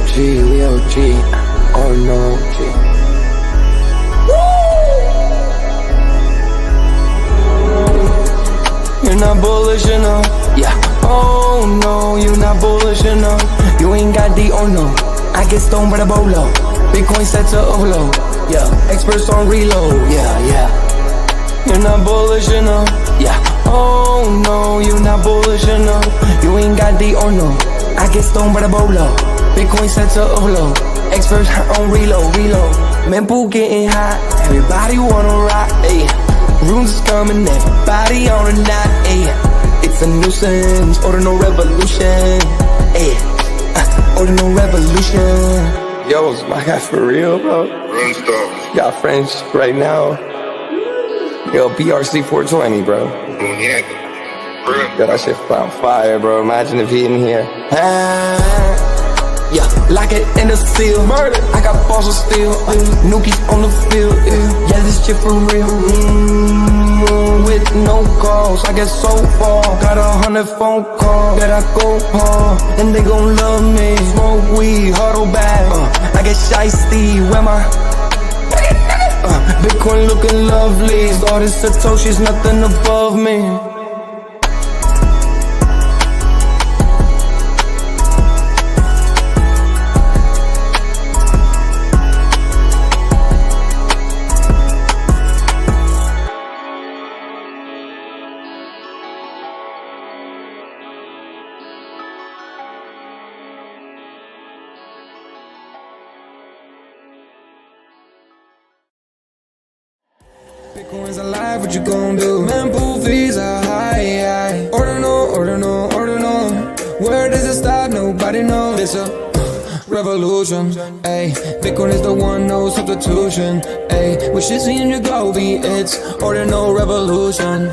OG, we OG, Ordinal G. You're not bullish enough, yeah. Oh no, you're not bullish enough. You ain't got the or no. I get stoned by the bolo. Bitcoin set to overload, yeah. Experts on reload, yeah. You're not bullish enough, yeah. Oh no, you're not bullish enough. You ain't got the or no. I get stoned by the bolo. Bitcoin set to overload. Experts on reload. Mempool getting hot. Everybody wanna rock, ayy. Runes is coming, everybody on a knot, ayy. It's a nuisance, Ordinal Revolution, ayy. Ordinal Revolution. Yo, is my guy for real, bro? Y'all French right now. Yo, BRC 420, bro. Yo, that shit on fire, bro. Imagine if he in here. Yeah, like it in the seal. Murder. I got balls of steel. Nookies on the field. Yeah, this shit for real. With no calls, I get so far. Got 100 phone calls that I go hard, and they gon' love me. Smoke weed, huddle back. I get shiesty. Where my Bitcoin looking lovely. All this Satoshi's nothing above me. Bitcoin's alive, what you gon' do? Mempool fees are high. Ordinal. Where does it stop? Nobody knows. It's a revolution, ayy. Bitcoin is the one, no substitution, ayy. With Shizzy and Yagobi, it's Ordinal Revolution.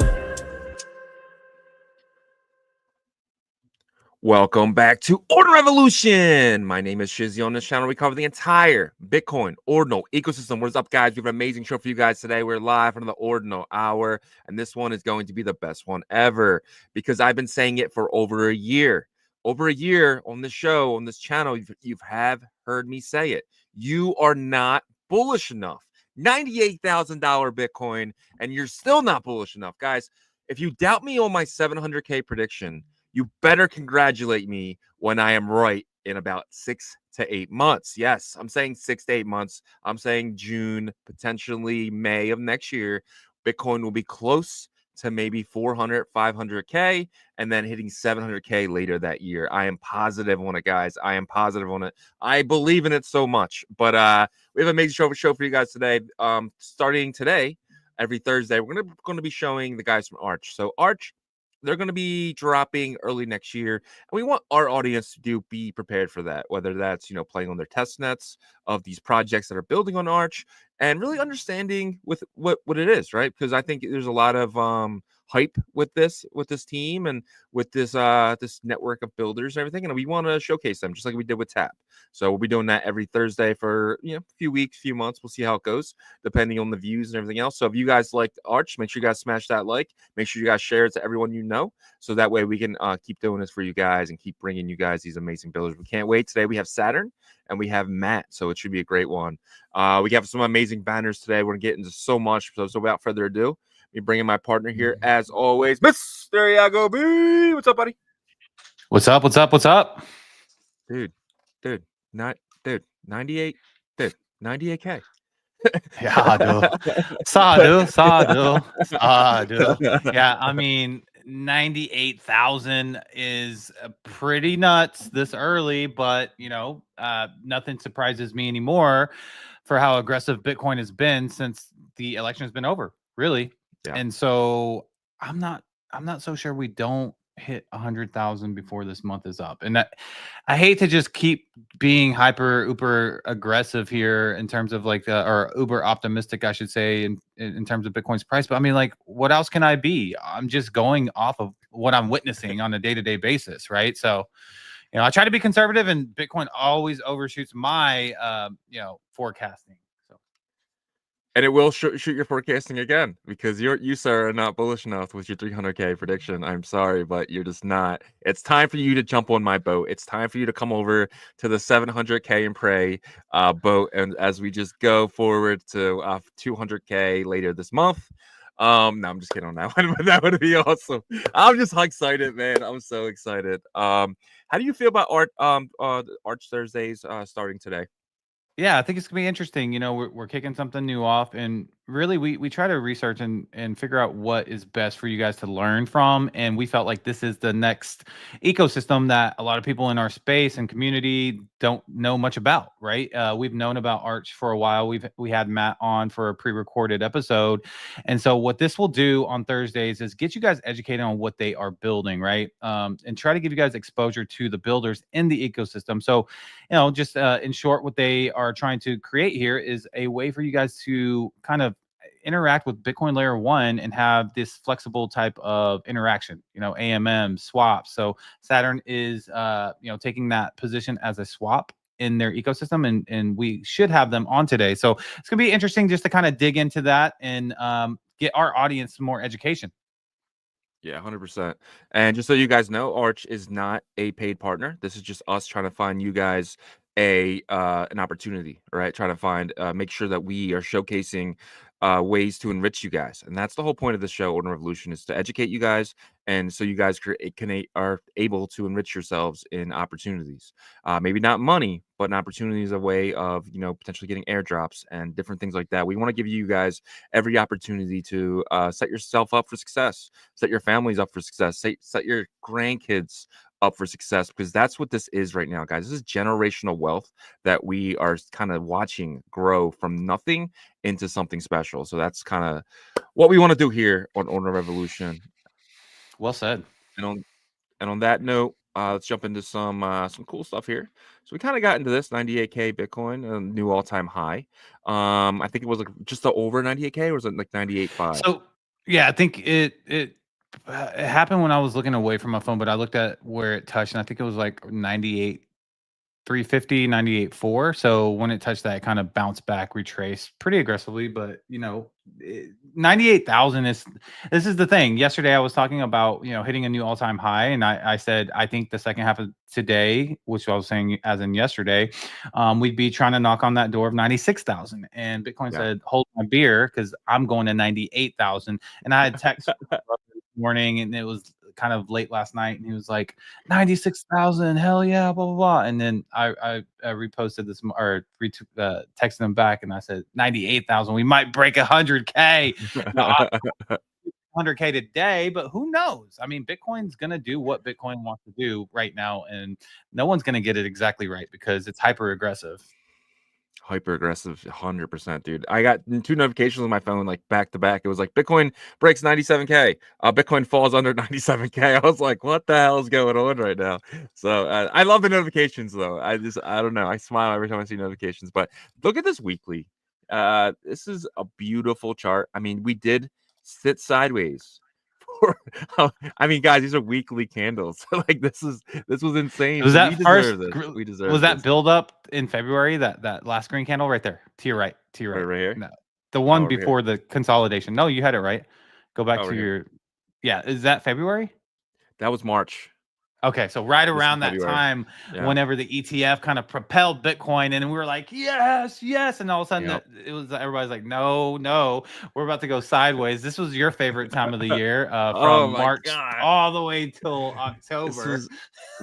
Welcome back to Ordinal Revolution. My name is Shizzy. On this channel, we cover the entire Bitcoin Ordinal ecosystem. What is up, guys? We have an amazing show for you guys today. We're live from the Ordinal Hour, and this one is going to be the best one ever because I've been saying it for over a year. Over a year on this show, on this channel, you have heard me say it. You are not bullish enough. $98,000 Bitcoin, and you're still not bullish enough. Guys, if you doubt me on my 700K prediction, you better congratulate me when I am right in about 6 to 8 months. Yes, I'm saying 6 to 8 months. I'm saying June, potentially May of next year. Bitcoin will be close to maybe 400, 500K, and then hitting 700K later that year. I am positive on it, guys. I am positive on it. I believe in it so much. But we have an amazing show for you guys today. Starting today, every Thursday, we're going to be showing the guys from Arch. So Arch, they're going to be dropping early next year, and we want our audience to be prepared for that, whether that's, playing on their test nets of these projects that are building on Arch and really understanding with what it is, right? Because I think there's a lot of hype with this team and with this network of builders and everything, and we want to showcase them just like we did with Tap. So we'll be doing that every Thursday for a few weeks, few months. We'll see how it goes depending on the views and everything else. So if you guys like Arch, make sure you guys smash that like. Make sure you guys share it to everyone you know, so that way we can keep doing this for you guys and keep bringing you guys these amazing builders. We can't wait. Today we have Saturn and we have Matt, so it should be a great one. We have some amazing banners today. We're gonna get into so much. So without further ado, me bringing my partner here as always, Mr. Yagobi. What's up, buddy? What's up? Dude, 98, dude, 98K. Sadu. Yeah, I mean, 98,000 is pretty nuts this early, but nothing surprises me anymore for how aggressive Bitcoin has been since the election has been over, really. Yeah. And so I'm not so sure we don't hit 100,000 before this month is up. And I hate to just keep being uber aggressive here in terms of or uber optimistic, I should say, in terms of Bitcoin's price. But I mean, what else can I be? I'm just going off of what I'm witnessing on a day-to-day basis, right? So, I try to be conservative, and Bitcoin always overshoots my, forecasting. So, And it will shoot your forecasting again because you sir are not bullish enough with your 300K prediction. I'm sorry, but you're just not. It's time for you to jump on my boat. It's time for you to come over to the 700K and pray boat, and as we just go forward to 200K later this month. No, I'm just kidding on that one, but that would be awesome. I'm just excited, man. I'm so excited. How do you feel about Arch Thursdays starting today? Yeah, I think it's gonna be interesting. You know, we're kicking something new off, and really, we try to research and figure out what is best for you guys to learn from. And we felt like this is the next ecosystem that a lot of people in our space and community don't know much about. Right? We've known about Arch for a while. We had Matt on for a pre-recorded episode, and so what this will do on Thursdays is get you guys educated on what they are building, right? And try to give you guys exposure to the builders in the ecosystem. So just in short, what they are trying to create here is a way for you guys to kind of interact with Bitcoin layer 1 and have this flexible type of interaction, AMM swaps. So Saturn is, taking that position as a swap in their ecosystem, and we should have them on today. So it's going to be interesting just to kind of dig into that and get our audience more education. Yeah, 100%. And just so you guys know, Arch is not a paid partner. This is just us trying to find you guys an opportunity, right? Trying to find make sure that we are showcasing ways to enrich you guys. And that's the whole point of the show, Ordinal Revolution, is to educate you guys, and so you guys are able to enrich yourselves in opportunities. Maybe not money, but an opportunity is a way of potentially getting airdrops and different things like that. We want to give you guys every opportunity to set yourself up for success, set your families up for success, set your grandkids up for success, because that's what this is right now, guys. This is generational wealth that we are kind of watching grow from nothing into something special. So that's kind of what we want to do here on Ordinal Revolution. Well said. And on that note, let's jump into some cool stuff here. So we kind of got into this 98K Bitcoin, a new all-time high. I think it was like just over 98K, or was it like 98.5? So yeah, I think it happened when I was looking away from my phone, but I looked at where it touched, and I think it was like 98 350, 98.4. So when it touched that, it kind of bounced back, retraced pretty aggressively. But 98,000 is, this is the thing. Yesterday I was talking about hitting a new all-time high, and I said I think the second half of today, which I was saying as in yesterday, we'd be trying to knock on that door of 96,000. And Bitcoin said, "Hold my beer, because I'm going to 98,000." And I had text this morning, and it was kind of late last night, and he was like 96,000, hell yeah, blah blah blah. And then I reposted this or texted him back, and I said 98,000. We might break 100K. Now, 100K today, but who knows? I mean, Bitcoin's gonna do what Bitcoin wants to do right now, and no one's gonna get it exactly right because it's hyper aggressive. Hyper aggressive, 100%, dude. I got 2 notifications on my phone like back to back. It was like Bitcoin breaks 97K, Bitcoin falls under 97K. I was like, what the hell is going on right now? So I love the notifications though. I don't know, I smile every time I see notifications. But look at this weekly. This is a beautiful chart. I mean, we did sit sideways for I mean, guys, these are weekly candles. Like this was insane. Was So that we first? deserve this. We deserve Was that this. build up in February? That last green candle right there, to your right, Right here? No, the one over here. before the consolidation. No, you had it right. Go back Over to here. your. Yeah, is that February? That was March. Okay, so right This is around that February. time, Yeah. whenever the ETF kind of propelled Bitcoin, and we were like, yes, yes, and all of a sudden Yep. it was everybody's like, no, no, we're about to go sideways. This was your favorite time of the year, Oh from my March God. all the way till October.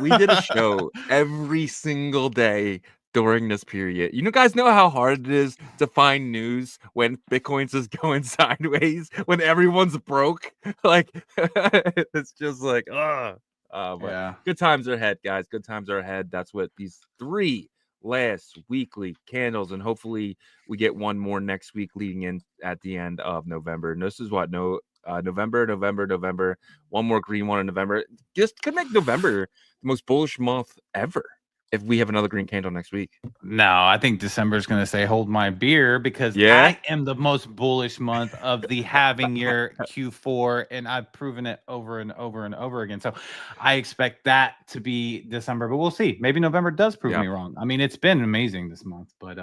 We did a show every single day during this period. You guys know how hard it is to find news when Bitcoin's just going sideways, when everyone's broke. Like it's just like, but Yeah. good times are ahead, guys. Good times are ahead. That's what these 3 last weekly candles, and hopefully we get one more next week leading in at the end of November. And this is what November. One more green one in November. Just could make November the most bullish month ever if we have another green candle next week. No, I think December is going to say hold my beer, because Yeah? I am the most bullish month of the halving year Q4, and I've proven it over and over and over again. So I expect that to be December, but we'll see. Maybe November does prove me wrong. I mean, it's been amazing this month, but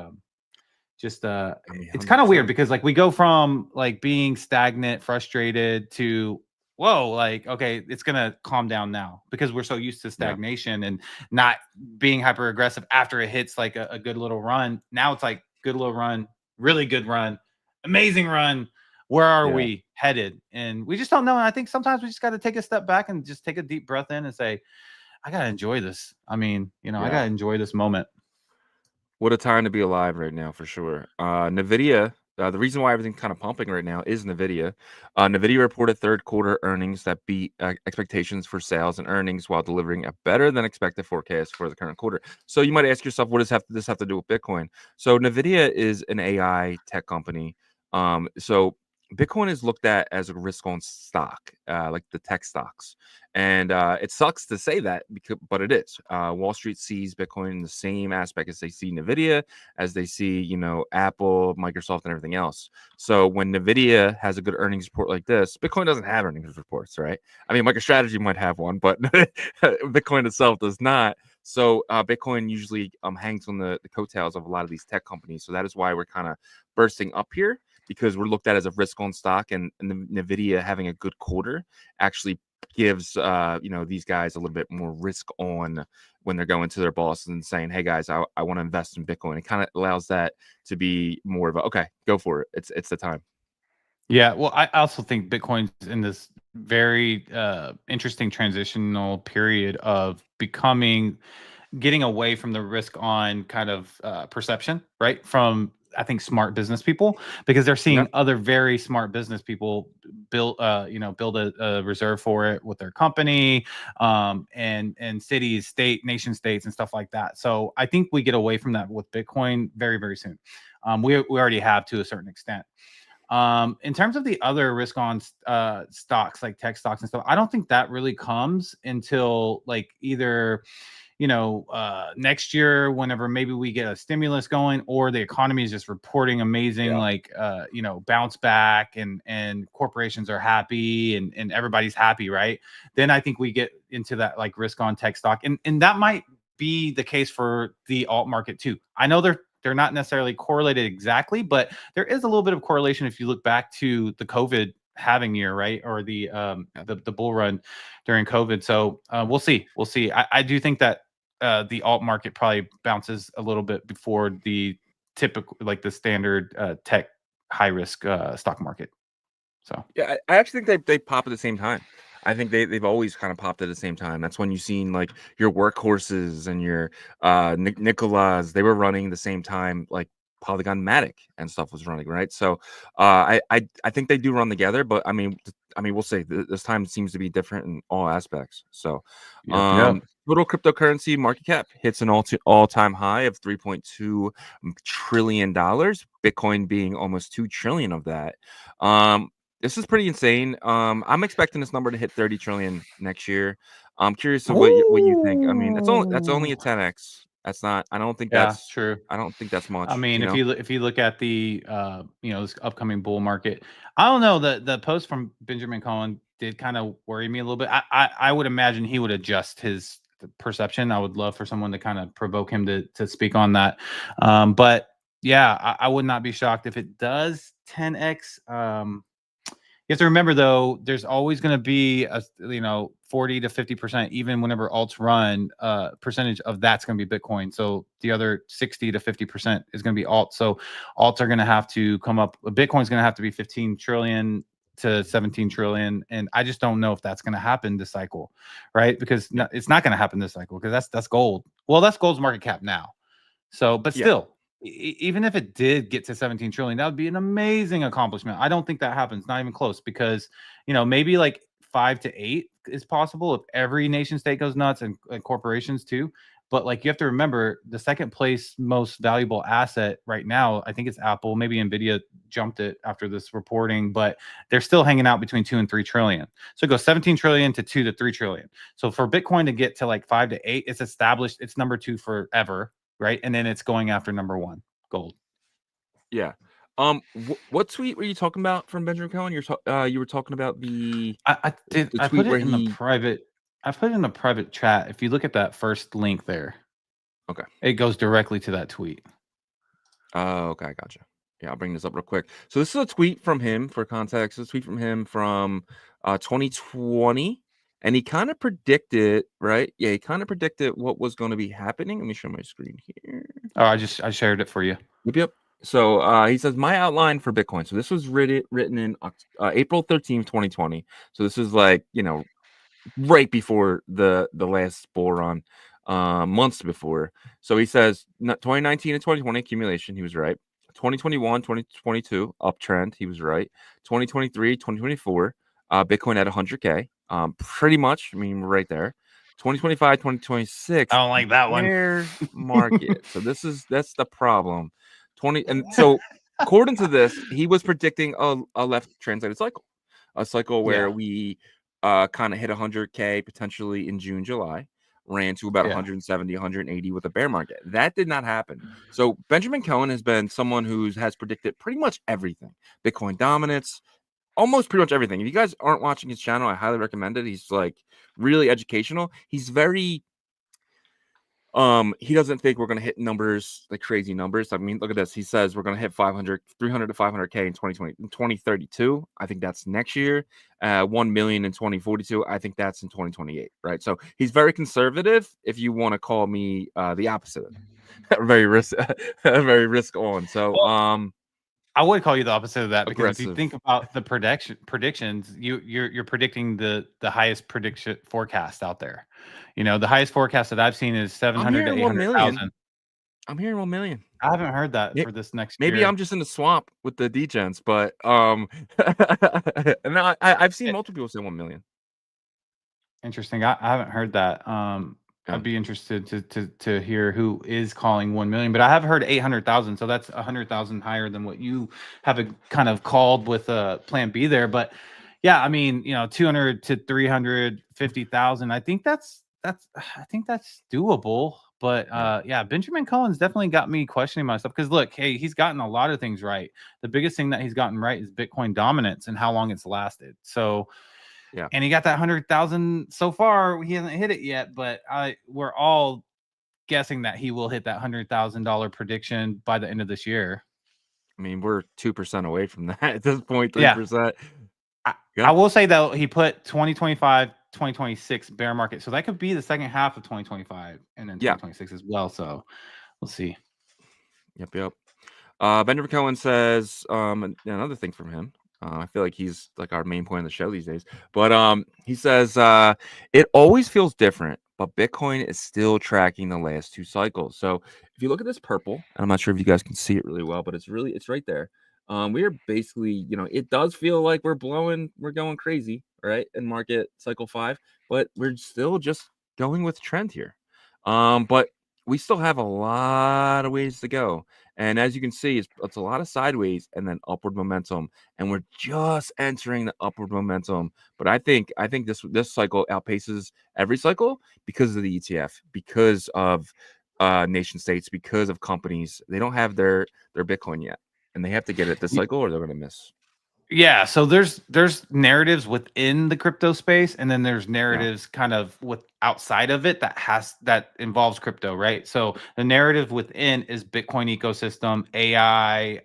Just Hey, it's kind of weird 100%. because like we go from like being stagnant, frustrated to whoa, like okay, it's gonna calm down now because we're so used to Yeah. stagnation and not being hyper aggressive after it hits like a good little run. Now it's like good little run, really good run, amazing run. Where are Yeah. we headed? And we just don't know. And I think sometimes we just got to take a step back and just take a deep breath in and say, I gotta enjoy this. I mean, I Yeah. gotta enjoy this moment. What a time to be alive right now for sure. Nvidia, the reason why everything's kind of pumping right now is Nvidia. Nvidia reported third quarter earnings that beat expectations for sales and earnings while delivering a better than expected forecast for the current quarter. So you might ask yourself, what does this have to do with Bitcoin? So Nvidia is an AI tech company. So Bitcoin is looked at as a risk on stock, like the tech stocks. And it sucks to say that, but it is. Wall Street sees Bitcoin in the same aspect as they see Nvidia, as they see, Apple, Microsoft, and everything else. So when Nvidia has a good earnings report like this, Bitcoin doesn't have earnings reports, right? I mean, MicroStrategy might have one, but Bitcoin itself does not. So Bitcoin usually hangs on the coattails of a lot of these tech companies. So that is why we're kind of bursting up here, because we're looked at as a risk on stock, and Nvidia having a good quarter actually gives these guys a little bit more risk on when they're going to their bosses and saying, hey guys, I want to invest in Bitcoin. It kind of allows that to be more of a, okay, go for it, it's the time. Yeah, well, I also think Bitcoin's in this very interesting transitional period of getting away from the risk on kind of perception, right? From I think smart business people, because they're seeing Yep. other very smart business people build a reserve for it with their company, and cities, nation states, and stuff like that. So I think we get away from that with Bitcoin very, very soon. We already have to a certain extent. In terms of the other risk on stocks like tech stocks and stuff, I don't think that really comes until like either next year, whenever maybe we get a stimulus going, or the economy is just reporting amazing, bounce back, and corporations are happy, and everybody's happy, right? Then I think we get into that like risk on tech stock, and that might be the case for the alt market too. I know they're not necessarily correlated exactly, but there is a little bit of correlation if you look back to the COVID halving year, right? Or the bull run during COVID. So we'll see. I do think that the alt market probably bounces a little bit before the typical, like the standard tech high risk stock market. So Yeah, I actually think they pop at the same time. I think they've always kind of popped at the same time. That's when you've seen like your workhorses and your Nikolas. They were running the same time, like Polygon Matic and stuff was running, right? So I think they do run together, but I mean we'll say this time seems to be different in all aspects. So yep. total cryptocurrency market cap hits an all-time high of $3.2 trillion. Bitcoin being almost 2 trillion of that. This is pretty insane. I'm expecting this number to hit 30 trillion next year. I'm curious to what you think. I mean, that's only a 10x. That's not. I don't think Yeah, that's. true. I don't think that's much. I mean, if you look at the this upcoming bull market, I don't know, the post from Benjamin Cohen did kind of worry me a little bit. I would imagine he would adjust his perception. I would love for someone to kind of provoke him to speak on that. But yeah, I would not be shocked if it does 10x. You have to remember though, there's always going to be a 40 to 50%, even whenever alts run, percentage of that's going to be Bitcoin. So the other 60 to 50% is going to be alts. So alts are going to have to come up. Bitcoin's going to have to be 15 trillion to 17 trillion, and I just don't know if that's going to happen this cycle, right? Because it's not going to happen this cycle, because that's gold. Well, that's gold's market cap now. So, but still, even if it did get to 17 trillion, that would be an amazing accomplishment. I don't think that happens, not even close, because maybe like 5 to 8 is possible if every nation state goes nuts, and corporations too. But like, you have to remember, the second place most valuable asset right now, I think it's Apple. Maybe Nvidia jumped it after this reporting, but they're still hanging out between 2 and 3 trillion. So it goes 17 trillion to 2 to 3 trillion. So for Bitcoin to get to like 5 to 8, it's established. It's number 2 forever. Right, and then it's going after number 1, gold. Yeah. What tweet were you talking about from Benjamin Cohen? You were talking about the. I did. The I tweet put where it in the private. I put it in the private chat. If you look at that first link there, Okay. it goes directly to that tweet. Oh, okay, gotcha. Yeah, I'll bring this up real quick. So this is a tweet from him for context. This tweet from him from 2020, and he kind of predicted, right? Yeah, he kind of predicted what was going to be happening. Let me show my screen here. Oh, I shared it for you. Yep. So he says my outline for Bitcoin. So this was written in April 13th, 2020. So this is like, right before the last bull run, months before. So he says 2019 and 2020 accumulation, he was right. 2021, 2022 uptrend, he was right. 2023, 2024, Bitcoin at 100K, pretty much. I mean, we're right there. 2025, 2026, I don't like that one. bear market. So that's the problem. 20 and so according to this, he was predicting a left translated cycle, a cycle where Yeah. we kind of hit 100K potentially in June, July, ran to about 170, 180 with a bear market. That did not happen. So Benjamin Cohen has been someone who has predicted pretty much everything. Bitcoin dominance, almost pretty much everything. If you guys aren't watching his channel, I highly recommend it. He's like really educational. He's very he doesn't think we're going to hit numbers like crazy numbers. I mean, look at this. He says we're going to hit 300 to 500K in 2032. I think that's next year. 1 million in 2042. I think that's in 2028. Right. So he's very conservative. If you want to call me the opposite of very risk on. So, I would call you the opposite of that, because if you aggressive. think about the predictions, you're predicting the highest prediction forecast out there. The highest forecast that I've seen is 700 to 800,000. I'm hearing 1 million. I haven't heard that for this next Maybe year. I'm just in the swamp with the degens, but and I've seen multiple people say 1 million. Interesting. I haven't heard that. Yeah. I'd be interested to hear who is calling 1 million, but I have heard 800,000. So that's 100,000 higher than what you have kind of called with Plan B there. But yeah, I mean, 200 to 350,000. I think that's doable. But yeah, Benjamin Cohen's definitely got me questioning myself, because look, hey, he's gotten a lot of things right. The biggest thing that he's gotten right is Bitcoin dominance and how long it's lasted. So yeah, and he got that 100,000 so far. He hasn't hit it yet, but we're all guessing that he will hit that $100,000 prediction by the end of this year. I mean, we're 2% away from that at this point. 3%. I will say though, he put 2025, 2026 bear market, so that could be the second half of 2025 and then 2026 as well. So we'll see. Yep. Benjamin Cohen says another thing from him. I feel like he's like our main point of the show these days. But he says it always feels different, but Bitcoin is still tracking the last two cycles. So if you look at this purple, and I'm not sure if you guys can see it really well, but it's right there. We are basically, it does feel like we're going crazy, right? In market cycle 5, but we're still just going with trend here. But we still have a lot of ways to go. And as you can see, it's a lot of sideways and then upward momentum. And we're just entering the upward momentum. But I think this cycle outpaces every cycle because of the ETF, because of nation states, because of companies. They don't have their Bitcoin yet, and they have to get it this cycle or they're going to miss. Yeah, so there's narratives within the crypto space, and then there's narratives kind of with outside of it that involves crypto, right? So the narrative within is Bitcoin ecosystem, AI,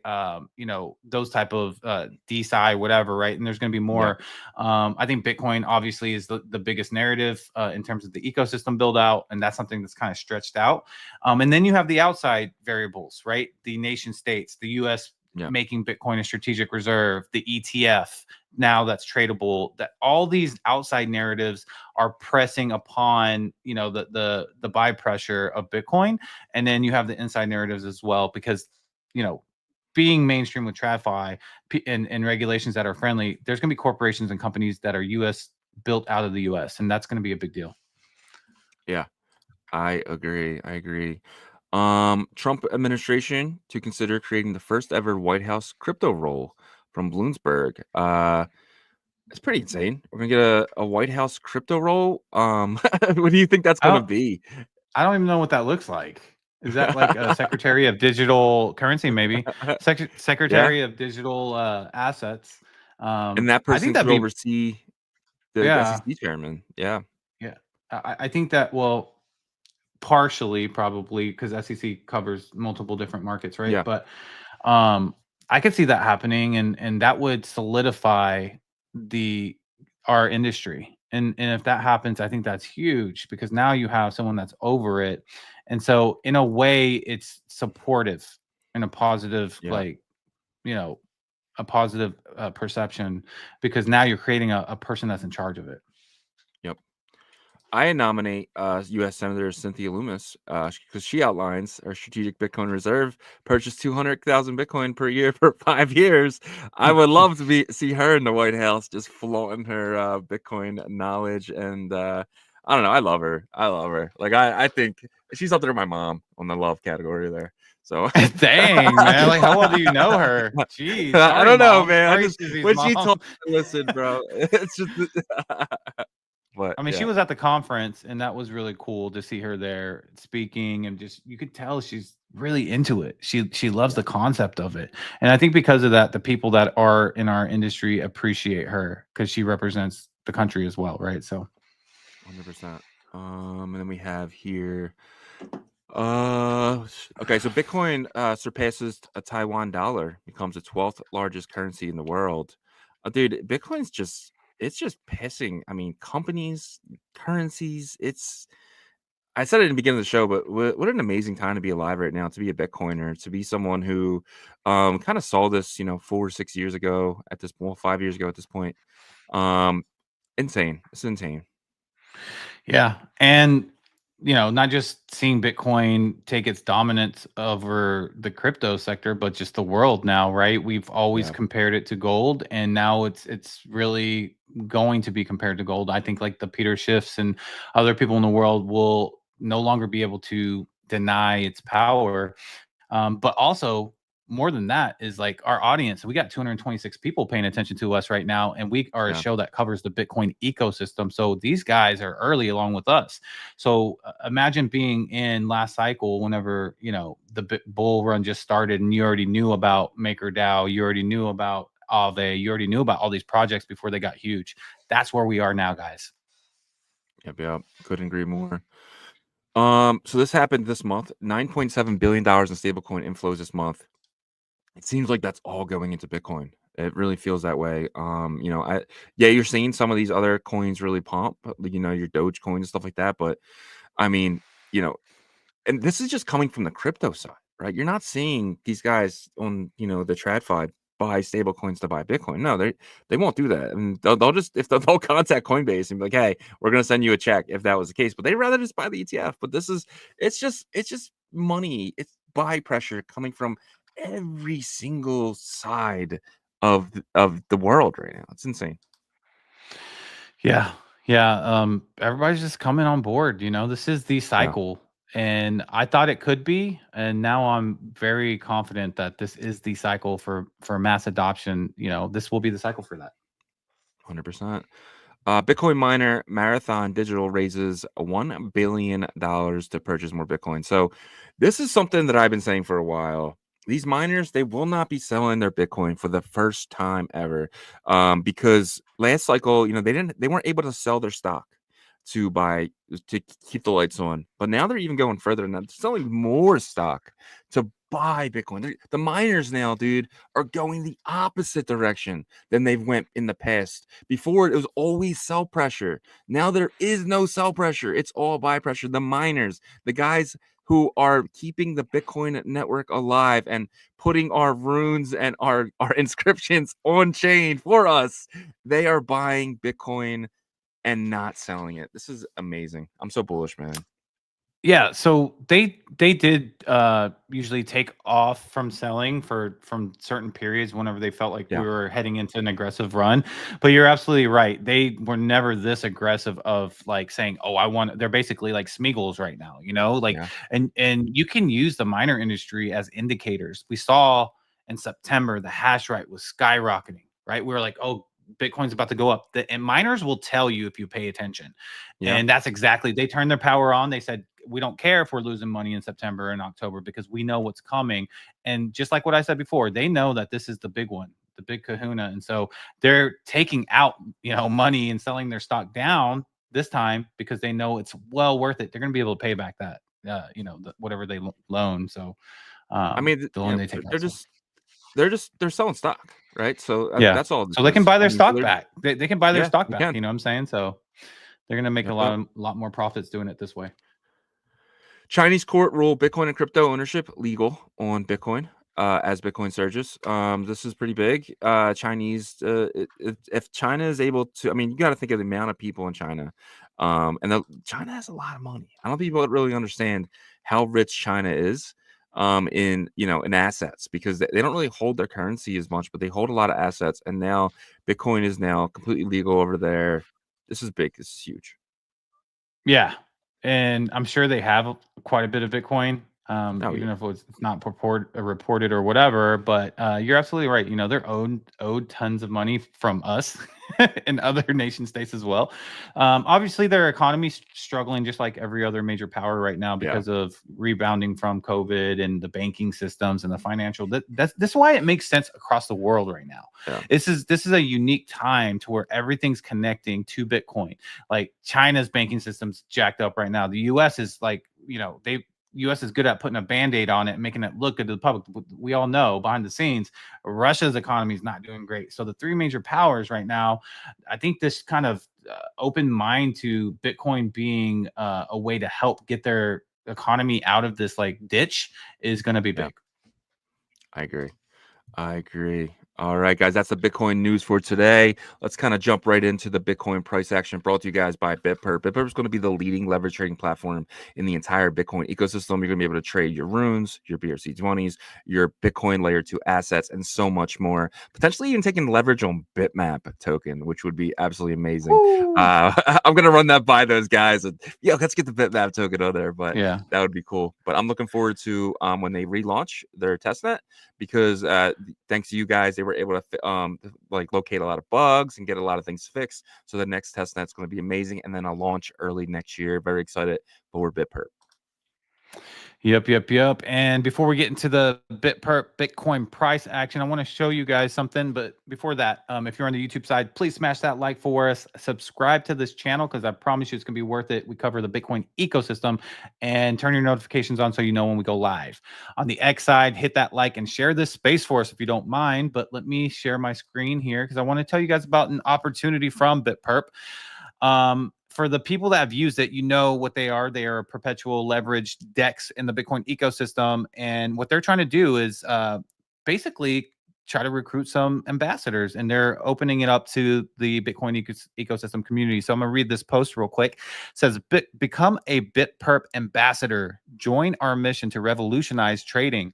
those type of DeFi, whatever, right? And there's going to be more. I think Bitcoin obviously is the biggest narrative in terms of the ecosystem build out, and that's something that's kind of stretched out. And then you have the outside variables, right? The nation states, the U.S. making Bitcoin a strategic reserve, the ETF now that's tradable, that all these outside narratives are pressing upon, the buy pressure of Bitcoin. And then you have the inside narratives as well, because, being mainstream with TradFi and regulations that are friendly, there's going to be corporations and companies that are US built out of the US, and that's going to be a big deal. Yeah, I agree. Trump administration to consider creating the first ever White House crypto role from Bloomberg. It's pretty insane. We're gonna get a White House crypto role. What do you think that's gonna be? I don't even know what that looks like. Is that like a Secretary of Digital Currency, maybe? Secretary of Digital Assets. And that I think person could oversee the SEC chairman. Yeah. I think that, well, partially probably because SEC covers multiple different markets, right? Yeah. But I could see that happening, and that would solidify our industry. And if that happens, I think that's huge because now you have someone that's over it. And so in a way it's supportive in a positive, Yeah. like, you know, a positive perception, because now you're creating a person that's in charge of it. Yep. I nominate U.S. Senator Cynthia Lummis because she outlines our strategic Bitcoin reserve, purchase 200,000 Bitcoin per year for 5 years. I would love to see her in the White House, just flaunting her Bitcoin knowledge. And I don't know, I love her. Like I think she's up there with my mom on the love category there. So Dang, man, like how well do you know her? Jeez, I sorry, don't know, mom. man. Sorry, Shizzy's When she mom. told me, listen, bro, it's just. But I mean, yeah. she was at the conference, and that was really cool to see her there speaking, and just you could tell she's really into it. She loves the concept of it, and I think because of that, the people that are in our industry appreciate her because she represents the country as well, right? So, 100%. And then we have here. Okay, so Bitcoin surpasses a Taiwan dollar, becomes the 12th largest currency in the world. Dude, Bitcoin's just pissing. I mean, companies, currencies. I said it in the beginning of the show, but what an amazing time to be alive right now, to be a Bitcoiner, to be someone who kind of saw this, 4 or 6 years ago at this, well, 5 years ago at this point. Insane. It's insane. yeah, and not just seeing Bitcoin take its dominance over the crypto sector, but just the world now, right? We've always Yeah. compared it to gold, and now it's really going to be compared to gold. I think like the Peter Schiffs and other people in the world will no longer be able to deny its power. But also, more than that is like our audience. We got 226 people paying attention to us right now, and we are a Yeah. show that covers the Bitcoin ecosystem. So these guys are early along with us. So imagine being in last cycle whenever the bull run just started, and you already knew about MakerDAO, you already knew about Aave, you already knew about all these projects before they got huge. That's where we are now, guys. Yep. Couldn't agree more. So this happened this month. $9.7 billion in stablecoin inflows this month. It seems like that's all going into Bitcoin. It really feels that way. You're seeing some of these other coins really pump, your Doge coins and stuff like that. But I mean, and this is just coming from the crypto side, right? You're not seeing these guys on, the TradFi buy stable coins to buy Bitcoin. No, they won't do that. And they'll just, if they'll contact Coinbase and be like, hey, we're going to send you a check if that was the case, but they'd rather just buy the ETF. But it's just money. It's buy pressure coming from every single side of the world right now. It's insane. Yeah. Everybody's just coming on board. This is the cycle. And I thought it could be, and now I'm very confident that this is the cycle for mass adoption. This will be the cycle for that. 100%. Bitcoin miner Marathon Digital raises $1 billion to purchase more Bitcoin. So this is something that I've been saying for a while. These miners, they will not be selling their Bitcoin for the first time ever, because last cycle, they weren't able to sell their stock to keep the lights on. But now they're even going further and they're selling more stock to buy Bitcoin. The miners now, dude, are going the opposite direction than they've went in the past. Before, it was always sell pressure. Now there is no sell pressure. It's all buy pressure. The miners, the guys who are keeping the Bitcoin network alive and putting our runes and our inscriptions on chain for us, they are buying Bitcoin and not selling it. This is amazing. I'm so bullish, man. Yeah, so they did usually take off from selling from certain periods whenever they felt like we were heading into an aggressive run. But you're absolutely right. They were never this aggressive of like saying, "Oh, they're basically like Smeagol's right now, and you can use the miner industry as indicators. We saw in September the hash rate was skyrocketing, right? We were like, "Oh, Bitcoin's about to go up." And miners will tell you if you pay attention. And that's exactly, they turned their power on. They said, we don't care if we're losing money in September and October because we know what's coming. And just like what I said before, they know that this is the big one, the big kahuna. And so they're taking out, money and selling their stock down this time because they know it's well worth it. They're going to be able to pay back that. whatever they loan. So I mean, the loan they take out. they're selling stock, right? So Yeah. that's all. So they can buy their So stock back. They can buy their yeah, stock you back. can. You know what I'm saying? So they're gonna make Yep, a yep. lot more profits doing it this way. Chinese court ruled Bitcoin and crypto ownership legal on Bitcoin as Bitcoin surges. This is pretty big. Chinese, if China is able to, I mean, you got to think of the amount of people in China, China has a lot of money. I don't think people really understand how rich China is in in assets, because they don't really hold their currency as much, but they hold a lot of assets. And now Bitcoin is now completely legal over there. This is big. This is huge. Yeah, and I'm sure they have quite a bit of Bitcoin, Oh even yeah. if it's not reported or whatever. But you're absolutely right. They're owed tons of money from us and other nation states as well. Obviously, their economy's struggling just like every other major power right now Yeah. because of rebounding from COVID and the banking systems and the financial. This is why it makes sense across the world right now. Yeah. This is a unique time to where everything's connecting to Bitcoin. Like China's banking system's jacked up right now. The U.S. is like, U.S. is good at putting a Band-Aid on it and making it look good to the public. We all know behind the scenes, Russia's economy is not doing great. So the three major powers right now, I think this kind of open mind to Bitcoin being a way to help get their economy out of this like ditch is going to be big. I agree. All right, guys, that's the Bitcoin news for today. Let's kind of jump right into the Bitcoin price action brought to you guys by BitPerp. BitPerp is going to be the leading leverage trading platform in the entire Bitcoin ecosystem. You're going to be able to trade your runes, your BRC20s, your Bitcoin layer 2 assets, and so much more. Potentially even taking leverage on Bitmap token, which would be absolutely amazing. I'm going to run that by those guys. And let's get the Bitmap token on there, but Yeah. that would be cool. But I'm looking forward to when they relaunch their testnet, because thanks to you guys, they were able to locate a lot of bugs and get a lot of things fixed. So the next testnet's going to be amazing, and then I'll launch early next year. Very excited for BitPerp. Yep. And before we get into the BitPerp Bitcoin price action, I want to show you guys something. But before that, if you're on the YouTube side, please smash that like for us. Subscribe to this channel, because I promise you it's going to be worth it. We cover the Bitcoin ecosystem, and turn your notifications on so you know when we go live. On the X side, hit that like and share this space for us if you don't mind. But let me share my screen here, because I want to tell you guys about an opportunity from BitPerp. For the people that have used it, you know what they are. They are perpetual leveraged DEX in the Bitcoin ecosystem. And what they're trying to do is basically try to recruit some ambassadors, and they're opening it up to the Bitcoin ecosystem community. So I'm going to read this post real quick. It says, become a BitPerp ambassador. Join our mission to revolutionize trading.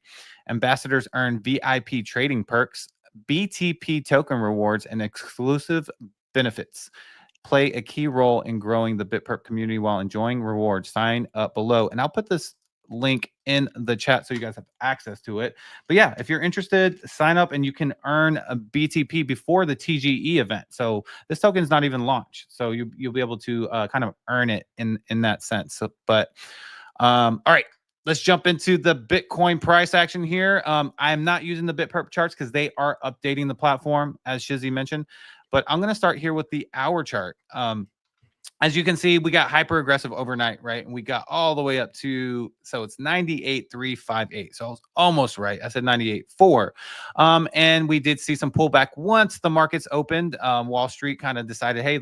Ambassadors earn VIP trading perks, BTP token rewards, and exclusive benefits. Play a key role in growing the BitPerp community while enjoying rewards. Sign up below, and I'll put this link in the chat so you guys have access to it. But yeah, if you're interested, sign up and you can earn a BTP before the TGE event. So this token is not even launched, so you'll be able to kind of earn it in that sense. So, but all right, let's jump into the Bitcoin price action here. I am not using the BitPerp charts because they are updating the platform, as Shizzy mentioned. But I'm going to start here with the hour chart. As you can see, we got hyper aggressive overnight, right? And we got all the way up to, so it's 98.358. So I was almost right. I said 98.4. And we did see some pullback once the markets opened. Wall Street kind of decided, hey,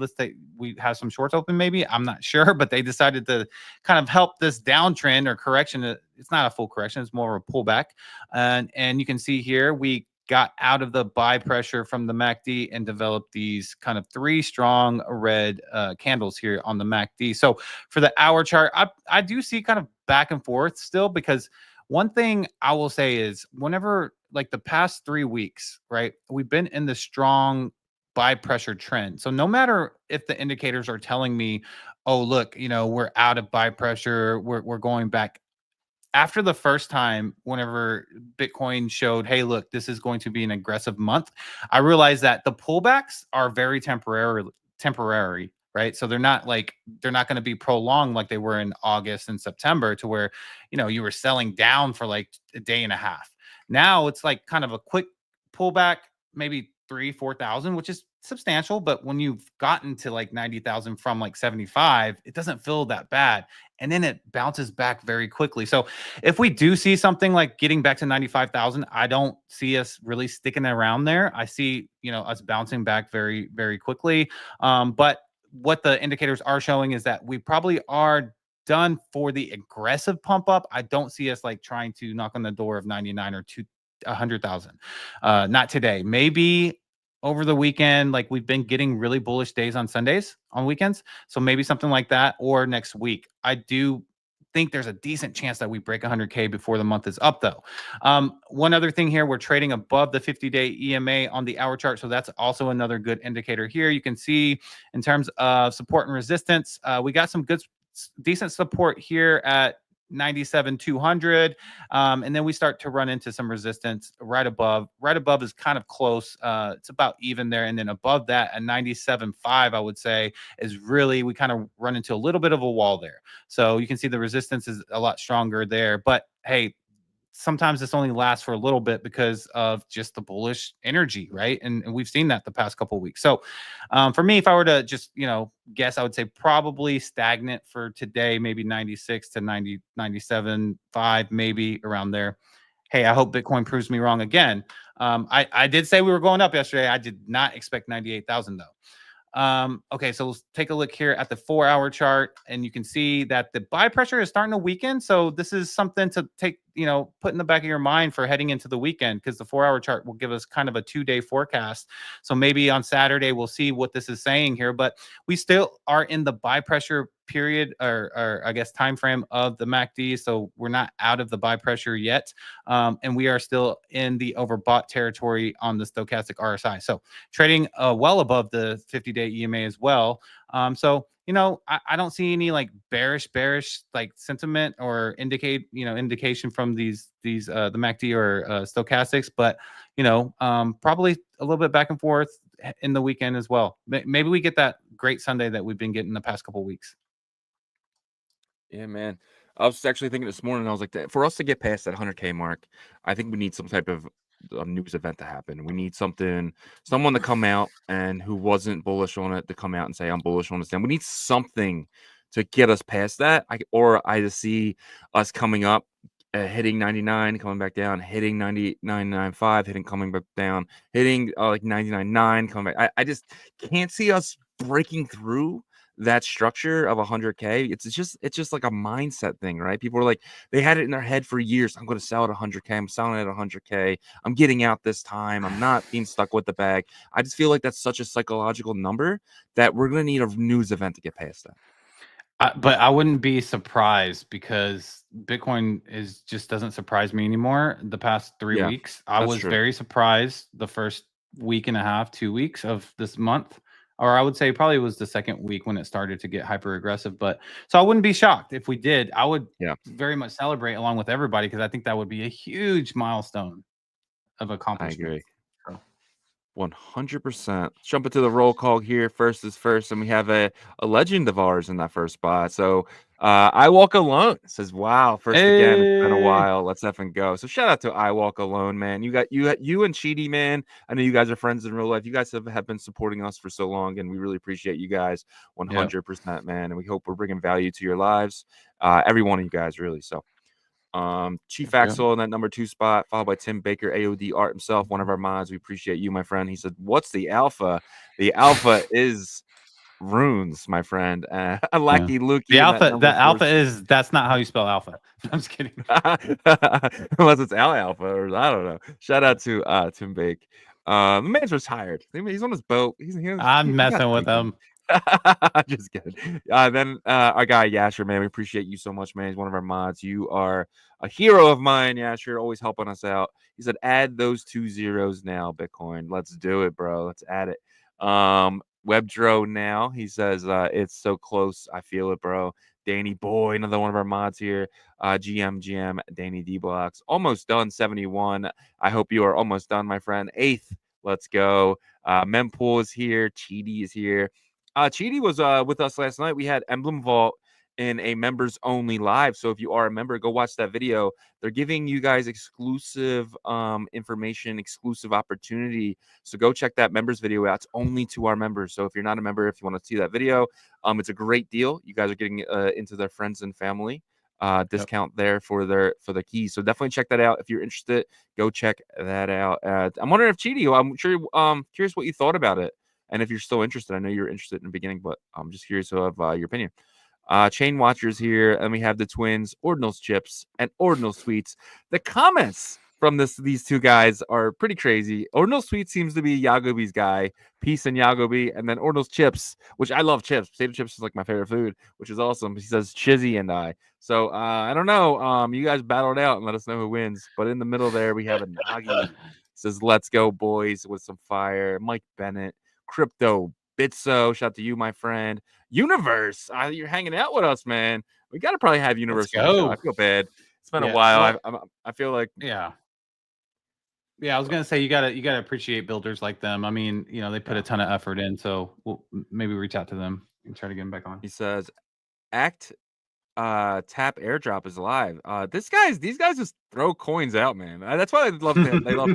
we have some shorts open maybe. I'm not sure, but they decided to kind of help this downtrend or correction. It's not a full correction. It's more of a pullback. And you can see here, we got out of the buy pressure from the MACD and developed these kind of three strong red candles here on the MACD. So for the hour chart, I do see kind of back and forth still, because one thing I will say is whenever, like the past 3 weeks, right, we've been in the strong buy pressure trend. So no matter if the indicators are telling me, oh, look, we're out of buy pressure, we're going back. After the first time, whenever Bitcoin showed, hey, look, this is going to be an aggressive month, I realized that the pullbacks are very temporary, right? So they're not going to be prolonged like they were in August and September, to where, you were selling down for like a day and a half. Now it's like kind of a quick pullback, maybe 3,000-4,000, which is substantial, but when you've gotten to like 90,000 from like 75, it doesn't feel that bad. And then it bounces back very quickly. So if we do see something like getting back to 95,000, I don't see us really sticking around there. I see, us bouncing back very, very quickly. But what the indicators are showing is that we probably are done for the aggressive pump up. I don't see us like trying to knock on the door of 99 or 100,000. Not today. Maybe over the weekend, like we've been getting really bullish days on Sundays, on weekends. So maybe something like that, or next week. I do think there's a decent chance that we break 100K before the month is up, though. One other thing here, we're trading above the 50-day EMA on the hour chart. So that's also another good indicator here. You can see in terms of support and resistance, we got some decent support here at 97,200, and then we start to run into some resistance right above is kind of close. It's about even there, and then above that at 97.5, I would say, is really, we kind of run into a little bit of a wall there. So you can see the resistance is a lot stronger there, but hey, sometimes this only lasts for a little bit because of just the bullish energy, right? And we've seen that the past couple of weeks. So for me, if I were to just, guess, I would say probably stagnant for today, maybe 96 to 90, 97.5, maybe around there. Hey, I hope Bitcoin proves me wrong again. I did say we were going up yesterday. I did not expect 98,000 though. Okay, so let's take a look here at the 4-hour chart, and you can see that the buy pressure is starting to weaken. So this is something to take, put in the back of your mind for heading into the weekend, because the 4-hour chart will give us kind of a 2-day forecast. So maybe on Saturday we'll see what this is saying here, but we still are in the buy pressure period, or I guess time frame of the MACD. So we're not out of the buy pressure yet, and we are still in the overbought territory on the stochastic RSI. So trading well above the 50-day EMA as well. So I don't see any like bearish like sentiment or indication from these the MACD or stochastics, but probably a little bit back and forth in the weekend as well. Maybe we get that great Sunday that we've been getting the past couple of weeks. Yeah, man. I was actually thinking this morning, I was like, for us to get past that 100K mark, I think we need some type of news event to happen. We need someone to come out and who wasn't bullish on it to come out and say, I'm bullish on this. And we need something to get us past that. I just see us coming up, hitting 99, coming back down, hitting 99.5, coming back down, hitting like 99.9, coming back. I just can't see us breaking through that structure of 100K. It's just like a mindset thing, right? People are like, they had it in their head for years. I'm going to sell at 100K. I'm selling at 100K. I'm getting out this time. I'm not being stuck with the bag. I just feel like that's such a psychological number that we're going to need a news event to get past that. But I wouldn't be surprised, because Bitcoin just doesn't surprise me anymore. The past 3 weeks, I was very surprised the first week and a half, 2 weeks of this month. Or I would say probably was the second week when it started to get hyper aggressive. But so I wouldn't be shocked if we did. I would very much celebrate along with everybody, because I think that would be a huge milestone of accomplishment. I agree. 100%. Let's jump into the roll call here. First is first, and we have a legend of ours in that first spot. So I Walk Alone says, wow, first again, it's been a while. Let's effing go. So shout out to I Walk Alone, man. You and Cheaty, man. I know you guys are friends in real life. You guys have been supporting us for so long, and we really appreciate you guys 100%, man. And we hope we're bringing value to your lives. Every one of you guys, really. So Chief Axel in that number 2 spot, followed by Tim Baker, AOD Art himself, one of our mods. We appreciate you, my friend. He said, what's the alpha? The alpha is runes, my friend. Lucky Lukey. The alpha is, that's not how you spell alpha. I'm just kidding. Unless it's alpha, or I don't know. Shout out to Tim Bake. The man's retired. He's on his boat. I'm messing with him. Just kidding. Then our guy Yasher, man, we appreciate you so much, man. He's one of our mods. You are a hero of mine, Yasher, always helping us out. He said, add those 2 zeros now, Bitcoin. Let's do it, bro. Let's add it. Webdro now. He says, it's so close. I feel it, bro. Danny Boy, another one of our mods here. GM, Danny D Blocks. Almost done, 71. I hope you are almost done, my friend. 8th. Let's go. Mempool is here. Cheaty is here. Cheaty was with us last night. We had Emblem Vault in a members only live. So if you are a member, go watch that video. They're giving you guys exclusive information, exclusive opportunity. So go check that members video out. It's only to our members. So if you're not a member, if you want to see that video, it's a great deal. You guys are getting into their friends and family discount there for the keys. So definitely check that out. If you're interested, go check that out. I'm wondering if Chidi, I'm sure curious what you thought about it. And if you're still interested, I know you were interested in the beginning, but I'm just curious of your opinion. Chain Watchers here, and we have the twins, Ordinals Chips and Ordinal Sweets. The comments from these two guys are pretty crazy. Ordinal Sweets seems to be Yagobi's guy, Peace and Yagobi, and then Ordinal's Chips, which I love chips. Potato chips is like my favorite food, which is awesome. He says Shizzy and I. So I don't know. You guys battle it out and let us know who wins. But in the middle there, we have a Nagi. Says, let's go, boys, with some fire. Mike Bennett, Crypto Bitso, shout out to you, my friend. Universe, you're hanging out with us, man. We got to probably have Universe on the show. I feel bad. It's been a while. I feel like I was gonna say you gotta appreciate builders like them. I mean, they put a ton of effort in, so we'll maybe reach out to them and try to get them back on. He says, tap airdrop is live. These guys just throw coins out, man. That's why they love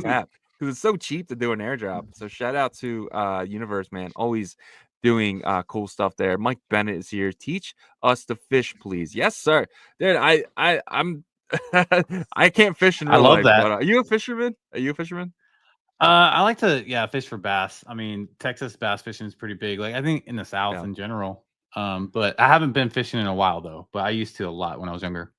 tap, because it's so cheap to do an airdrop. So shout out to Universe, man, always doing cool stuff there. Mike Bennett is here. Teach us to fish, please. Yes, sir. Dude, I'm I can't fish in real life. That. But, are you a fisherman? I like to fish for bass. I mean, Texas bass fishing is pretty big. Like I think in the South in general. But I haven't been fishing in a while though. But I used to a lot when I was younger.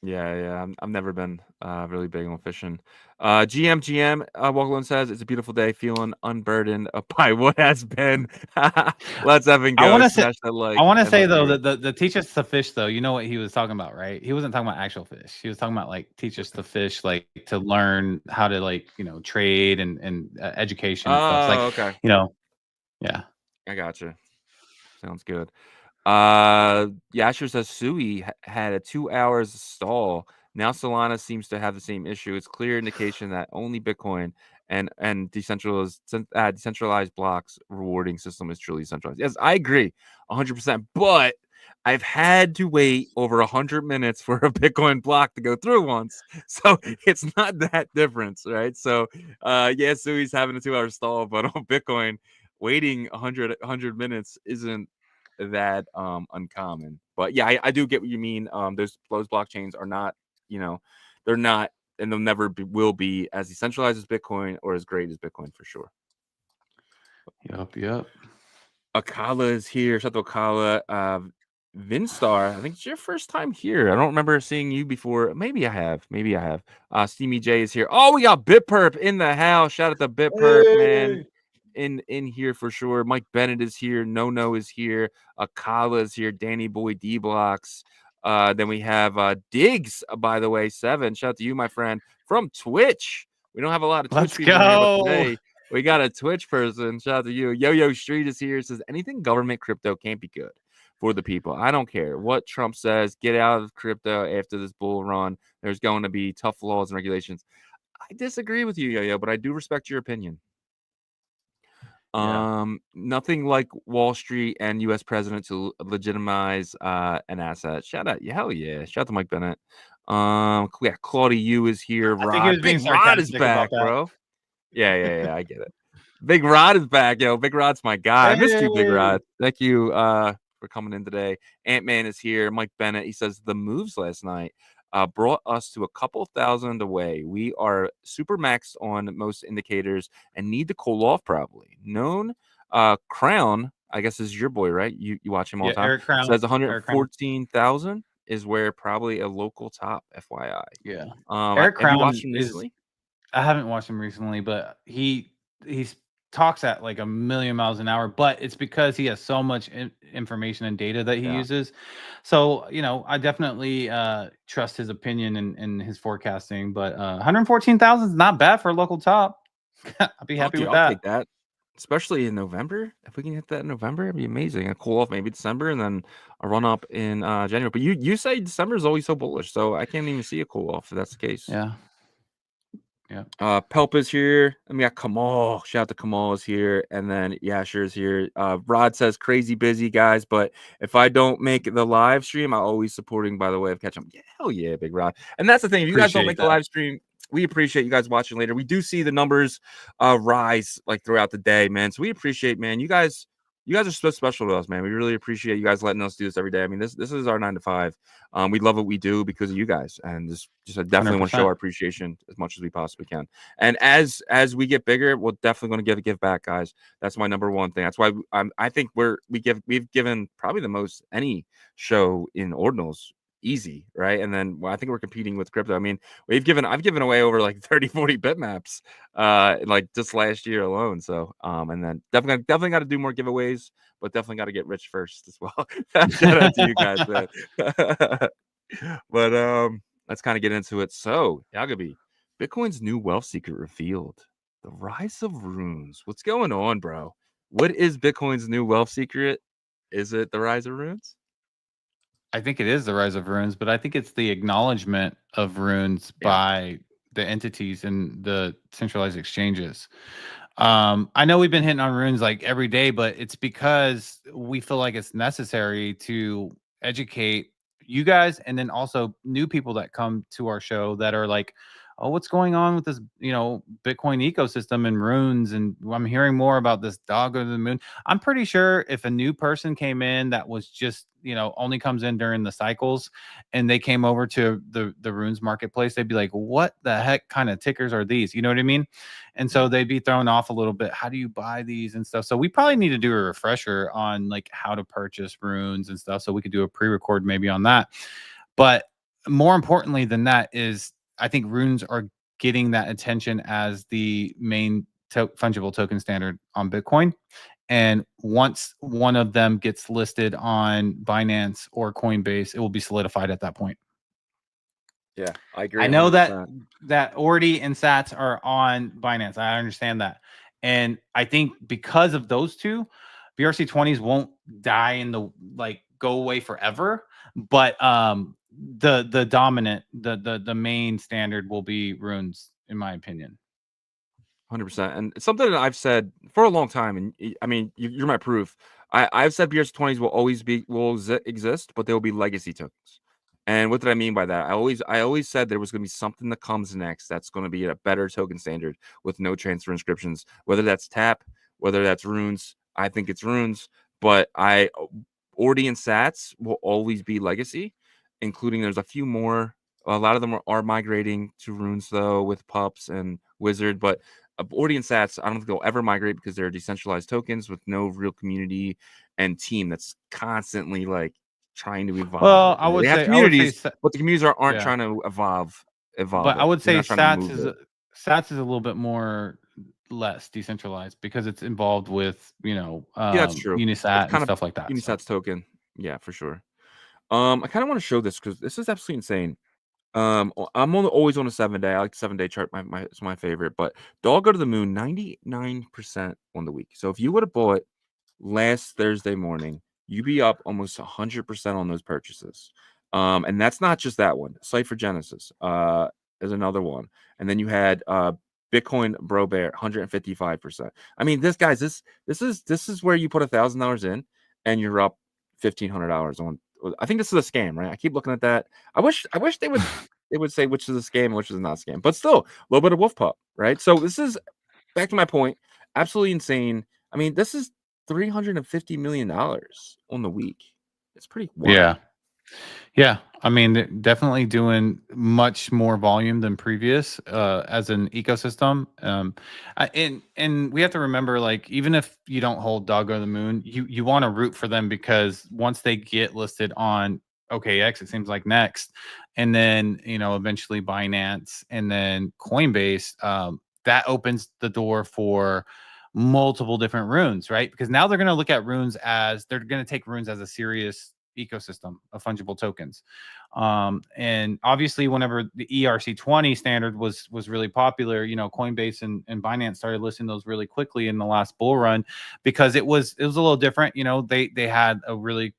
Yeah. I've never been really big on fishing. GM Walkland says it's a beautiful day, feeling unburdened by what has been. Let's have go. I want to say though that the teach us to fish though. You know what he was talking about, right? He wasn't talking about actual fish. He was talking about like teach us to fish, like to learn how to trade and education. And stuff. Like, okay. Yeah. I gotcha. Sounds good. Yasher says Sui had a 2 hours stall. Now Solana seems to have the same issue. It's clear indication that only Bitcoin and decentralized blocks rewarding system is truly centralized. Yes, I agree 100%. But I've had to wait over 100 minutes for a Bitcoin block to go through once. So it's not that difference, right? So Sui's having a 2 hour stall, but on Bitcoin, waiting 100 minutes isn't that uncommon. But yeah, I do get what you mean. Those blockchains are not, they're not, and they'll never will be as decentralized as Bitcoin or as great as Bitcoin for sure. Yep. Akala is here. Shout out to Akala. Vinstar, I think it's your first time here. I don't remember seeing you before. Maybe I have. Steamy J is here. Oh, we got Bitperp in the house. Shout out to Bitperp, man. In here for sure. Mike Bennett is here. No is here. Akala is here. Danny Boy D Blocks. Then we have Diggs, by the way, 7. Shout out to you, my friend, from Twitch. We don't have a lot of Twitch people here, but today we got a Twitch person. Shout out to you. Yo Street is here. Says anything government crypto can't be good for the people. I don't care what Trump says. Get out of crypto after this bull run. There's going to be tough laws and regulations. I disagree with you, Yo, but I do respect your opinion. Nothing like Wall Street and U.S. president to legitimize an asset. Shout out, hell yeah! Shout out to Mike Bennett. Claudia Yu is here. Big Rod is back, bro. Yeah, I get it. Big Rod is back, yo. Big Rod's my guy. I missed you, Big Rod. Thank you for coming in today. Ant-Man is here. Mike Bennett. He says the moves last night brought us to a couple thousand away. We are super maxed on most indicators and need to cool off probably. Known Crown, I guess is your boy, right? You watch him all the time. Eric Crown says 114,000 is where probably a local top, FYI. Yeah. Eric Crown I haven't watched him recently, but he's talks at like a million miles an hour, but it's because he has so much information and data that he uses. So, I definitely trust his opinion and his forecasting, but 114,000 is not bad for a local top. I'll be happy with that. I'll take that, especially in November. If we can hit that in November, it'd be amazing. A cool off maybe December and then a run up in January. But you say December is always so bullish, so I can't even see a cool off if that's the case. Yeah. Yeah. Pelp is here. And we got Kamal. Shout out to Kamal is here. And then Yasher is here. Rod says crazy busy, guys. But if I don't make the live stream, I'm always supporting by the way of catching. Yeah, hell yeah, Big Rod. And that's the thing. If you guys don't make the live stream, we appreciate you guys watching later. We do see the numbers rise like throughout the day, man. So we appreciate, man. You guys are so special to us, man. We really appreciate you guys letting us do this every day. I mean, this is our 9 to 5. We love what we do because of you guys, and just definitely want to show our appreciation as much as we possibly can. And as we get bigger, we're definitely going to give back, guys. That's my number one thing. That's why I think we've given probably the most any show in Ordinals. Easy, right? And then I think we're competing with crypto. I mean, I've given away over like 30, 40 bitmaps like just last year alone. So and then definitely got to do more giveaways, but definitely got to get rich first as well. Shout out to you guys, man. But let's kind of get into it. So Yagobi, Bitcoin's new wealth secret revealed. The rise of runes. What's going on, bro? What is Bitcoin's new wealth secret? Is it the rise of runes? I think it is the rise of runes, but I think it's the acknowledgement of runes by the entities and the centralized exchanges. I know we've been hitting on runes like every day, but it's because we feel like it's necessary to educate you guys and then also new people that come to our show that are like, oh, what's going on with this, Bitcoin ecosystem and runes? And I'm hearing more about this dog of the moon. I'm pretty sure if a new person came in that was just, only comes in during the cycles and they came over to the runes marketplace, they'd be like, what the heck kind of tickers are these? You know what I mean? And so they'd be thrown off a little bit. How do you buy these and stuff? So we probably need to do a refresher on like how to purchase runes and stuff. So we could do a pre-record maybe on that. But more importantly than that is I think runes are getting that attention as the main fungible token standard on Bitcoin. And once one of them gets listed on Binance or Coinbase, it will be solidified at that point. Yeah, I agree. I know that Ordi and Sats are on Binance. I understand that. And I think because of those two, BRC20s won't die in the go away forever. But the dominant, the main standard will be runes, in my opinion. 100%. And it's something that I've said for a long time. And I mean, you're my proof. I've said BRC20s will always exist, but they will be legacy tokens. And what did I mean by that? I always said there was going to be something that comes next that's going to be a better token standard with no transfer inscriptions, whether that's TAP, whether that's runes. I think it's runes, but Ordi and Sats will always be legacy, including there's a few more. A lot of them are migrating to runes though with pups and wizard, but Ordi and Sats, I don't think they'll ever migrate because they're decentralized tokens with no real community and team that's constantly like trying to evolve. Well, I would say communities, but the communities aren't trying to evolve. But I would say Sats is a little bit more less decentralized because it's involved with that's true. Unisat and stuff like that. Unisat's token, yeah, for sure. I kind of want to show this because this is absolutely insane. I'm always on a 7-day. I like the 7-day chart. It's my favorite. But Dog Go to the Moon, 99% on the week. So if you would have bought last Thursday morning, you'd be up almost 100% on those purchases. And that's not just that one. Cypher Genesis is another one. And then you had Bitcoin Bro Bear, 155%. I mean, this is where you put $1,000 in and you're up $1,500 on. I think this is a scam, right? I keep looking at that. I wish they would say which is a scam and which is not a scam. But still, a little bit of wolf pup, right? So this is back to my point. Absolutely insane. I mean, this is $350 million on the week. It's pretty wild. Yeah. I mean, definitely doing much more volume than previous as an ecosystem. And we have to remember, like, even if you don't hold Dog on the Moon, you want to root for them because once they get listed on OKX, it seems like next, and then eventually Binance and then Coinbase, that opens the door for multiple different runes, right? Because now they're going to look at runes as they're going to take runes as a serious ecosystem of fungible tokens. And obviously whenever the ERC20 standard was really popular, Coinbase and Binance started listing those really quickly in the last bull run because it was a little different. They had a really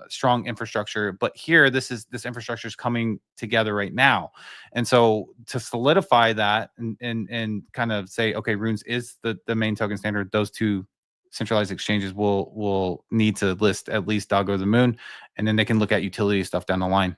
strong infrastructure. But here, this infrastructure is coming together right now, and so to solidify that and kind of say, okay, Runes is the main token standard. Those two centralized exchanges will need to list at least Dog Over the Moon, and then they can look at utility stuff down the line.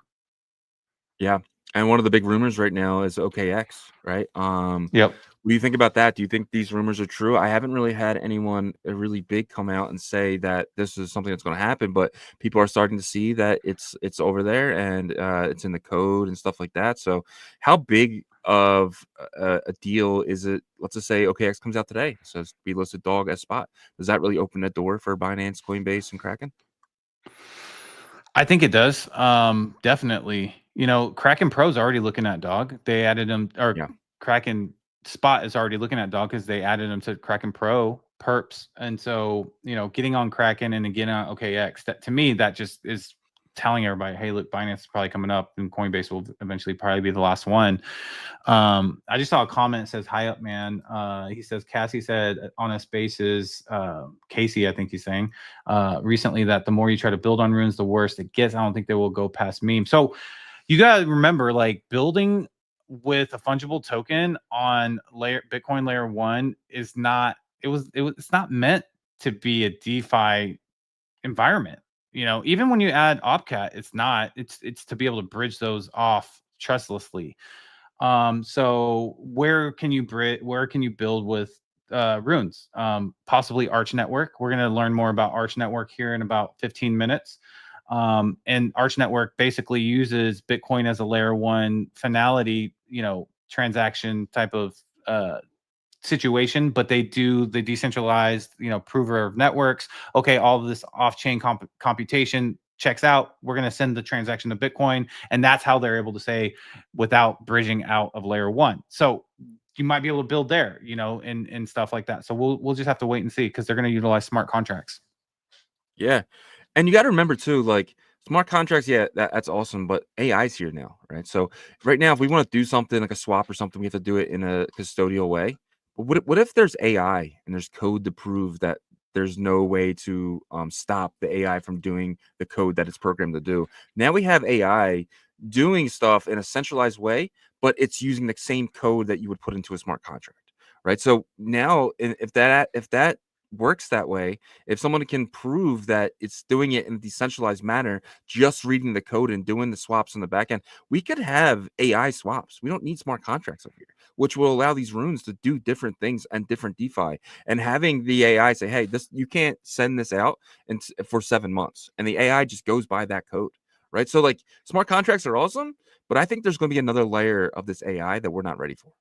Yeah. And one of the big rumors right now is OKX, right? Yep. What do you think about that? Do you think these rumors are true? I haven't really had anyone really big come out and say that this is something that's going to happen, but people are starting to see that it's over there and it's in the code and stuff like that. So how big of a deal is it? Let's just say OKX comes out today, says be listed dog as spot. Does that really open the door for Binance, Coinbase, and Kraken? I think it does. Definitely. You know, Kraken Pro's already looking at dog. They added them, or Yeah. Kraken Spot is already looking at dog because they added them to Kraken Pro perps. And so, you know, getting on Kraken and again on OKX, that to me, that just is telling everybody, hey, look, Binance is probably coming up and Coinbase will eventually probably be the last one. I just saw a comment that says, hi up, man. He says, Cassie said on a spaces, Casey, I think he's saying, recently that the more you try to build on runes, the worse it gets. I don't think they will go past meme. So you got to remember, like, building with a fungible token on Bitcoin layer 1 is not, it's not meant to be a DeFi environment. You know, even when you add Opcat, it's to be able to bridge those off trustlessly. So where can you build with runes? Possibly Arch Network. We're going to learn more about Arch Network here in about 15 minutes. And Arch Network basically uses Bitcoin as a layer 1 finality, you know, transaction type of situation, but they do the decentralized, you know, prover of networks. Okay, all of this off-chain computation checks out. We're going to send the transaction to Bitcoin, and that's how they're able to say without bridging out of layer 1. So you might be able to build there, you know, and stuff like that. So we'll just have to wait and see because they're going to utilize smart contracts. Yeah. And you got to remember too, like smart contracts, yeah, that's awesome, but AI's here now, right? So right now, if we want to do something like a swap or something, we have to do it in a custodial way. But what if there's AI and there's code to prove that there's no way to stop the AI from doing the code that it's programmed to do? Now we have AI doing stuff in a centralized way, but it's using the same code that you would put into a smart contract, right? So now, if that works that way, if someone can prove that it's doing it in a decentralized manner, just reading the code and doing the swaps on the back end, we could have AI swaps. We don't need smart contracts over here, which will allow these runes to do different things and different DeFi. And having the AI say, hey, this, you can't send this out for 7 months. And the AI just goes by that code, right? So like smart contracts are awesome, but I think there's going to be another layer of this AI that we're not ready for.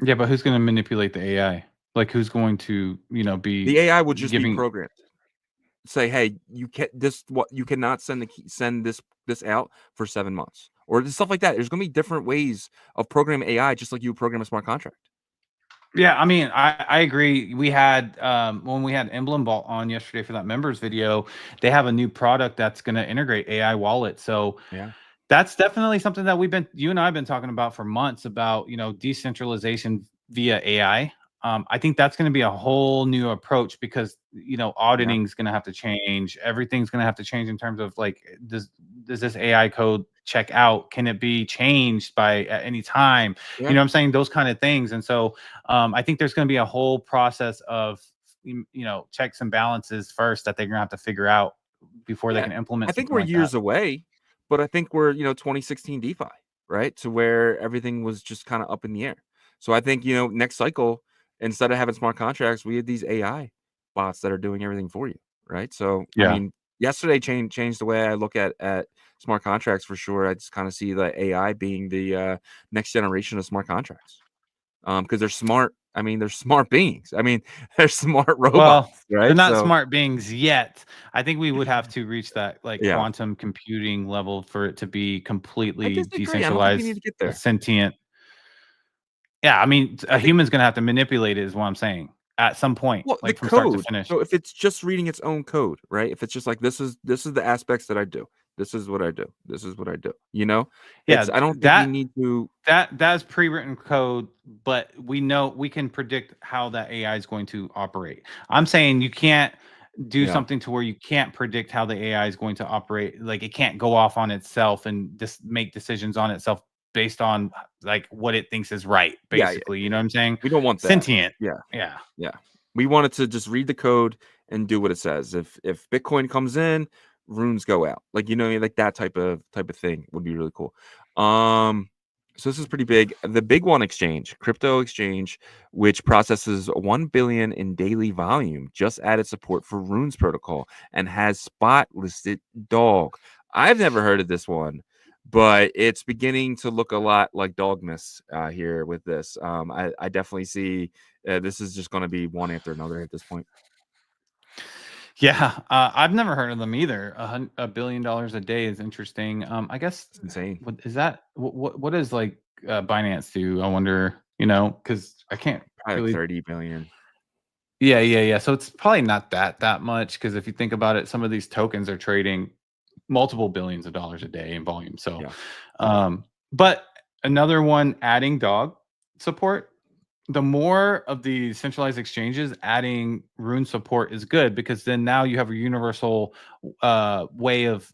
Yeah, but who's going to manipulate the AI? Like, who's going to, you know, be the AI would just be programmed. Say, hey, you cannot send this out for 7 months or stuff like that. There's going to be different ways of programming AI, just like you would program a smart contract. Yeah, I mean, I agree. We had when we had Emblem Vault on yesterday for that members video, they have a new product that's going to integrate AI wallet. So yeah, that's definitely something that you and I have been talking about for months about, you know, decentralization via AI. I think that's going to be a whole new approach because, you know, auditing is going to have to change. Everything's going to have to change in terms of like, does this AI code check out? Can it be changed by at any time? yeah. You know what I'm saying? Those kind of things. And so I think there's going to be a whole process of, you know, checks and balances first that they're going to have to figure out before they can implement. I think we're years away, but I think we're, 2016 DeFi, right? To where everything was just kind of up in the air. So I think, next cycle, instead of having smart contracts, we had these AI bots that are doing everything for you, right? So, Yeah. I mean, yesterday changed the way I look at smart contracts for sure. I just kind of see the AI being the next generation of smart contracts because they're smart. I mean, they're smart beings. I mean, they're smart robots, right? They're not smart beings yet. I think we would have to reach that Yeah. quantum computing level for it to be completely disagree. I don't think we decentralized, need to get there. sentient. Yeah, I mean, a human's gonna have to manipulate it, is what I'm saying. At some point, Well, like the from start to code. finish. So if it's just reading its own code, right? If it's just like this is the aspects that I do. This is what I do. This is what I do. Yeah, I don't think we need to. That's pre-written code, but we know we can predict how that AI is going to operate. I'm saying you can't do something to where you can't predict how the AI is going to operate. Like it can't go off on itself and just make decisions on itself based on like what it thinks is right, basically. You know what I'm saying? We don't want that. Sentient. Yeah. We want it to just read the code and do what it says. If Bitcoin comes in, runes go out. Like, you know, like that type of thing would be really cool. So this is pretty big. The big one exchange, crypto exchange, which processes 1 billion in daily volume, just added support for runes protocol and has spot listed dog. I've never heard of this one, but it's beginning to look a lot like Dogmas here with this. I definitely see this is just going to be one after another at this point. Yeah, I've never heard of them either. $1 billion a day is interesting. I guess It's insane. What is that? What does like Binance do? I wonder. You know, because I can't Probably really. 30 billion. Yeah. So it's probably not that much because if you think about it, some of these tokens are trading multiple billions of dollars a day in volume. So, but another one, adding dog support. The more of the centralized exchanges adding rune support is good because then now you have a universal way of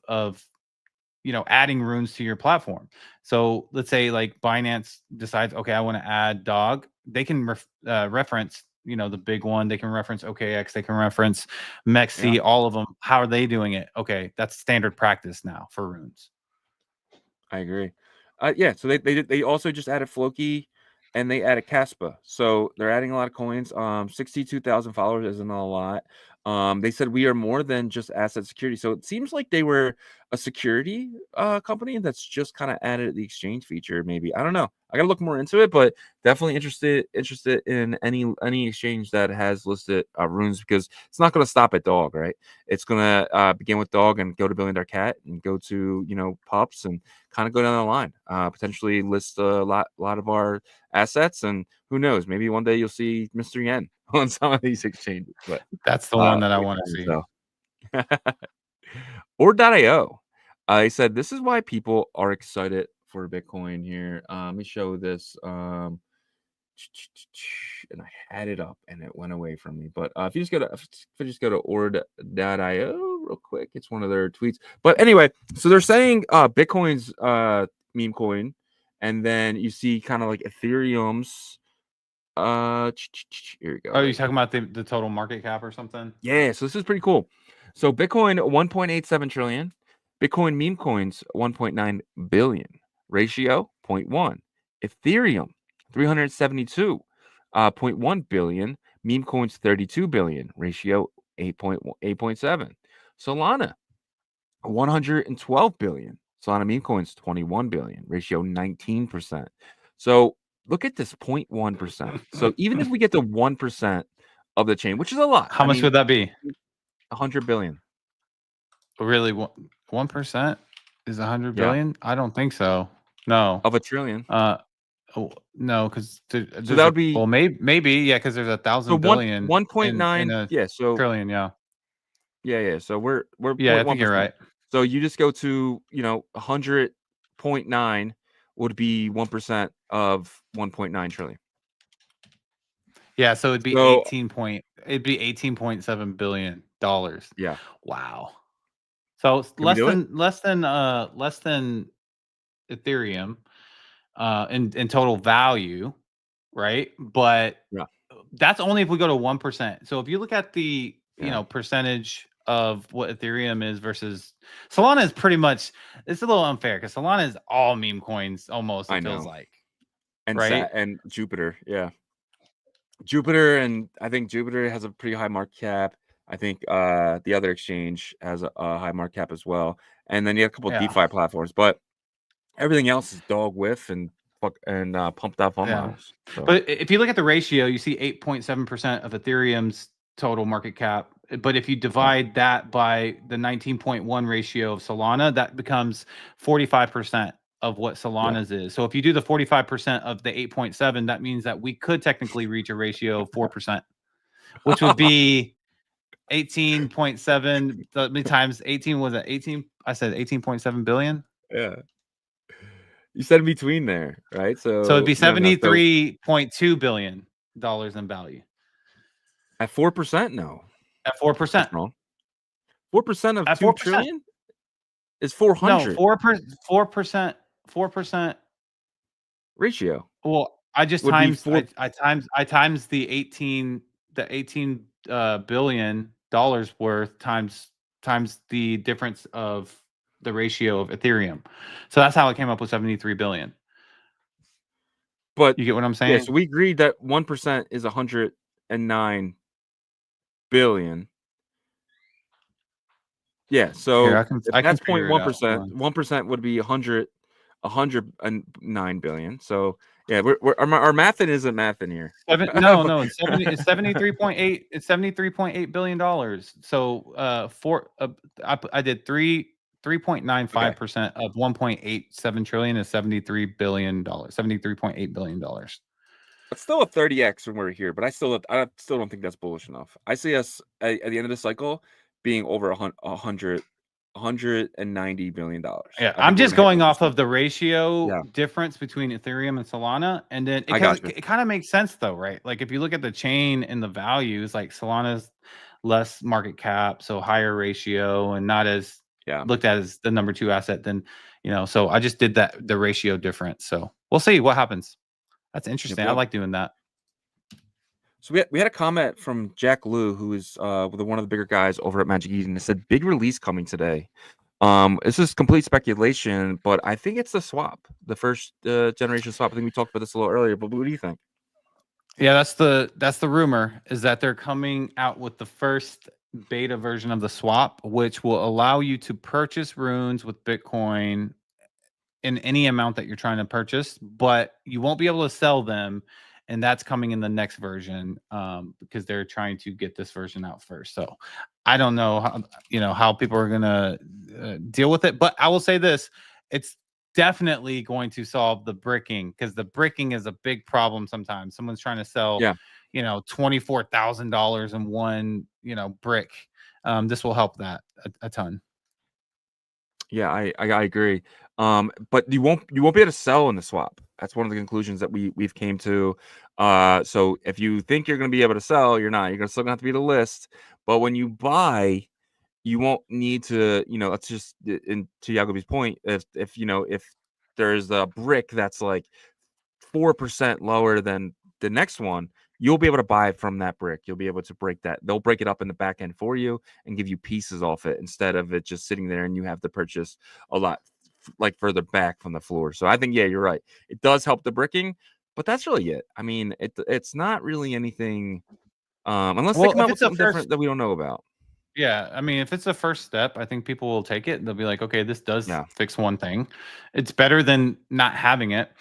adding runes to your platform. So let's say like Binance decides, okay, I want to add dog. They can reference the big one. They can reference OKX. They can reference Mexi. All of them. How are they doing it? Okay, that's standard practice now for runes. I agree. So they also just added Floki and they added Caspa. So they're adding a lot of coins. 62,000 followers isn't a lot. They said we are more than just asset security. So it seems like they were a security company that's just kind of added the exchange feature. Maybe, I don't know. I gotta look more into it, but definitely interested in any exchange that has listed runes because it's not going to stop at dog, right? It's going to begin with dog and go to $1 billion cat and go to pups and kind of go down the line. Potentially list a lot of our assets, and who knows? Maybe one day you'll see Mr. Yen on some of these exchanges. But that's the one that I want to see. So. Or.io. I said this is why people are excited for Bitcoin here. Let me show this. And I had it up and it went away from me. But if you just go to Ord.io real quick, it's one of their tweets. But anyway, so they're saying Bitcoin's meme coin, and then you see kind of like Ethereum's. Here we go. Oh, you're talking about the total market cap or something? Yeah, so this is pretty cool. So Bitcoin 1.87 trillion, Bitcoin meme coins 1.9 billion, ratio 0.1. Ethereum 372.1 billion, meme coins 32 billion, ratio 8.7. Solana 112 billion, Solana meme coins 21 billion, ratio 19%. So look at this 0.1%. So even if we get to 1% of the chain, which is a lot, how much would that be? 100 billion. Really, 1% is 100 billion? I don't think so. No. Of a trillion. No, because so that would be maybe because there's 1,000 billion. 1.9. So trillion. Yeah. So we're I think you're right. So you just go to 100.9 would be 1% of 1.9 trillion. Yeah, so it'd be $18.7 billion. Yeah. Wow. So less than Ethereum in total value, right? But that's only if we go to 1%. So if you look at the percentage of what Ethereum is versus Solana is pretty much, it's a little unfair because Solana is all meme coins almost, it feels like. And right? And Jupiter, Jupiter, and I think Jupiter has a pretty high market cap. I think the other exchange has a high market cap as well. And then you have a couple of DeFi platforms, but everything else is dog whiff and pumped up fund models. So. But if you look at the ratio, you see 8.7% of Ethereum's total market cap. But if you divide that by the 19.1 ratio of Solana, that becomes 45% of what Solana's is. So if you do the 45% of the 8.7, that means that we could technically reach a ratio of 4%, which would be 18.7 times 18. Was it 18? I said 18.7 billion. Yeah. You said in between there, right? So it'd be $73.2 billion in value. At 4%, no. At 4%. wrong. 4% of At 2 4%. trillion is No, 400 4% ratio. Well, I just Would be times four. I times the 18 billion dollars worth times the difference of the ratio of Ethereum. So that's how it came up with 73 billion. But You get what I'm yeah, saying? so we agreed that 1% is 109 billion. Yeah, so Here, if I can that's figure it out. Hold 0.1%, on. 1% would be 109 billion. So yeah, our mathing isn't mathing here. No, it's 73.8. It's 73.8 billion dollars. So I did 3.95% of 1.87 trillion is 73 billion dollars. 73.8 billion dollars. It's still a 30x when we're here, but I still don't think that's bullish enough. I see us at the end of the cycle being over 190 billion dollars. Yeah, I I'm think we're just gonna hit going off 1%. of the ratio Yeah, difference between Ethereum and Solana, and then I got you. it kind of makes sense though, right? Like if you look at the chain and the values, like Solana's less market cap, so higher ratio, and not as Yeah. looked at as the number 2 asset. Then so I just did the ratio difference. So we'll see what happens. That's interesting. I Yep. like doing that. So we had a comment from Jack Liu, who is one of the bigger guys over at Magic Eden. It said big release coming today. This is complete speculation, but I think it's the swap, the first generation swap. I think we talked about this a little earlier, but what do you think? Yeah, that's the rumor, is that they're coming out with the first beta version of the swap, which will allow you to purchase runes with Bitcoin in any amount that you're trying to purchase, but you won't be able to sell them, and that's coming in the next version, because they're trying to get this version out first. So I don't know how people are gonna deal with it, but I will say this: it's definitely going to solve the bricking, because the bricking is a big problem. Sometimes someone's trying to sell, Yeah. $24,000 in one brick. This will help that a ton. Yeah, I agree. But you won't be able to sell in the swap. That's one of the conclusions that we've came to. So if you think you're going to be able to sell, you're not. You're still going to have to be the list. But when you buy, you won't need to. Let's just to Yagobi's point. If there's a brick that's like 4% lower than the next one, you'll be able to buy from that brick. You'll be able to break that. They'll break it up in the back end for you and give you pieces off it instead of it just sitting there and you have to purchase a lot like further back from the floor. So I think, yeah, you're right. It does help the bricking, but that's really it. I mean, it's not really anything unless they Well, come if out with it's a something different that we don't know about. Yeah, I mean, if it's the first step, I think people will take it. They'll be like, okay, this does Yeah. fix one thing. It's better than not having it.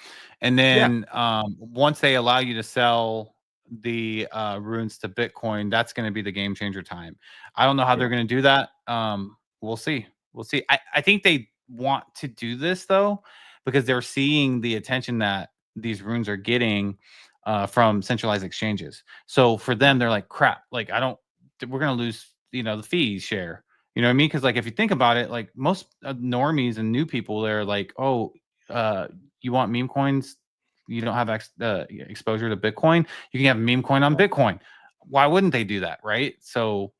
And Yeah. then once they allow you to sell the runes to Bitcoin, that's going to be the game changer time. I don't know how they're going to do that. We'll see. We'll see. I think they want to do this though, because they're seeing the attention that these runes are getting from centralized exchanges. So for them, they're like, crap, like we're going to lose the fees share. You know what I mean? Because like if you think about it, like most normies and new people, they're like, oh, you want meme coins? You don't have exposure to Bitcoin. You can have meme coin on Bitcoin. Why wouldn't they do that, right? So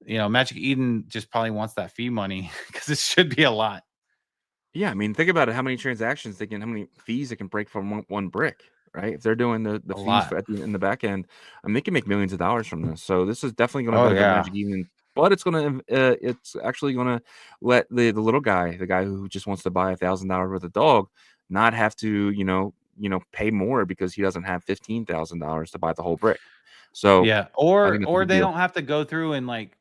Magic Eden just probably wants that fee money because it should be a lot. Yeah, I mean, think about it. How many transactions how many fees they can break from one brick, right? If they're doing the A fees lot. in the back end, I mean, they can make millions of dollars from this. So this is definitely going to Oh benefit yeah. Magic Eden, but it's actually going to let the little guy, the guy who just wants to buy $1,000 worth of dog, not have to pay more because he doesn't have $15,000 to buy the whole brick. So Yeah, I think that's a or big they deal. don't have to go through and like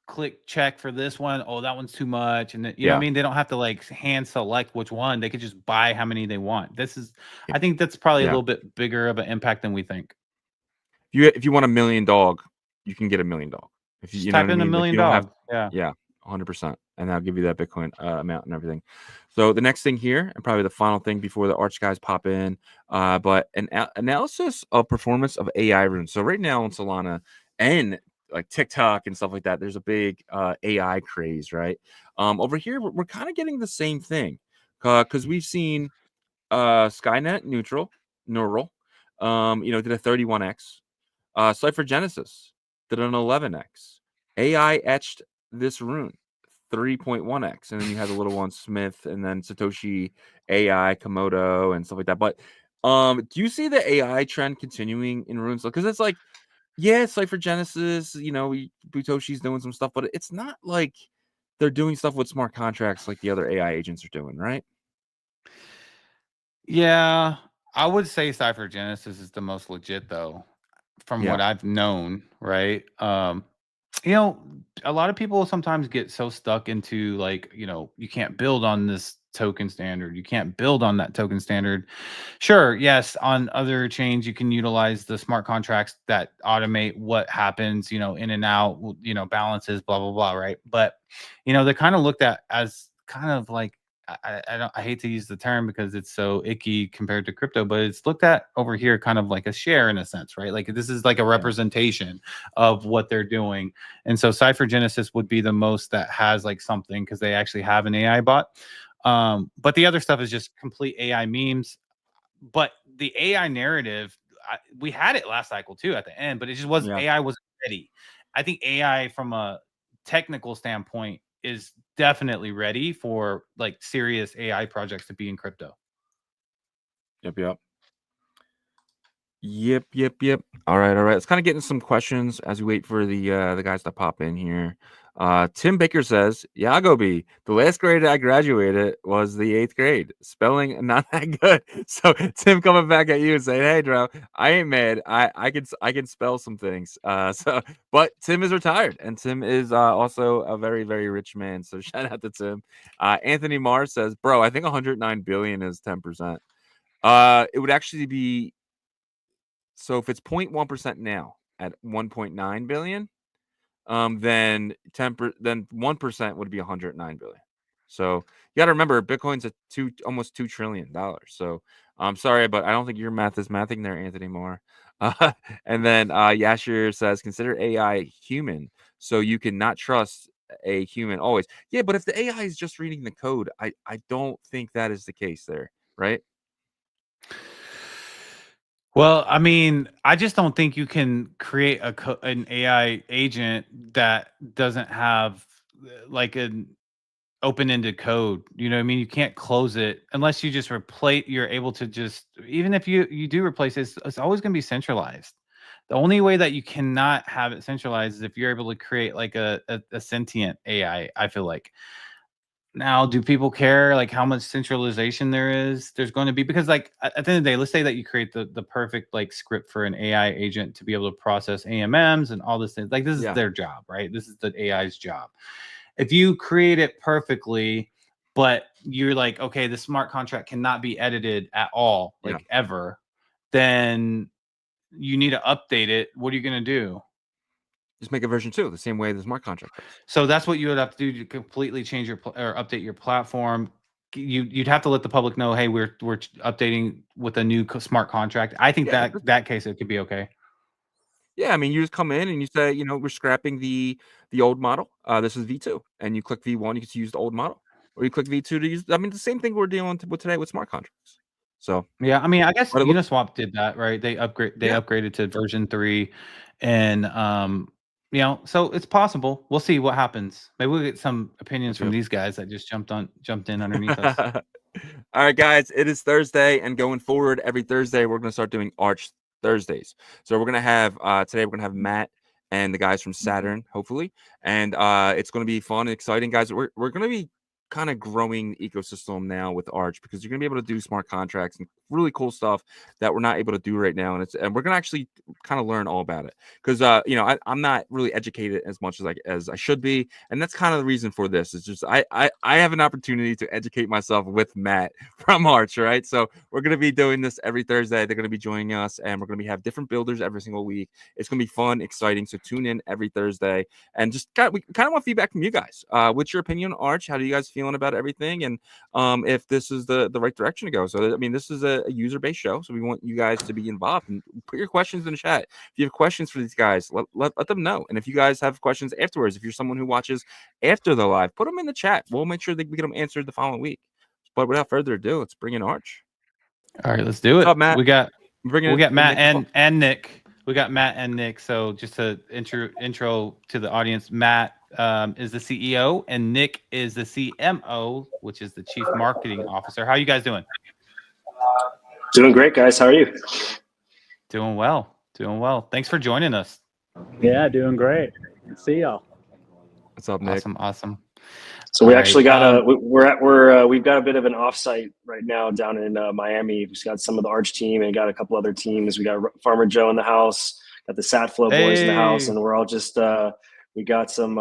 click check for this one. Oh, that one's too much, and you know what I Yeah. mean. They don't have to like hand select which one. They could just buy how many they want. Yeah. I think that's probably a Yeah. little bit bigger of an impact than we think. If you want $1 million dog, you can get $1 million dog. If Just you know type what I in a mean, like million you don't have, dog. Yeah. yeah, 100%, and that'll give you that Bitcoin amount and everything. So the next thing here, and probably the final thing before the Arch guys pop in, but an analysis of performance of AI runes. So right now on Solana and like TikTok and stuff like that, there's a big AI craze, right? Over here, we're kind of getting the same thing because we've seen Skynet Neural, did a 31x. Cypher Genesis did an 11x. AI etched this rune 3.1x, and then you had the little one Smith, and then Satoshi AI Komodo and stuff like that. But do you see the AI trend continuing in runes? Because it's like, yeah, it's like for Genesis, Butoshi's doing some stuff, but it's not like they're doing stuff with smart contracts like the other AI agents are doing, right? Yeah, I would say Cypher Genesis is the most legit though, from what Yeah. I've known, right? You know, a lot of people sometimes get so stuck into like, you can't build on this token standard. You can't build on that token standard. Sure, yes, on other chains you can utilize the smart contracts that automate what happens, in and out, balances, blah blah blah, right? But they're kind of looked at as kind of like I hate to use the term because it's so icky compared to crypto, but it's looked at over here kind of like a share in a sense, right? Like this is like a representation of what they're doing. And so Cypher Genesis would be the most that has like something because they actually have an AI bot. But the other stuff is just complete AI memes. But the AI narrative, we had it last cycle too at the end, but it just wasn't, AI wasn't ready. I think AI from a technical standpoint is definitely ready for like serious AI projects to be in crypto. Yep. All right. Let's kind of get into some questions as we wait for the guys to pop in here. Tim Baker says, Yagobi, the last grade I graduated was the 8th grade. Spelling not that good. So Tim coming back at you and saying, hey, Dro, I ain't mad. I can spell some things. But Tim is retired, and Tim is also a very, very rich man. So shout out to Tim. Anthony Marr says, bro, I think 109 billion is 10%. It would actually be, so if it's 0.1% now at 1.9 billion, then 1% would be 109 billion. So you got to remember, Bitcoin's at almost $2 trillion. So I'm sorry, but I don't think your math is mathing there, Anthony Moore. And then Yashir says, consider AI human, so you cannot trust a human always. Yeah, but if the AI is just reading the code, I don't think that is the case there, right? Well, I mean, I just don't think you can create an AI agent that doesn't have like an open-ended code. You know what I mean? You can't close it unless you just replace. You're able to just, even if you do replace it, it's always going to be centralized. The only way that you cannot have it centralized is if you're able to create like a sentient AI. I feel like. Now, do people care like how much centralization there is? There's going to be, because like at the end of the day, let's say that you create the perfect like script for an AI agent to be able to process AMMs and all this things. Like this is their job, right? This is the AI's job. If you create it perfectly, but you're like, okay, the smart contract cannot be edited at all, like ever, then you need to update it. What are you going to do? Just make a version 2 the same way the smart contract does. So that's what you would have to do to completely change or update your platform. You'd have to let the public know, hey, we're updating with a new smart contract. I think that case it could be okay. Yeah, I mean, you just come in and you say, we're scrapping the old model. This is V2, and you click V1, you can use the old model, or you click V2 to use. I mean, the same thing we're dealing with today with smart contracts. So yeah, I mean, I guess Uniswap did that, right? They upgraded to version 3, and so it's possible. We'll see what happens. Maybe we'll get some opinions from these guys that just jumped in underneath us. All right, guys, it is Thursday, and going forward, every Thursday we're going to start doing Arch Thursdays. So we're going to have today we're going to have Matt and the guys from Saturn, hopefully, and it's going to be fun and exciting, guys. We're going to be kind of growing the ecosystem now with Arch, because you're going to be able to do smart contracts and really cool stuff that we're not able to do right now, and we're going to actually kind of learn all about it, because I'm not really educated as much as I should be, and that's kind of the reason for this. It's just I have an opportunity to educate myself with Matt from Arch, right? So we're going to be doing this every Thursday. They're going to be joining us, and we're going to have different builders every single week. It's going to be fun, exciting. So tune in every Thursday, and we kind of want feedback from you guys. What's your opinion on Arch? How do you guys feeling about everything, and if this is the right direction to go? So I mean, this is a user-based show, so we want you guys to be involved and put your questions in the chat. If you have questions for these guys, let them know. And if you guys have questions afterwards, if you're someone who watches after the live, put them in the chat. We'll make sure that we get them answered the following week. But without further ado, let's bring in Arch. All right, let's do it. What's up, Matt? We got Matt and Nick. We got Matt and Nick. So just to intro to the audience, Matt is the CEO and Nick is the CMO, which is the Chief Marketing Officer. How are you guys doing? Doing great, guys. How are you? Doing well. Doing well. Thanks for joining us. Yeah, doing great. See y'all. What's up, Nick? Awesome. So we actually got we've got a bit of an offsite right now down in Miami. We've got some of the Arch team and got a couple other teams. We got Farmer Joe in the house, got the Satflow boys in the house, and we're all just we got some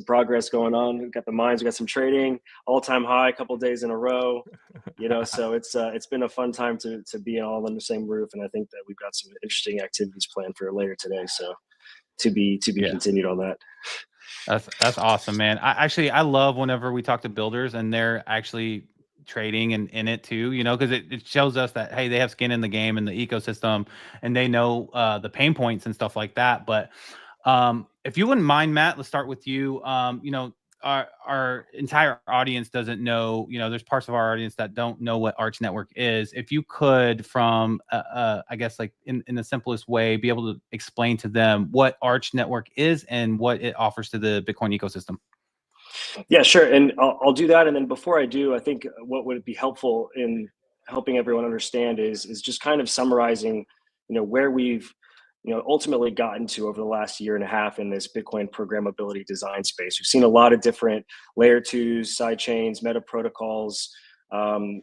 progress going on. We've got the mines, we got some trading, all-time high, a couple days in a row. So it's been a fun time to be all under the same roof, and I think that we've got some interesting activities planned for later today. So to be continued on that. That's awesome, man. I love whenever we talk to builders and they're actually trading and in it too, because it shows us that, hey, they have skin in the game and the ecosystem and they know the pain points and stuff like that. But if you wouldn't mind, Matt, let's start with you. Our entire audience doesn't know, there's parts of our audience that don't know what Arch Network is. If you could, from I guess like in the simplest way, be able to explain to them what Arch Network is and what it offers to the Bitcoin ecosystem. Yeah, sure. And I'll do that. And then before I do, I think what would be helpful in helping everyone understand is just kind of summarizing, where we've ultimately gotten to over the last year and a half in this Bitcoin programmability design space. We've seen a lot of different layer 2s, side chains, meta protocols,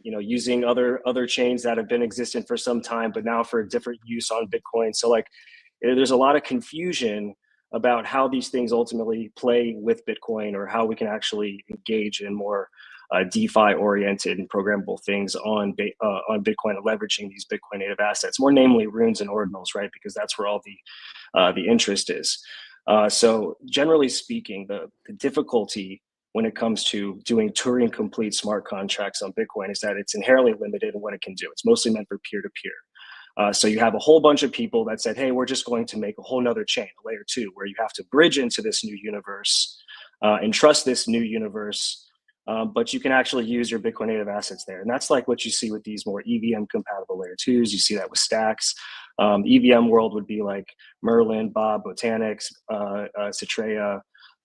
using other chains that have been existent for some time, but now for a different use on Bitcoin. So there's a lot of confusion about how these things ultimately play with Bitcoin, or how we can actually engage in more DeFi-oriented and programmable things on Bitcoin and leveraging these Bitcoin native assets, more namely runes and ordinals, right? Because that's where all the interest is. So generally speaking, the difficulty when it comes to doing Turing complete smart contracts on Bitcoin is that it's inherently limited in what it can do. It's mostly meant for peer-to-peer. So you have a whole bunch of people that said, hey, we're just going to make a whole nother chain, a layer 2, where you have to bridge into this new universe and trust this new universe. But you can actually use your Bitcoin native assets there. And that's like what you see with these more EVM compatible layer 2s. You see that with stacks. EVM world would be like Merlin, Bob, Botanix, Citrea,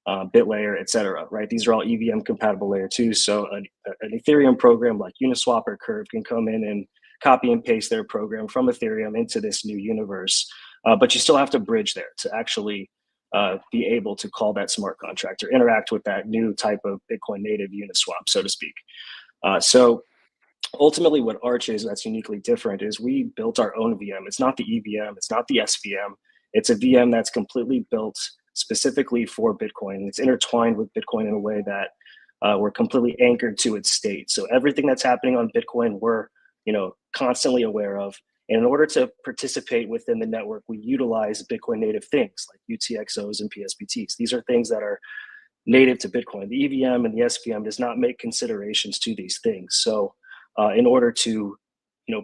BitLayer, etc. Right? These are all EVM compatible layer 2s. So an Ethereum program like Uniswap or Curve can come in and copy and paste their program from Ethereum into this new universe. But you still have to bridge there to actually be able to call that smart contract or interact with that new type of Bitcoin native Uniswap, so to speak. So ultimately what Arch is that's uniquely different is we built our own VM. It's not the EVM, it's not the SVM. It's a VM that's completely built specifically for Bitcoin. It's intertwined with Bitcoin in a way that we're completely anchored to its state. So everything that's happening on Bitcoin, we're constantly aware of. And in order to participate within the network, we utilize Bitcoin native things like UTXOs and PSBTs. These are things that are native to Bitcoin. The EVM and the SVM does not make considerations to these things. So in order to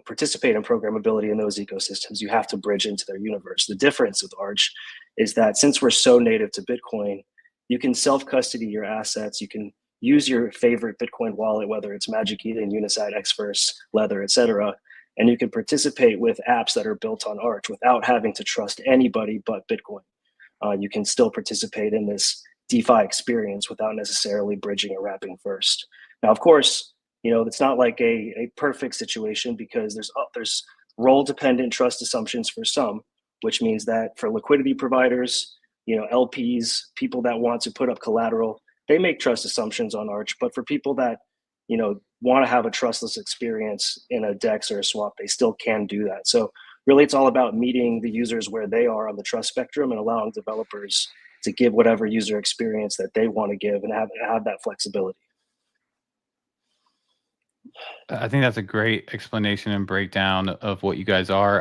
participate in programmability in those ecosystems, you have to bridge into their universe. The difference with Arch is that since we're so native to Bitcoin, you can self-custody your assets. You can use your favorite Bitcoin wallet, whether it's Magic Eden, Uniside, Xverse, Leather, etc., and you can participate with apps that are built on Arch without having to trust anybody but Bitcoin. You can still participate in this DeFi experience without necessarily bridging or wrapping first. Now, of course, it's not like a perfect situation because there's role-dependent trust assumptions for some, which means that for liquidity providers, LPs, people that want to put up collateral, they make trust assumptions on Arch. But for people that want to have a trustless experience in a DEX or a swap, they still can do that. So really, it's all about meeting the users where they are on the trust spectrum and allowing developers to give whatever user experience that they want to give and have that flexibility. I think that's a great explanation and breakdown of what you guys are.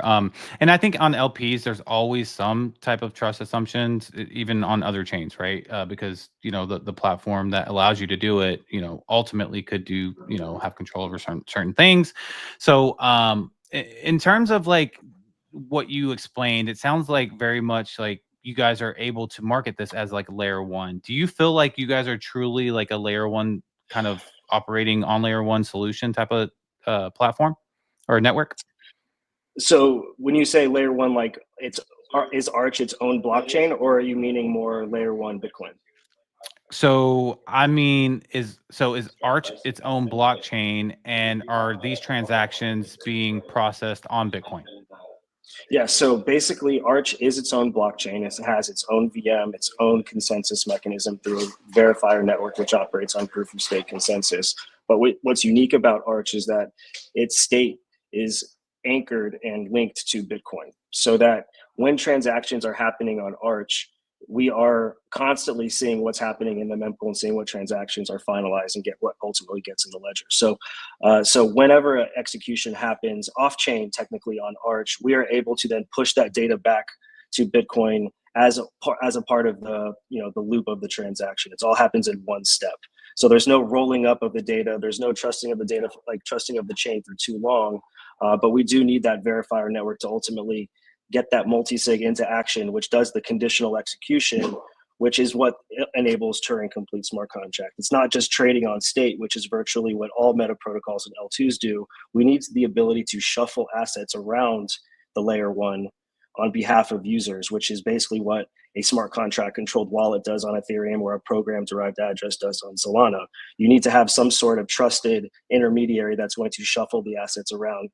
And I think on LPs, there's always some type of trust assumptions, even on other chains, right? Because, the platform that allows you to do it, ultimately could do, have control over certain things. So in terms of like what you explained, it sounds like very much like you guys are able to market this as like layer 1. Do you feel like you guys are truly like a layer 1 kind of operating on layer 1 solution type of platform or network? So when you say layer one, like is Arch its own blockchain, or are you meaning more layer one Bitcoin? So I mean, is Arch its own blockchain, and are these transactions being processed on Bitcoin? Yeah, so basically Arch is its own blockchain. It has its own VM, its own consensus mechanism through a verifier network, which operates on proof of stake consensus. But what's unique about Arch is that its state is anchored and linked to Bitcoin, so that when transactions are happening on Arch, we are constantly seeing what's happening in the mempool and seeing what transactions are finalized and get what ultimately gets in the ledger. So whenever an execution happens off chain, technically on Arch, we are able to then push that data back to Bitcoin as a part of the the loop of the transaction. It all happens in one step. So there's no rolling up of the data. There's no trusting of the data, like trusting of the chain for too long. But we do need that verifier network to ultimately get that multi-sig into action, which does the conditional execution, which is what enables Turing complete smart contract. It's not just trading on state, which is virtually what all meta protocols and L2s do. We need the ability to shuffle assets around the layer one on behalf of users, which is basically what a smart contract controlled wallet does on Ethereum or a program derived address does on Solana. You need to have some sort of trusted intermediary that's going to shuffle the assets around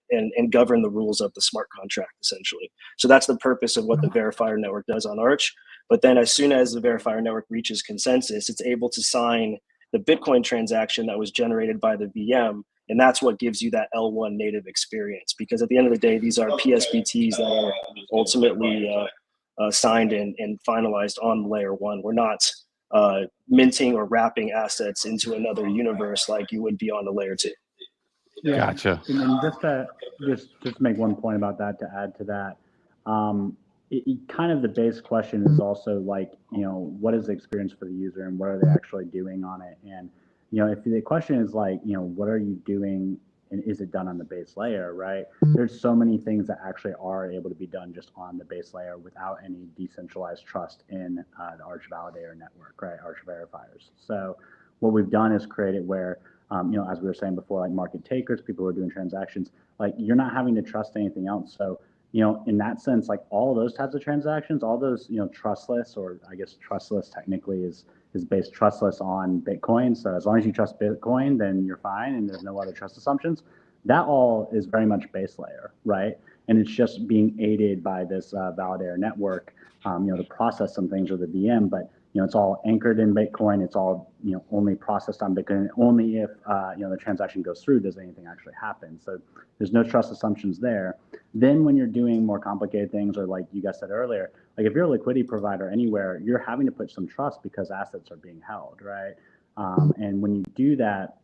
and govern the rules of the smart contract, essentially. So that's the purpose of what the verifier network does on Arch. But then as soon as the verifier network reaches consensus, it's able to sign the Bitcoin transaction that was generated by the VM. And that's what gives you that L1 native experience. Because at the end of the day, these are PSBTs that are ultimately signed and finalized on layer one. We're not minting or wrapping assets into another universe like you would be on the layer two. Yeah. Gotcha. And then just make one point about that to add to that. Kind of the base question is also like, what is the experience for the user and what are they actually doing on it? And, if the question is like, what are you doing and is it done on the base layer, right? There's so many things that actually are able to be done just on the base layer without any decentralized trust in the Arch validator network, right? Arch verifiers. So what we've done is create it where, as we were saying before, like market takers, people who are doing transactions, like you're not having to trust anything else. So, in that sense, like all those types of transactions, all those, trustless, or I guess trustless technically is based trustless on Bitcoin. So as long as you trust Bitcoin, then you're fine, and there's no other trust assumptions. That all is very much base layer, right? And it's just being aided by this validator network, to process some things with the VM, but it's all anchored in Bitcoin. It's all only processed on Bitcoin. Only if the transaction goes through does anything actually happen. So there's no trust assumptions there. Then when you're doing more complicated things, or like you guys said earlier, like if you're a liquidity provider anywhere, you're having to put some trust because assets are being held, right? And when you do that,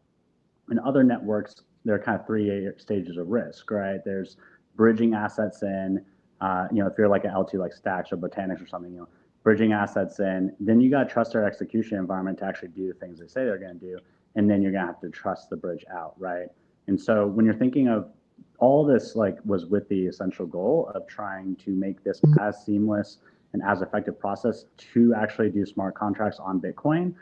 in other networks, there are kind of three stages of risk, right? There's bridging assets in, if you're like an L2 like Stacks or Botanics or something, bridging assets in, then you got to trust their execution environment to actually do the things they say they're going to do. And then you're going to have to trust the bridge out, right? And so when you're thinking of all this, like was with the essential goal of trying to make this as seamless and as effective process to actually do smart contracts on Bitcoin,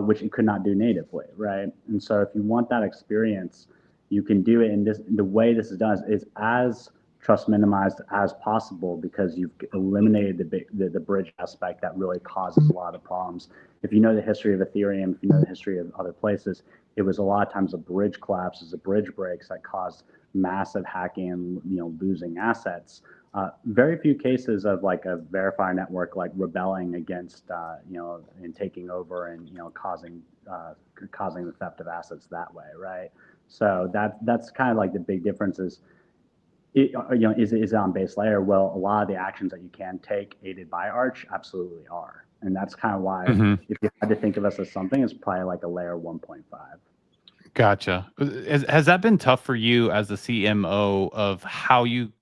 which you could not do natively, right? And so if you want that experience, you can do it in this. The way this is done is as trust minimized as possible, because you've eliminated the bridge aspect that really causes a lot of problems. If you know the history of Ethereum, if you know the history of other places, it was a lot of times a bridge collapses, a bridge breaks that caused massive hacking and losing assets. Very few cases of like a verifier network like rebelling against and taking over and causing the theft of assets that way, right? So that's kind of like the big difference is. Is it on base layer? Well, a lot of the actions that you can take aided by Arch absolutely are. And that's kind of why if you had to think of us as something, it's probably like a layer 1.5. Gotcha. Has that been tough for you as the CMO of how you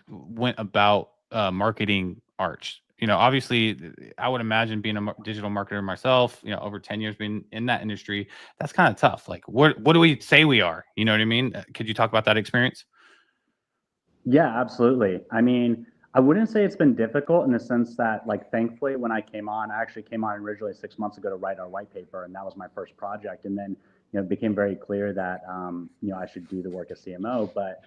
went about marketing Arch? Obviously, I would imagine being a digital marketer myself, over 10 years being in that industry, that's kind of tough. Like, what do we say we are? You know what I mean? Could you talk about that experience? Yeah, absolutely. I mean, I wouldn't say it's been difficult in the sense that, like, thankfully, when I actually came on originally 6 months ago to write our white paper, and that was my first project. And then, it became very clear that, I should do the work as CMO. But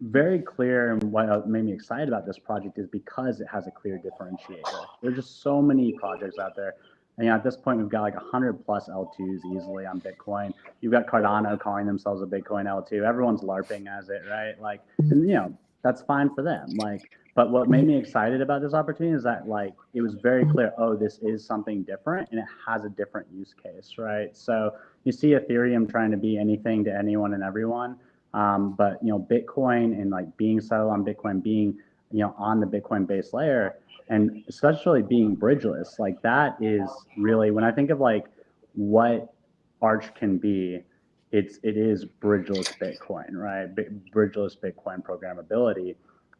very clear. And what made me excited about this project is because it has a clear differentiator. There's just so many projects out there. And at this point, we've got like 100 plus L2s easily on Bitcoin. You've got Cardano calling themselves a Bitcoin L2. Everyone's LARPing as it, right? Like, and that's fine for them. Like, but what made me excited about this opportunity is that like it was very clear, oh, this is something different and it has a different use case, right? So you see Ethereum trying to be anything to anyone and everyone. But Bitcoin and like being settled on Bitcoin, being on the Bitcoin base layer, and especially being bridgeless, like that is really, when I think of like what Arch can be, it is bridgeless Bitcoin, right? Bridgeless Bitcoin programmability.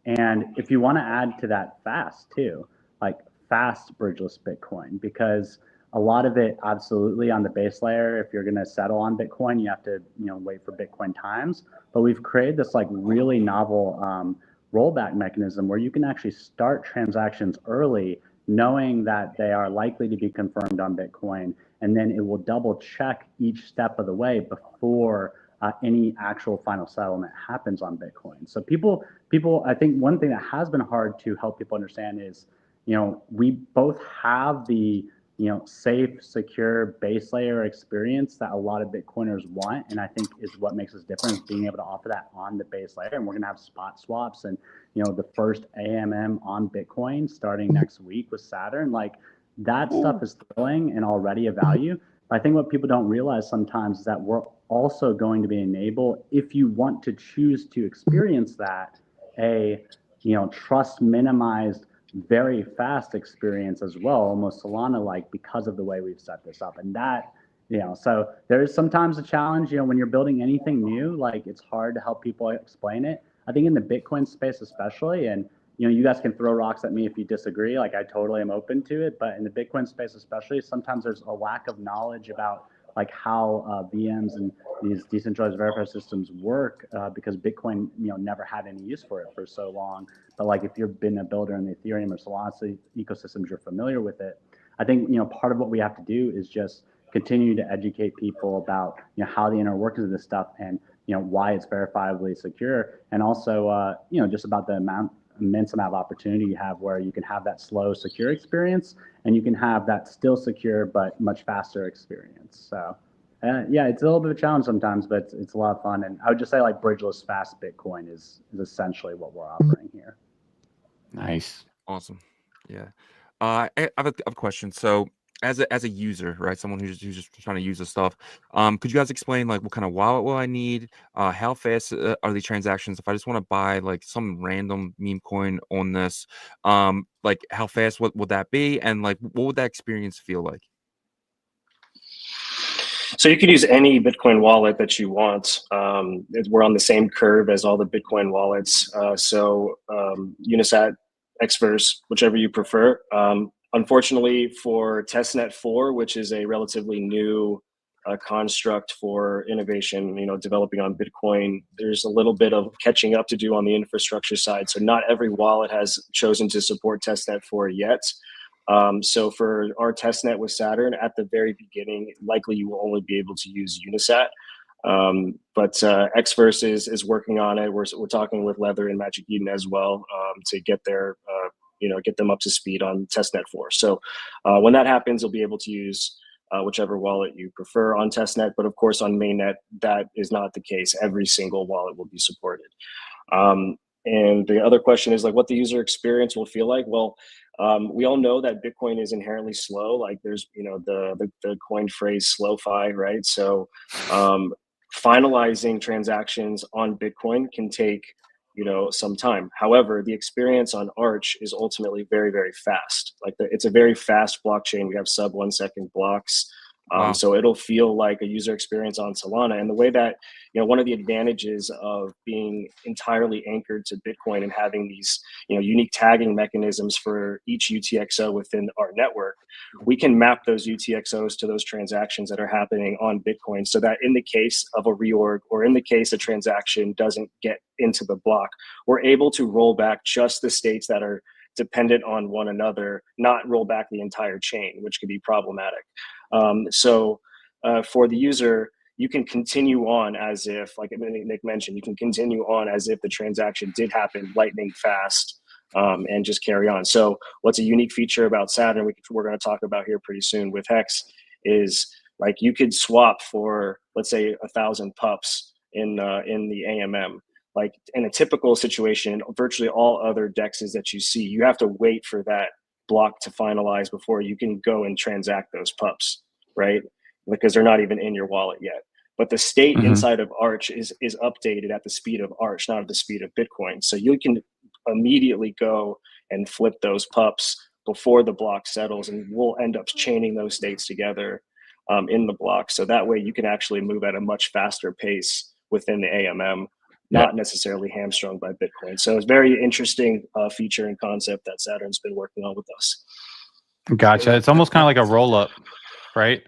And if you want to add to that fast too, like fast bridgeless Bitcoin, because a lot of it absolutely on the base layer, if you're going to settle on Bitcoin, you have to wait for Bitcoin times. But we've created this like really novel rollback mechanism where you can actually start transactions early, knowing that they are likely to be confirmed on Bitcoin, and then it will double check each step of the way before any actual final settlement happens on Bitcoin. So people, I think one thing that has been hard to help people understand is, we both have the safe, secure base layer experience that a lot of Bitcoiners want, and I think is what makes us different, is being able to offer that on the base layer. And we're going to have spot swaps and the first AMM on Bitcoin starting next week with Saturn. Like that stuff is thrilling and already a value. But I think what people don't realize sometimes is that we're also going to be enabled, if you want to choose to experience that, a trust minimized, very fast experience as well, almost Solana-like, because of the way we've set this up. And that, so there is sometimes a challenge, when you're building anything new, like it's hard to help people explain it. I think in the Bitcoin space especially, and you guys can throw rocks at me if you disagree, like I totally am open to it, but in the Bitcoin space especially, sometimes there's a lack of knowledge about like how VMs and these decentralized verified systems work, because Bitcoin never had any use for it for so long. But like if you've been a builder in the Ethereum or Solana ecosystems, you're familiar with it. I think part of what we have to do is just continue to educate people about how the inner workings of this stuff, and why it's verifiably secure, and also just about the immense amount of opportunity you have, where you can have that slow, secure experience, and you can have that still secure but much faster experience. So yeah, it's a little bit of a challenge sometimes, but it's a lot of fun. And I would just say like bridgeless fast Bitcoin is essentially what we're offering here. Nice. Awesome. Yeah. I have a question. So as a user, right, someone who's just trying to use this stuff, could you guys explain like what kind of wallet will I need? How fast are these transactions? If I just want to buy like some random meme coin on this, like how fast would that be? And like what would that experience feel like? So you could use any Bitcoin wallet that you want. We're on the same curve as all the Bitcoin wallets. Unisat, Xverse, whichever you prefer. Unfortunately for testnet 4, which is a relatively new construct for innovation, developing on Bitcoin, there's a little bit of catching up to do on the infrastructure side. So not every wallet has chosen to support testnet 4 yet. So for our testnet with Saturn, at the very beginning, likely you will only be able to use Unisat. But Xverse is working on it. We're talking with Leather and Magic Eden as well, to get their get them up to speed on testnet 4. So when that happens, you'll be able to use whichever wallet you prefer on testnet. But of course, on mainnet, that is not the case. Every single wallet will be supported. And the other question is like what the user experience will feel like. Well, we all know that Bitcoin is inherently slow. Like there's the coined phrase slow-fi, right? So finalizing transactions on Bitcoin can take some time. However, the experience on Arch is ultimately very, very fast. Like it's a very fast blockchain. We have sub 1 second blocks. Wow. So it'll feel like a user experience on Solana. And the way that, one of the advantages of being entirely anchored to Bitcoin and having these, unique tagging mechanisms for each UTXO within our network, we can map those UTXOs to those transactions that are happening on Bitcoin, so that in the case of a reorg or in the case a transaction doesn't get into the block, we're able to roll back just the states that are dependent on one another, not roll back the entire chain, which could be problematic. For the user, you can continue on as if, like Nick mentioned, you can continue on as if the transaction did happen lightning fast, and just carry on. So what's a unique feature about Saturn, we're going to talk about here pretty soon with Hex, is like you could swap for, let's say, 1,000 pups in the AMM. Like in a typical situation, virtually all other dexes that you see, you have to wait for that block to finalize before you can go and transact those pups, right? Because they're not even in your wallet yet. But the state inside of Arch is updated at the speed of Arch, not at the speed of Bitcoin. So you can immediately go and flip those pups before the block settles, and we'll end up chaining those states together in the block. So that way you can actually move at a much faster pace within the AMM, not necessarily hamstrung by Bitcoin. So it's a very interesting feature and concept that Saturn's been working on with us. Gotcha. It's almost kind of like a roll up, right?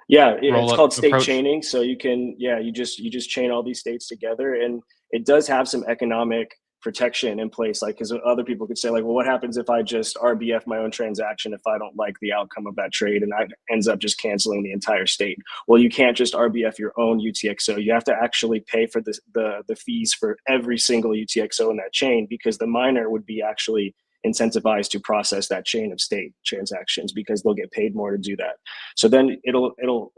Yeah, it's called state approach. chaining. So you can, you just chain all these states together, and it does have some economic protection in place. Like, because other people could say, like, well, what happens if I just RBF my own transaction if I don't like the outcome of that trade, and I ends up just canceling the entire state? Well, you can't just RBF your own UTXO. You have to actually pay for the fees for every single UTXO in that chain, because the miner would be actually incentivized to process that chain of state transactions, because they'll get paid more to do that. So then it'll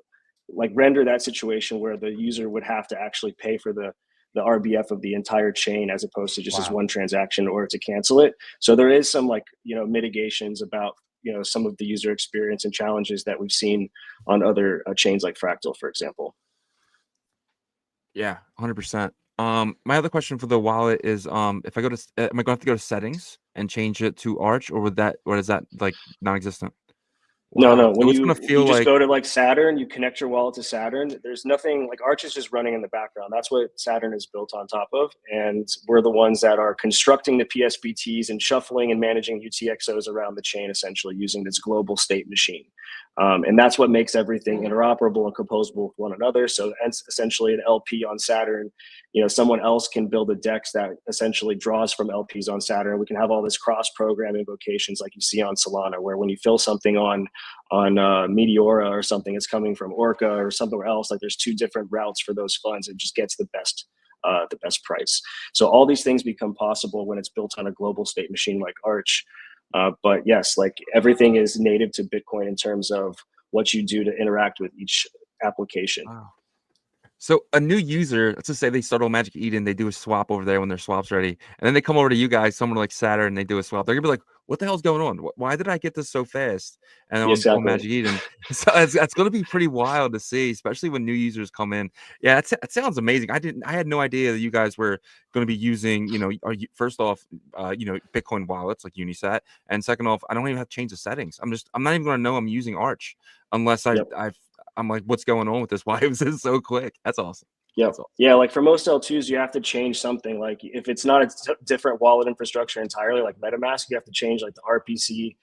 like render that situation where the user would have to actually pay for the RBF of the entire chain, as opposed to just as one transaction in order to cancel it. So there is some, like, mitigations about, some of the user experience and challenges that we've seen on other chains like Fractal, for example. Yeah, 100%. My other question for the wallet is, if I go to, am I going to have to go to settings and change it to Arch, or is that like non-existent? Wow. No. So When it's you gonna feel just like, go to like Saturn, you connect your wallet to Saturn. There's nothing like Arch is just running in the background. That's what Saturn is built on top of, and we're the ones that are constructing the PSBTs and shuffling and managing UTXOs around the chain, essentially using this global state machine. And that's what makes everything interoperable and composable with one another. So essentially an LP on Saturn, someone else can build a DEX that essentially draws from LPs on Saturn. We can have all this cross-program invocations like you see on Solana, where when you fill something on Meteora or something, it's coming from Orca or somewhere else. Like, there's two different routes for those funds. It just gets the best price. So all these things become possible when it's built on a global state machine like Arch. But yes, like, everything is native to Bitcoin in terms of what you do to interact with each application. wow. So a new user, let's just say they start on Magic Eden, they do a swap over there when their swap's ready, and then they come over to you guys, someone like Saturn, and they do a swap. They're gonna be like, "What the hell's going on? Why did I get this so fast?" And on Magic Eden, so it's gonna be pretty wild to see, especially when new users come in. Yeah, that sounds amazing. I had no idea that you guys were going to be using, first off, Bitcoin wallets like Unisat, and second off, I don't even have to change the settings. I'm not even gonna know I'm using Arch unless I'm like, what's going on with this? Why was this so quick? That's awesome. Yeah. Yeah. Like, for most L2s, you have to change something. Like, if it's not a different wallet infrastructure entirely, like MetaMask, you have to change like the RPC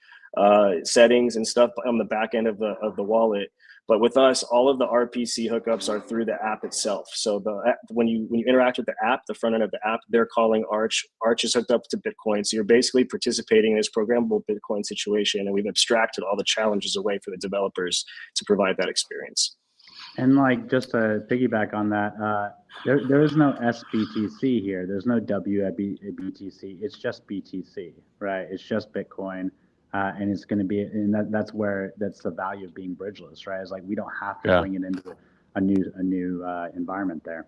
settings and stuff on the back end of the wallet. But with us, all of the RPC hookups are through the app itself. So when you interact with the app, the front end of the app, they're calling Arch. Arch is hooked up to Bitcoin. So you're basically participating in this programmable Bitcoin situation, and we've abstracted all the challenges away for the developers to provide that experience. And like, just to piggyback on that, there is no SBTC here. There's no WBTC. It's just BTC, right? It's just Bitcoin. And it's going to be, and that's the value of being bridgeless, right? It's like, we don't have to bring it into a new environment there.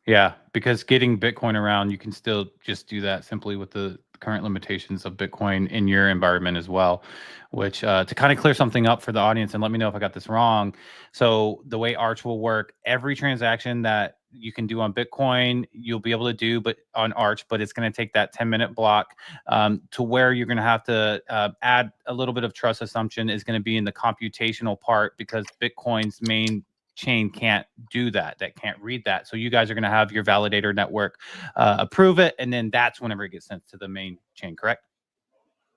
Yeah, because getting Bitcoin around, you can still just do that simply with the current limitations of Bitcoin in your environment as well, which to kind of clear something up for the audience, and let me know if I got this wrong. So the way Arch will work, every transaction that you can do on Bitcoin, you'll be able to do but on Arch, but it's going to take that 10-minute block to where you're going to have to add a little bit of trust assumption is going to be in the computational part, because Bitcoin's main chain can't do that can't read that. So you guys are going to have your validator network approve it, and then that's whenever it gets sent to the main chain, correct?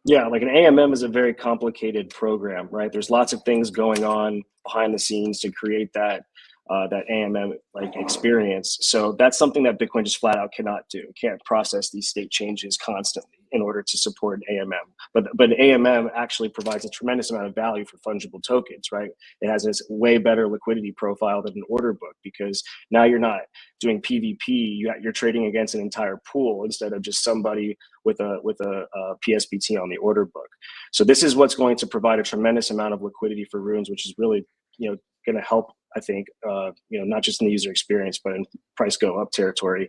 Yeah, like an AMM is a very complicated program, right? There's lots of things going on behind the scenes to create that AMM like experience. So that's something that Bitcoin just flat out cannot do. It can't process these state changes constantly. in order to support an AMM. But an AMM actually provides a tremendous amount of value for fungible tokens, right? It has this way better liquidity profile than an order book, because now you're not doing PvP, you're trading against an entire pool instead of just somebody with a PSBT on the order book. So this is what's going to provide a tremendous amount of liquidity for runes, which is really, going to help, I think, not just in the user experience, but in price go up territory.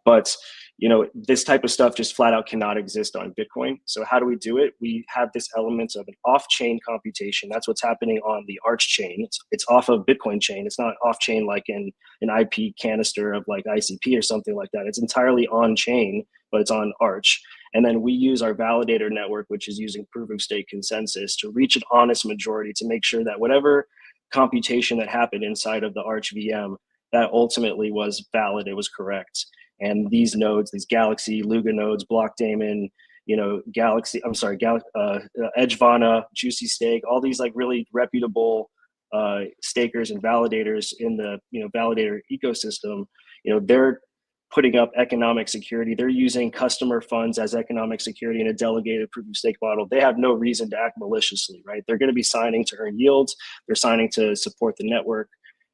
But this type of stuff just flat out cannot exist on Bitcoin. So how do we do it? We have this element of an off-chain computation. That's what's happening on the Arch chain. It's off of Bitcoin chain. It's not off-chain like in an IP canister of like ICP or something like that. It's entirely on-chain, but it's on Arch. And then we use our validator network, which is using proof of stake consensus, to reach an honest majority to make sure that whatever computation that happened inside of the Arch VM, that ultimately was valid, it was correct. And these nodes, these Galaxy, Luga nodes, Block Daemon, Edgevana, Juicy Stake, all these like really reputable stakers and validators in the validator ecosystem, they're putting up economic security. They're using customer funds as economic security in a delegated proof of stake model. They have no reason to act maliciously, right? They're going to be signing to earn yields. They're signing to support the network.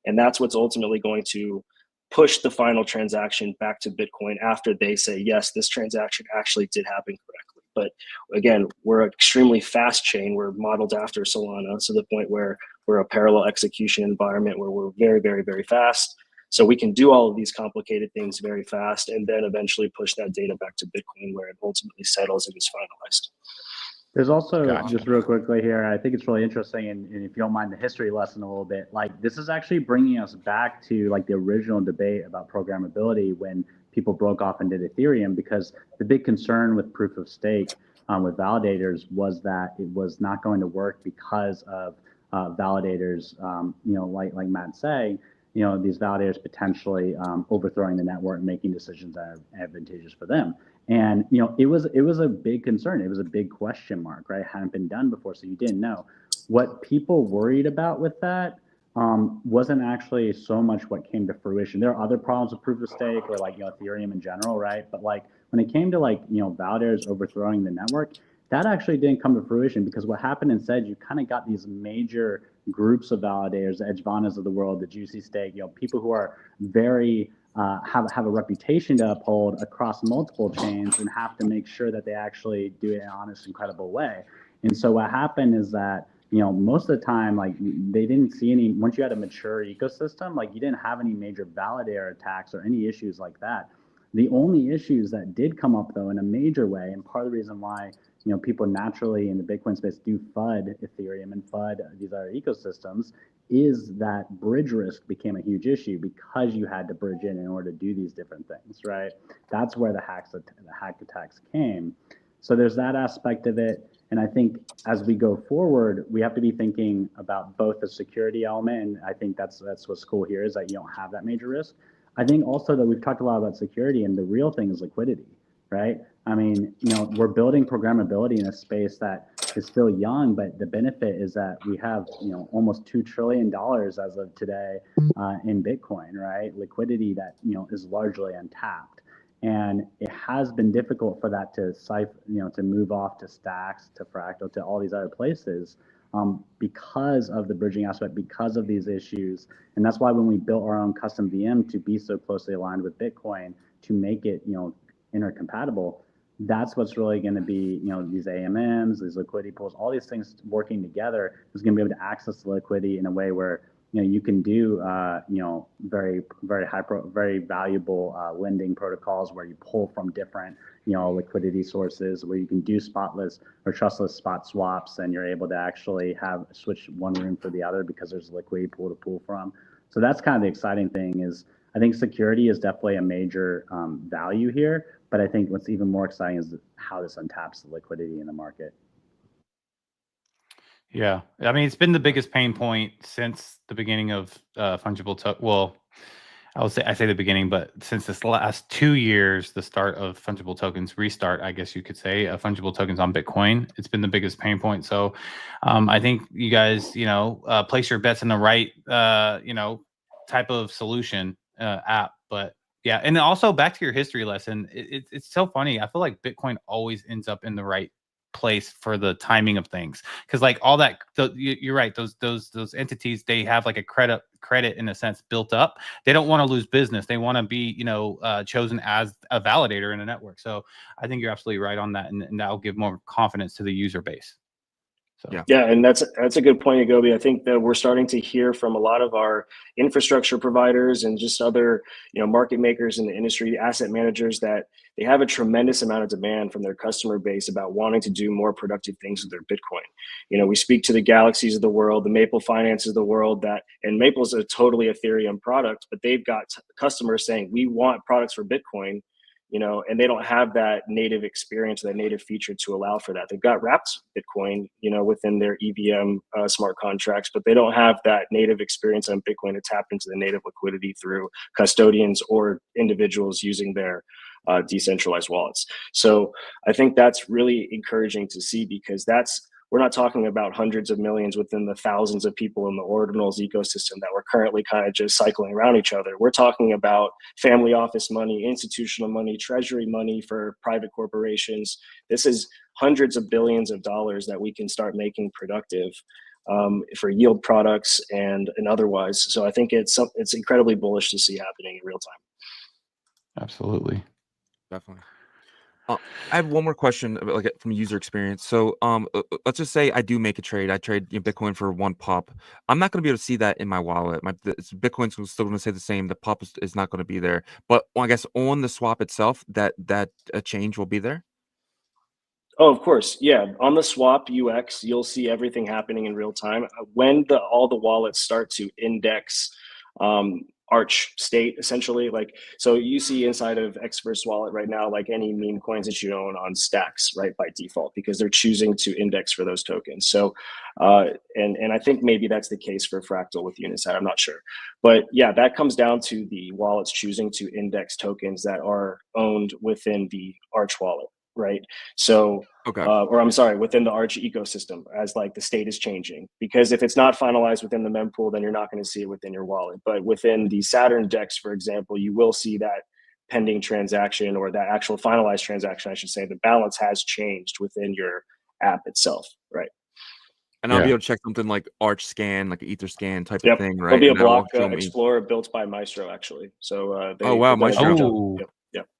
And that's what's ultimately going to push the final transaction back to Bitcoin after they say, yes, this transaction actually did happen correctly. But again, we're an extremely fast chain. We're modeled after Solana to the point where we're a parallel execution environment where we're very, very, very fast. So we can do all of these complicated things very fast and then eventually push that data back to Bitcoin where it ultimately settles and is finalized. There's also, just real quickly here, I think it's really interesting, and if you don't mind the history lesson a little bit, like this is actually bringing us back to like the original debate about programmability when people broke off and did Ethereum, because the big concern with proof of stake with validators was that it was not going to work because of validators, like Matt saying, these validators potentially overthrowing the network and making decisions that are advantageous for them. And, it was a big concern. It was a big question mark, right? It hadn't been done before, so you didn't know. What people worried about with that wasn't actually so much what came to fruition. There are other problems with proof of stake or like, Ethereum in general, right? But like when it came to like, validators overthrowing the network, that actually didn't come to fruition, because what happened instead, you kind of got these major groups of validators, the Edgevanas of the world, the Juicy Stake, people who are very have a reputation to uphold across multiple chains and have to make sure that they actually do it in an honest, incredible way. And so what happened is that most of the time, like they didn't see any. Once you had a mature ecosystem, like you didn't have any major validator attacks or any issues like that. The only issues that did come up though in a major way, and part of the reason why people naturally in the Bitcoin space do FUD Ethereum and FUD these other ecosystems, is that bridge risk became a huge issue because you had to bridge in order to do these different things, right? That's where the hack attacks came. So there's that aspect of it. And I think as we go forward, we have to be thinking about both the security element, and I think that's what's cool here, is that you don't have that major risk. I think also that we've talked a lot about security, and the real thing is liquidity, right? I mean, we're building programmability in a space that is still young, but the benefit is that we have, almost $2 trillion as of today in Bitcoin, right? Liquidity that, is largely untapped. And it has been difficult for that to to move off to Stacks, to Fractal, to all these other places because of the bridging aspect, because of these issues. And that's why when we built our own custom VM to be so closely aligned with Bitcoin, to make it, intercompatible, that's what's really going to be, these AMMs, these liquidity pools, all these things working together is going to be able to access the liquidity in a way where, you can do, very, very very valuable lending protocols where you pull from different, liquidity sources, where you can do spotless or trustless spot swaps, and you're able to actually switch one room for the other because there's a liquidity pool to pull from. So that's kind of the exciting thing. Is I think security is definitely a major value here, but I think what's even more exciting is how this untaps the liquidity in the market. Yeah, I mean, it's been the biggest pain point since the beginning of fungible token. Well, I say the beginning, but since this last 2 years, the start of fungible tokens restart, I guess you could say, fungible tokens on Bitcoin, it's been the biggest pain point. So I think you guys, place your bets in the right, type of solution app. But Yeah, and also back to your history lesson, it's so funny. I feel like Bitcoin always ends up in the right place for the timing of things, because like all that, you're right. Those entities, they have like a credit in a sense built up. They don't want to lose business. They want to be chosen as a validator in a network. So I think you're absolutely right on that, and that will give more confidence to the user base. So. Yeah, and that's a good point, Yagobi. I think that we're starting to hear from a lot of our infrastructure providers and just other market makers in the industry, asset managers, that they have a tremendous amount of demand from their customer base about wanting to do more productive things with their Bitcoin. We speak to the Galaxies of the world, the Maple Finances of the world, and Maple's a totally Ethereum product, but they've got customers saying, we want products for Bitcoin. And they don't have that native experience, that native feature to allow for that. They've got wrapped Bitcoin, within their EVM smart contracts, but they don't have that native experience on Bitcoin to tap into the native liquidity through custodians or individuals using their decentralized wallets. So I think that's really encouraging to see, because we're not talking about hundreds of millions within the thousands of people in the Ordinals ecosystem that we're currently kind of just cycling around each other. We're talking about family office money, institutional money, treasury money for private corporations. This is hundreds of billions of dollars that we can start making productive for yield products and otherwise. So I think it's incredibly bullish to see happening in real time. Absolutely. Definitely. I have one more question about, like, from user experience. So let's just say I do make a trade. I trade Bitcoin for one pop. I'm not going to be able to see that in my wallet. Bitcoin's still going to stay the same. The pop is not going to be there. But I guess on the swap itself, that a change will be there. Oh, of course. Yeah. On the swap UX, you'll see everything happening in real time. When all the wallets start to index Arch state, essentially, so you see inside of Xverse wallet right now, like any meme coins that you own on stacks, right, by default, because they're choosing to index for those tokens. So and I think maybe that's the case for Fractal with Unisat, I'm not sure, but yeah, that comes down to the wallets choosing to index tokens that are owned within the Arch wallet, right? So or I'm sorry, within the Arch ecosystem, as like the state is changing, because if it's not finalized within the mempool, then you're not going to see it within your wallet. But within the Saturn DEX, for example, you will see that pending transaction, or that actual finalized transaction, I should say, the balance has changed within your app itself, right? And I'll be able to check something like Arch scan, like an Ether scan type Yep. of thing, right? There'll be a block explorer built by Maestro, actually. So oh wow, Maestro. Yep.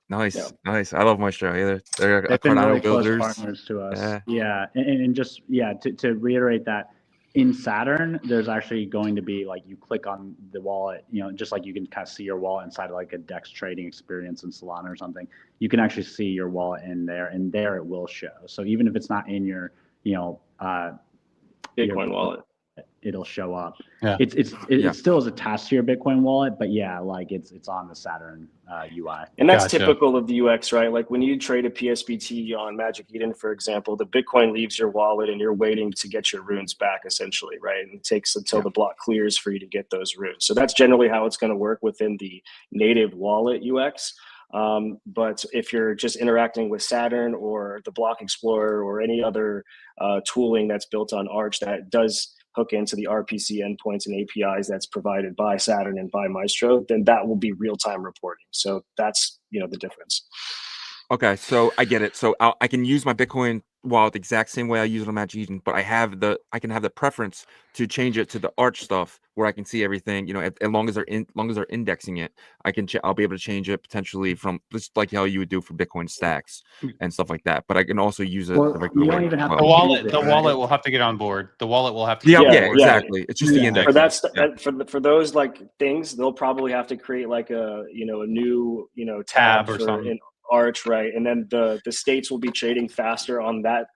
Nice, nice. I love Maestro. They're They've been really close builders. partners to us. Yeah. And just to reiterate that, in Saturn, there's actually going to be, like, you click on the wallet, just like you can kind of see your wallet inside of like a DEX trading experience in Solana or something. You can actually see your wallet in there, and there it will show. So even if it's not in your Bitcoin wallet, it'll show up. Yeah. It still is attached to your Bitcoin wallet, but yeah, like it's on the Saturn UI. And that's typical of the UX, right? Like when you trade a PSBT on Magic Eden, for example, the Bitcoin leaves your wallet and you're waiting to get your runes back, essentially, right? And it takes until the block clears for you to get those runes. So that's generally how it's going to work within the native wallet UX. But if you're just interacting with Saturn or the Block Explorer or any other tooling that's built on Arch that does hook into the RPC endpoints and APIs that's provided by Saturn and by Maestro, then that will be real-time reporting. So that's the difference. Okay, so I get it. So I can use my Bitcoin wallet the exact same way I use it on Magic Eden, but I can have the preference to change it to the Arch stuff where I can see everything. As long as they're indexing it, I'll be able to change it potentially from just like how you would do for Bitcoin stacks and stuff like that. But I can also use it the regular way. The wallet will have to get on board. The wallet will have to. Exactly. It's just the index. For those like things, they'll probably have to create like a new tab or something. Arch, right? And then the states will be trading faster on that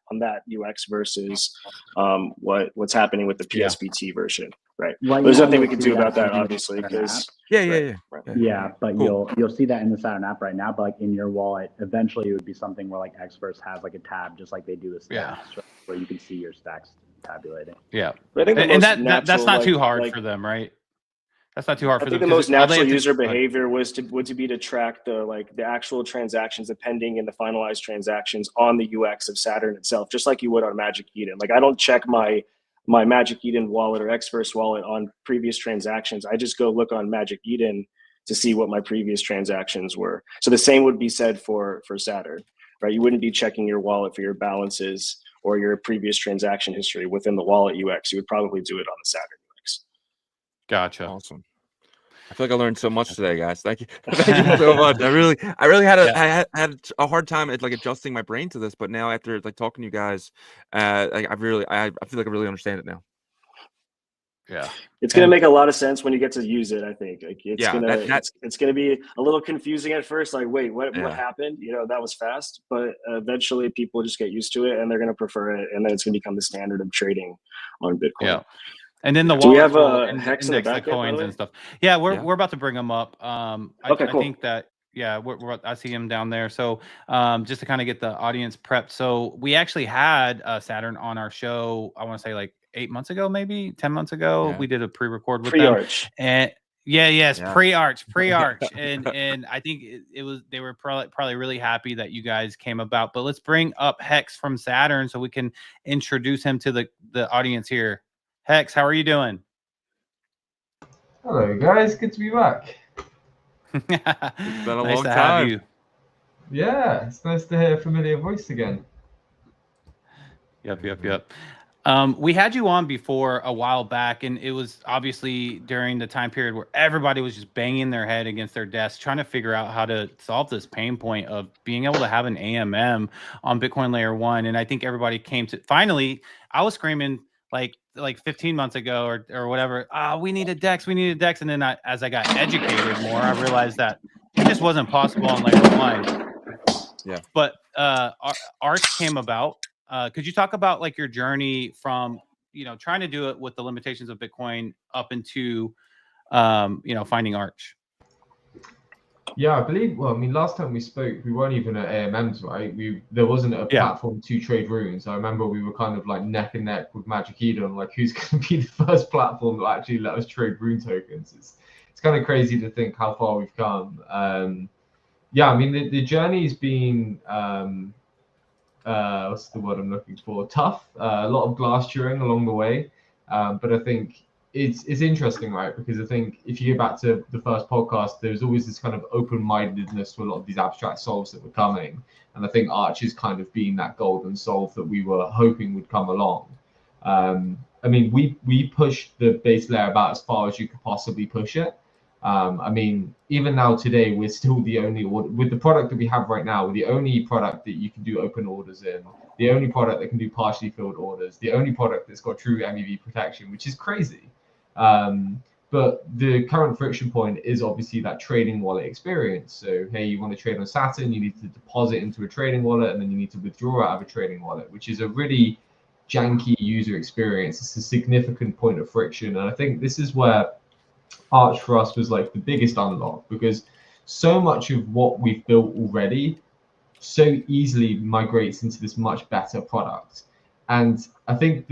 UX versus what's happening with the PSBT version, right? There's nothing we can do about that, obviously, because but cool. You'll see that in the Saturn app right now. But like in your wallet, eventually it would be something where like Xverse has like a tab, just like they do with stacks, right? Where you can see your stacks tabulating. Yeah, but I think that's not too hard for them, right? That's not too hard for them. I think the most natural user behavior would be to track the actual transactions, the pending and the finalized transactions on the UX of Saturn itself, just like you would on Magic Eden. Like I don't check my Magic Eden wallet or Xverse wallet on previous transactions. I just go look on Magic Eden to see what my previous transactions were. So the same would be said for Saturn, right? You wouldn't be checking your wallet for your balances or your previous transaction history within the wallet UX. You would probably do it on the Saturn UX. Gotcha. Awesome. I feel like I learned so much today, guys. Thank you. Thank you so much. I really had I had a hard time at like adjusting my brain to this, but now after like talking to you guys, I feel like I really understand it now. Yeah. It's going to make a lot of sense when you get to use it. I think like it's Yeah, it's going to be a little confusing at first. Like, wait, what Yeah. happened? You know, that was fast, but eventually people just get used to it and they're going to prefer it. And then it's going to become the standard of trading on Bitcoin. Yeah. And then the Do we have wallets Hex in the index the back yet, by the coins way? and stuff. Yeah, Yeah. we're about to bring them up. Okay, I cool. think that I see him down there. So just to kind of get the audience prepped. So we actually had Saturn on our show. I want to say like 8 months ago, maybe 10 months ago. Yeah. We did a pre-record with Pre-arch. them. And yes, Yeah. pre-arch, and I think it was they were probably really happy that you guys came about. But let's bring up Hex from Saturn so we can introduce him to the audience here. Hex, how are you doing? Hello guys, good to be back. It's been a Nice long to time. have you. Yeah, it's nice to hear a familiar voice again. Yep. We had you on before a while back, and it was obviously during the time period where everybody was just banging their head against their desk trying to figure out how to solve this pain point of being able to have an AMM on Bitcoin Layer 1. And I think everybody came to finally. I was screaming like 15 months ago or whatever. We need a DEX, and then as I got educated more, I realized that it just wasn't possible on Layer 1. Yeah. But Arch came about. Could you talk about like your journey from trying to do it with the limitations of Bitcoin up into finding Arch? Yeah, I believe. Well, I mean, last time we spoke, we weren't even at AMMs, right? There wasn't a platform to trade runes. I remember we were kind of like neck and neck with Magic Eden, like who's going to be the first platform that actually let us trade rune tokens. It's kind of crazy to think how far we've come. Yeah, I mean the journey's been what's the word I'm looking for? Tough. A lot of glass chewing along the way, but I think it's interesting, right? Because I think if you go back to the first podcast, there's always this kind of open-mindedness to a lot of these abstract solves that were coming, and I think Arch has kind of been that golden solve that we were hoping would come along. I mean, we pushed the base layer about as far as you could possibly push it. I mean, even now today, we're still the only with the product that we have right now, we're the only product that you can do open orders in, the only product that can do partially filled orders, the only product that's got true MEV protection, which is crazy. But the current friction point is obviously that trading wallet experience. So, hey, you want to trade on Saturn, you need to deposit into a trading wallet, and then you need to withdraw out of a trading wallet, which is a really janky user experience. It's a significant point of friction. And I think this is where Arch for us was like the biggest unlock, because so much of what we've built already so easily migrates into this much better product. And I think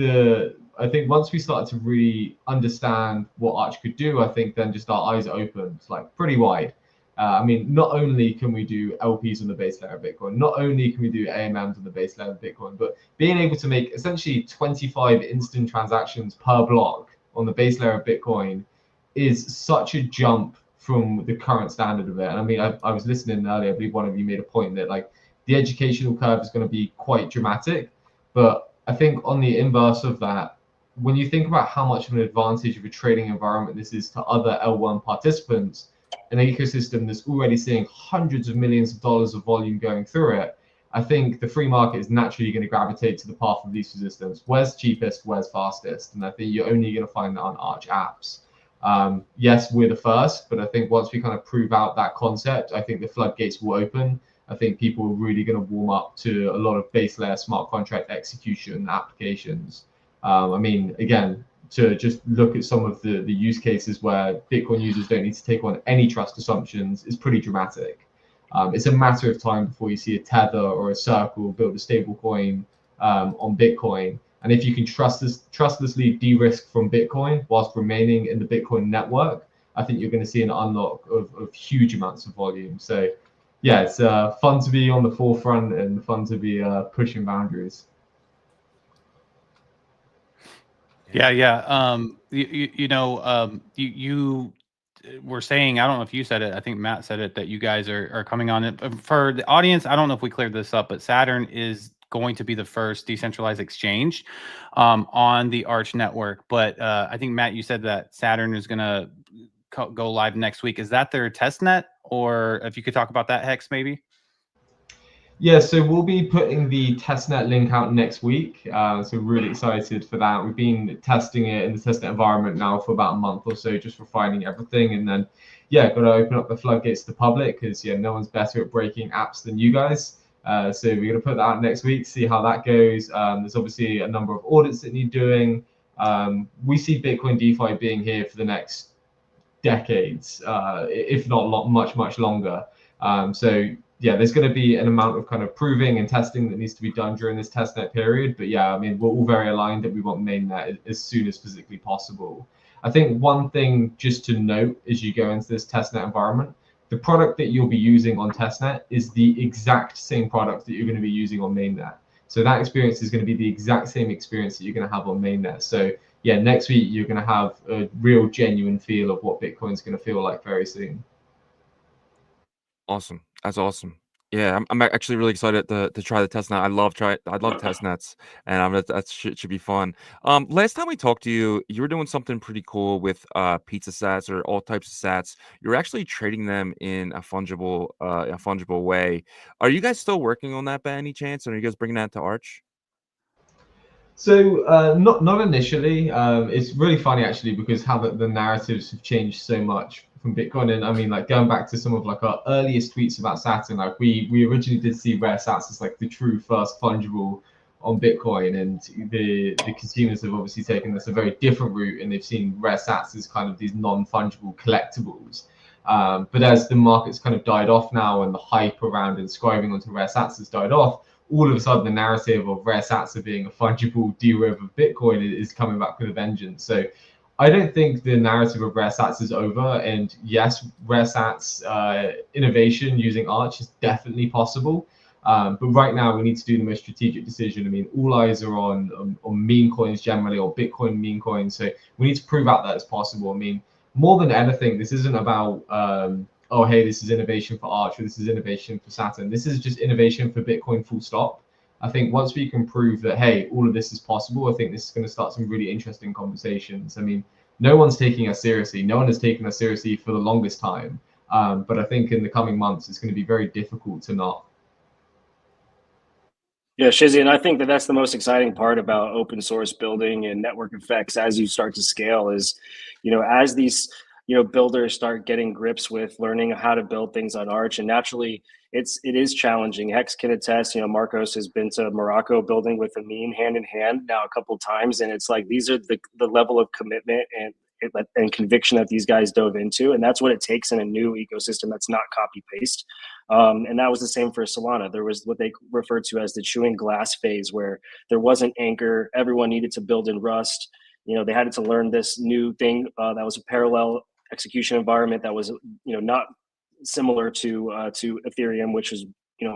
once we started to really understand what Arch could do, I think then just our eyes opened like pretty wide. I mean, not only can we do LPs on the base layer of Bitcoin, not only can we do AMMs on the base layer of Bitcoin, but being able to make essentially 25 instant transactions per block on the base layer of Bitcoin is such a jump from the current standard of it. And I mean, I was listening earlier, I believe one of you made a point that like the educational curve is going to be quite dramatic. But I think on the inverse of that, when you think about how much of an advantage of a trading environment this is to other L1 participants, an ecosystem that's already seeing hundreds of millions of dollars of volume going through it, I think the free market is naturally going to gravitate to the path of least resistance. Where's cheapest, where's fastest? And I think you're only going to find that on Arch apps. Yes, we're the first, but I think once we kind of prove out that concept, I think the floodgates will open. I think people are really going to warm up to a lot of base layer smart contract execution applications. I mean, again, to just look at some of the use cases where Bitcoin users don't need to take on any trust assumptions is pretty dramatic. It's a matter of time before you see a Tether or a Circle build a stable coin on Bitcoin. And if you can trustlessly de-risk from Bitcoin whilst remaining in the Bitcoin network, I think you're going to see an unlock of huge amounts of volume. So yeah, it's fun to be on the forefront and fun to be pushing boundaries. Yeah. You we're saying, I don't know if you said it, I think Matt said it, that you guys are coming on it. For the audience, I don't know if we cleared this up, but Saturn is going to be the first decentralized exchange on the Arch network. But I think, Matt, you said that Saturn is going to go live next week. Is that their test net? Or if you could talk about that, Hex, maybe? Yeah, so we'll be putting the testnet link out next week. So really excited for that. We've been testing it in the testnet environment now for about a month or so, just refining everything. And then, yeah, got to open up the floodgates to the public because, yeah, no one's better at breaking apps than you guys. So we're going to put that out next week, see how that goes. There's obviously a number of audits that need doing. We see Bitcoin DeFi being here for the next decades, if not much longer. So yeah, there's going to be an amount of kind of proving and testing that needs to be done during this testnet period. But yeah, I mean, we're all very aligned that we want mainnet as soon as physically possible. I think one thing just to note as you go into this testnet environment, the product that you'll be using on testnet is the exact same product that you're going to be using on mainnet. So that experience is going to be the exact same experience that you're going to have on mainnet. So yeah, next week you're going to have a real genuine feel of what Bitcoin's going to feel like very soon. Awesome. That's awesome. Yeah, I'm actually really excited to try the testnet. I love testnets, and that should be fun. Last time we talked to you, you were doing something pretty cool with pizza sats or all types of sats. You're actually trading them in a fungible way. Are you guys still working on that by any chance? And are you guys bringing that to Arch? So not initially. It's really funny actually because how the narratives have changed so much from Bitcoin. And I mean, like going back to some of like our earliest tweets about Saturn, like we originally did see rare sats as like the true first fungible on Bitcoin, and the consumers have obviously taken this a very different route, and they've seen rare sats as kind of these non-fungible collectibles. But as the market's kind of died off now, and the hype around inscribing onto rare sats has died off, all of a sudden the narrative of rare sats being a fungible derivative of Bitcoin is coming back with a vengeance. So I don't think the narrative of rare sats is over. And yes, rare sats innovation using Arch is definitely possible. But right now we need to do the most strategic decision. I mean, all eyes are on meme coins generally, or Bitcoin meme coins. So we need to prove out that it's possible. I mean, more than anything, this isn't about oh, hey, this is innovation for Arch, or this is innovation for Saturn. This is just innovation for Bitcoin, full stop. I think once we can prove that, hey, all of this is possible, I think this is going to start some really interesting conversations. I mean, no one's taking us seriously. No one has taken us seriously for the longest time. But I think in the coming months, it's going to be very difficult to not. Yeah, Shizzy, and I think that that's the most exciting part about open source building and network effects as you start to scale is, as these, builders start getting grips with learning how to build things on Arch, and naturally it is challenging. Hex can attest, Marcos has been to Morocco building with Amin hand in hand now a couple of times, and it's like these are the level of commitment and conviction that these guys dove into, and that's what it takes in a new ecosystem that's not copy paste. And that was the same for Solana. There was what they referred to as the chewing glass phase, where there wasn't Anchor. Everyone needed to build in Rust. They had to learn this new thing that was a parallel execution environment that was, not similar to Ethereum, which is,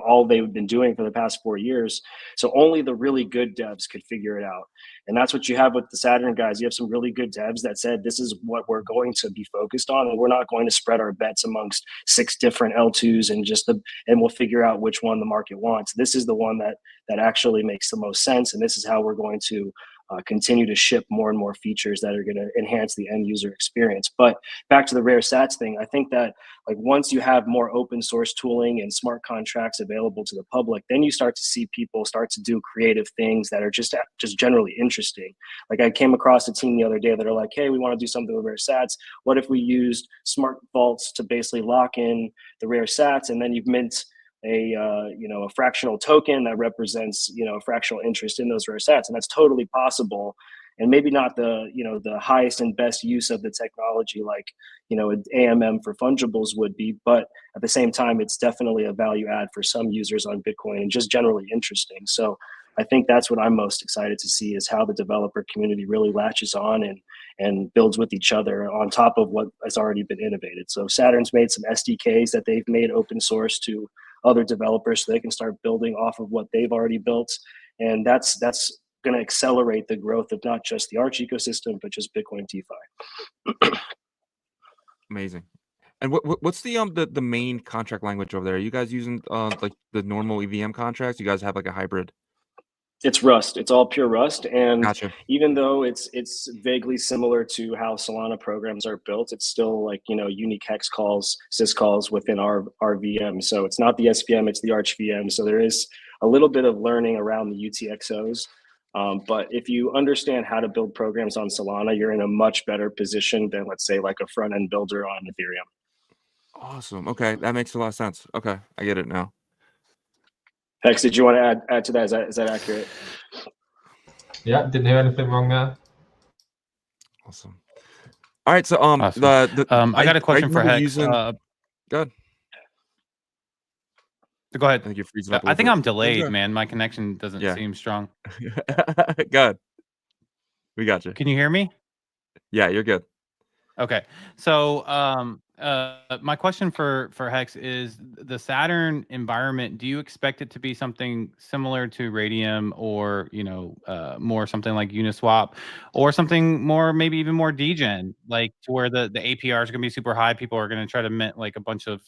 all they've been doing for the past 4 years. So only the really good devs could figure it out. And that's what you have with the Saturn guys. You have some really good devs that said, this is what we're going to be focused on. And we're not going to spread our bets amongst 6 different L2s and we'll figure out which one the market wants. This is the one that actually makes the most sense. And this is how we're going to continue to ship more and more features that are going to enhance the end user experience. But back to the rare sats thing, I think that like once you have more open source tooling and smart contracts available to the public, then you start to see people start to do creative things that are just generally interesting. Like I came across a team the other day that are like, hey, we want to do something with rare sats. What if we used smart vaults to basically lock in the rare sats, and then you've mint a fractional token that represents a fractional interest in those rare sats, and that's totally possible. And maybe not the the highest and best use of the technology like an AMM for fungibles would be, but at the same time it's definitely a value add for some users on Bitcoin and just generally interesting. So I think that's what I'm most excited to see, is how the developer community really latches on and builds with each other on top of what has already been innovated. So Saturn's made some SDKs that they've made open source to other developers so they can start building off of what they've already built. And that's going to accelerate the growth of not just the Arch ecosystem, but just Bitcoin DeFi. Amazing. And what's the main contract language over there? Are you guys using like the normal EVM contracts? You guys have like a hybrid? It's Rust. It's all pure Rust. And Gotcha. even though it's vaguely similar to how Solana programs are built, it's still like, unique hex calls, syscalls within our VM. So it's not the SVM, it's the Arch VM. So there is a little bit of learning around the UTXOs. But if you understand how to build programs on Solana, you're in a much better position than, let's say, like a front end builder on Ethereum. Awesome. Okay, that makes a lot of sense. Okay, I get it now. Hex, did you want to add to that? Is that accurate? Yeah, didn't hear anything wrong there. Awesome. All right, so Awesome. I got a question for Hex. Go ahead. Go ahead. I think you're freezing up. I think I'm delayed, man. My connection doesn't seem strong. Go ahead. We got you. Can you hear me? Yeah, you're good. Okay. So my question for Hex is the Saturn environment, do you expect it to be something similar to Radium or, more something like Uniswap or something more, maybe even more degen, like to where the APRs are going to be super high. People are going to try to mint like a bunch of,